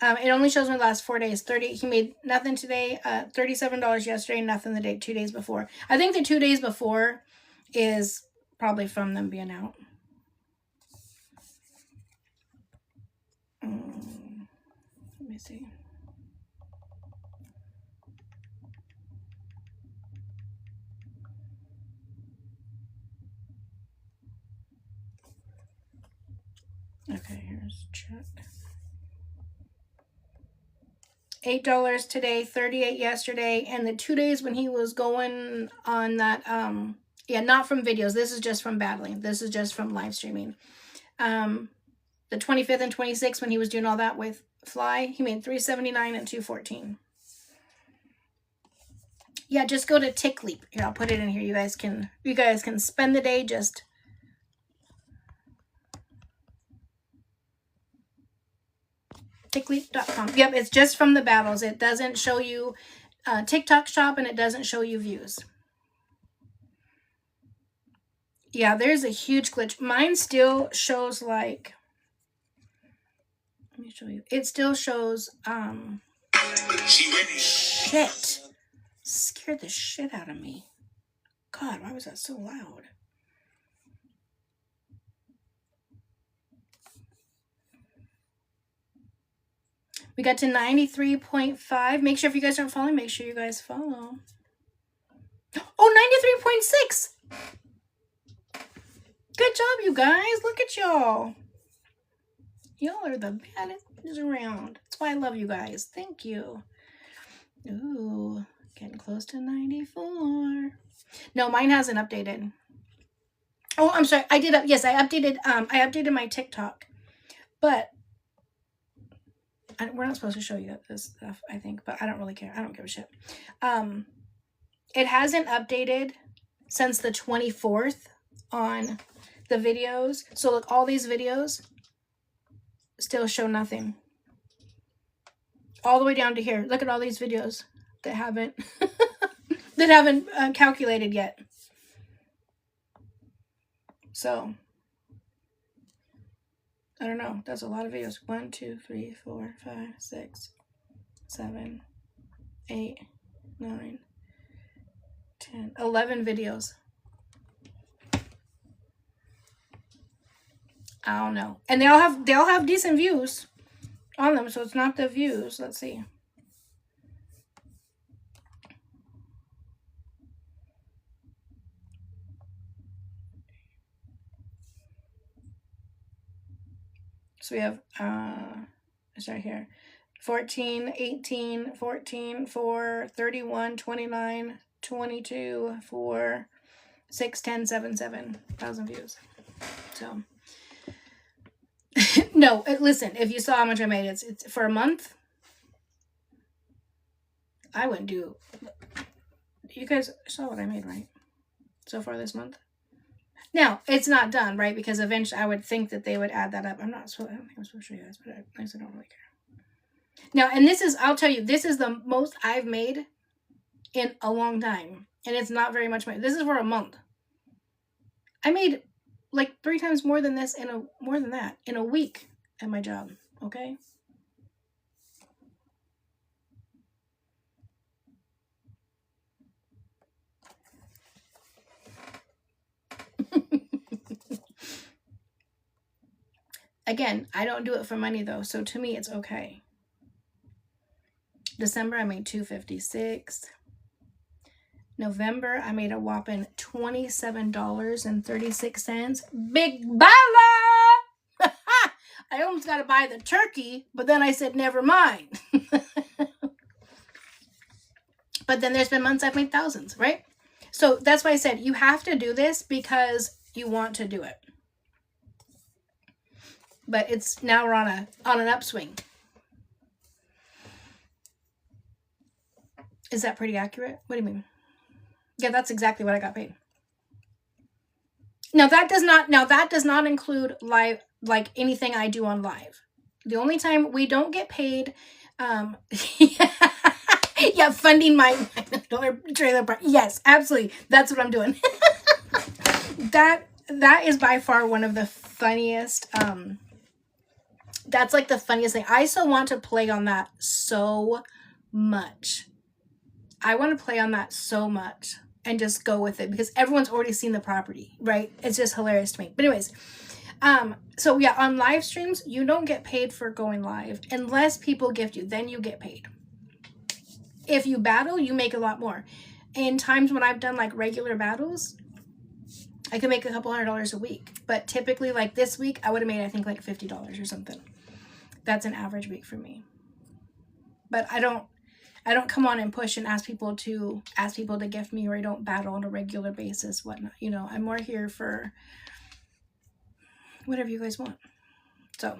It only shows me the last 4 days. He made nothing today, $37 yesterday, nothing the 2 days before. I think the 2 days before is probably from them being out. Let me see. Okay, here's check. $8 today, $38 yesterday, and the 2 days when he was going on that, yeah, not from videos. This is just from battling. This is just from live streaming. The 25th and 26th when he was doing all that with Fly, he made $379 and $214. Yeah, just go to Tick Leap. Here, I'll put it in here. You guys can spend the day just tickleap.com. Yep, it's just from the battles. It doesn't show you TikTok shop and it doesn't show you views. Yeah, there's a huge glitch. Mine still shows like, let me show you. It still shows, shit. Scared the shit out of me. God, why was that so loud? We got to 93.5. Make sure if you guys aren't following, make sure you guys follow. Oh, 93.6. Good job, you guys. Look at y'all. Y'all are the baddest around. That's why I love you guys. Thank you. Ooh, getting close to 94. No, mine hasn't updated. Oh, I'm sorry. I did. Yes, I updated. I updated my TikTok, but we're not supposed to show you this stuff, I think. But I don't really care. I don't give a shit. It hasn't updated since the 24th on the videos. So look, all these videos still show nothing. All the way down to here. Look at all these videos that haven't that haven't calculated yet. So I don't know. That's a lot of videos. 1, 2, 3, 4, 5, 6, 7, 8, 9, 10, 11 videos. I don't know. And they all have decent views on them, so it's not the views. Let's see. So we have it's right here. 14, 18, 14, 4, 31, 29, 22, 4, 6, 10, 7, 7,000 views. So no, listen, if you saw how much I made, it's for a month. I wouldn't do. You guys saw what I made, right? So far this month. Now it's not done, right? Because eventually I would think that they would add that up. I don't think I'm supposed to show you guys, but I honestly don't really care. Now, and this is, I'll tell you, this is the most I've made in a long time, and it's not very much money. This is for a month. I made like 3 times more than this more than that in a week at my job. Okay. Again, I don't do it for money though, so to me it's okay. December I made $256. November I made a whopping $27.36. Big baller! I almost got to buy the turkey, but then I said never mind. But then there's been months I've made thousands, right? So that's why I said you have to do this because you want to do it. But it's now we're on an upswing. Is that pretty accurate? What do you mean? Yeah, that's exactly what I got paid. Now that does not include live, like anything I do on live. The only time we don't get paid, yeah, funding my trailer park. Yes, absolutely. That's what I'm doing. That is by far one of the funniest. That's like the funniest thing. I still want to play on that so much. I want to play on that so much and just go with it because everyone's already seen the property, right? It's just hilarious to me. But anyways, so yeah, on live streams, you don't get paid for going live unless people gift you. Then you get paid. If you battle, you make a lot more. In times when I've done like regular battles, I could make a couple $100 a week. But typically, like this week, I would have made, I think, like $50 or something. That's an average week for me. But I don't come on and push and ask people to gift me, or I don't battle on a regular basis, whatnot. You know, I'm more here for whatever you guys want. So,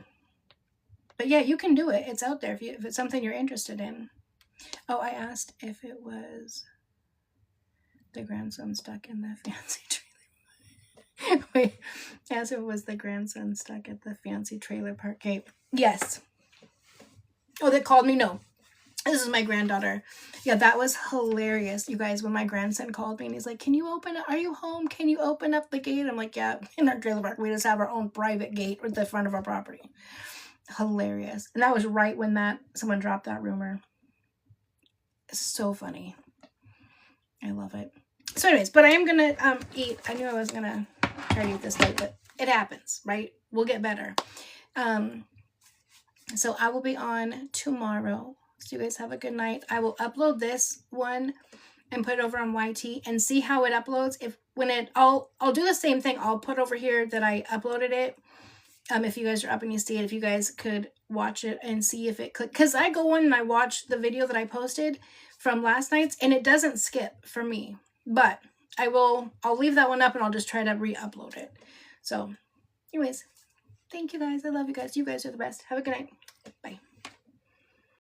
but yeah, you can do it. It's out there if it's something you're interested in. Oh, I asked if it was the grandson stuck in the fancy trailer. Wait, I asked if it was the grandson stuck at the fancy trailer park. Okay, yes. Oh, they called me? No. This is my granddaughter. Yeah, that was hilarious, you guys, when my grandson called me and he's like, can you open it? Are you home? Can you open up the gate? I'm like, yeah, in our trailer park, we just have our own private gate at the front of our property. Hilarious. And that was right when someone dropped that rumor. It's so funny. I love it. So anyways, but I am going to eat. I knew I was going to try to eat this late, but it happens, right? We'll get better. So I will be on tomorrow. So you guys have a good night. I will upload this one and put it over on YT and see how it uploads. I'll do the same thing. I'll put over here that I uploaded it. If you guys are up and you see it, if you guys could watch it and see if it click, because I go in and I watch the video that I posted from last night's and it doesn't skip for me. But I'll leave that one up and I'll just try to re-upload it. So anyways, thank you guys. I love you guys. You guys are the best. Have a good night. Bye.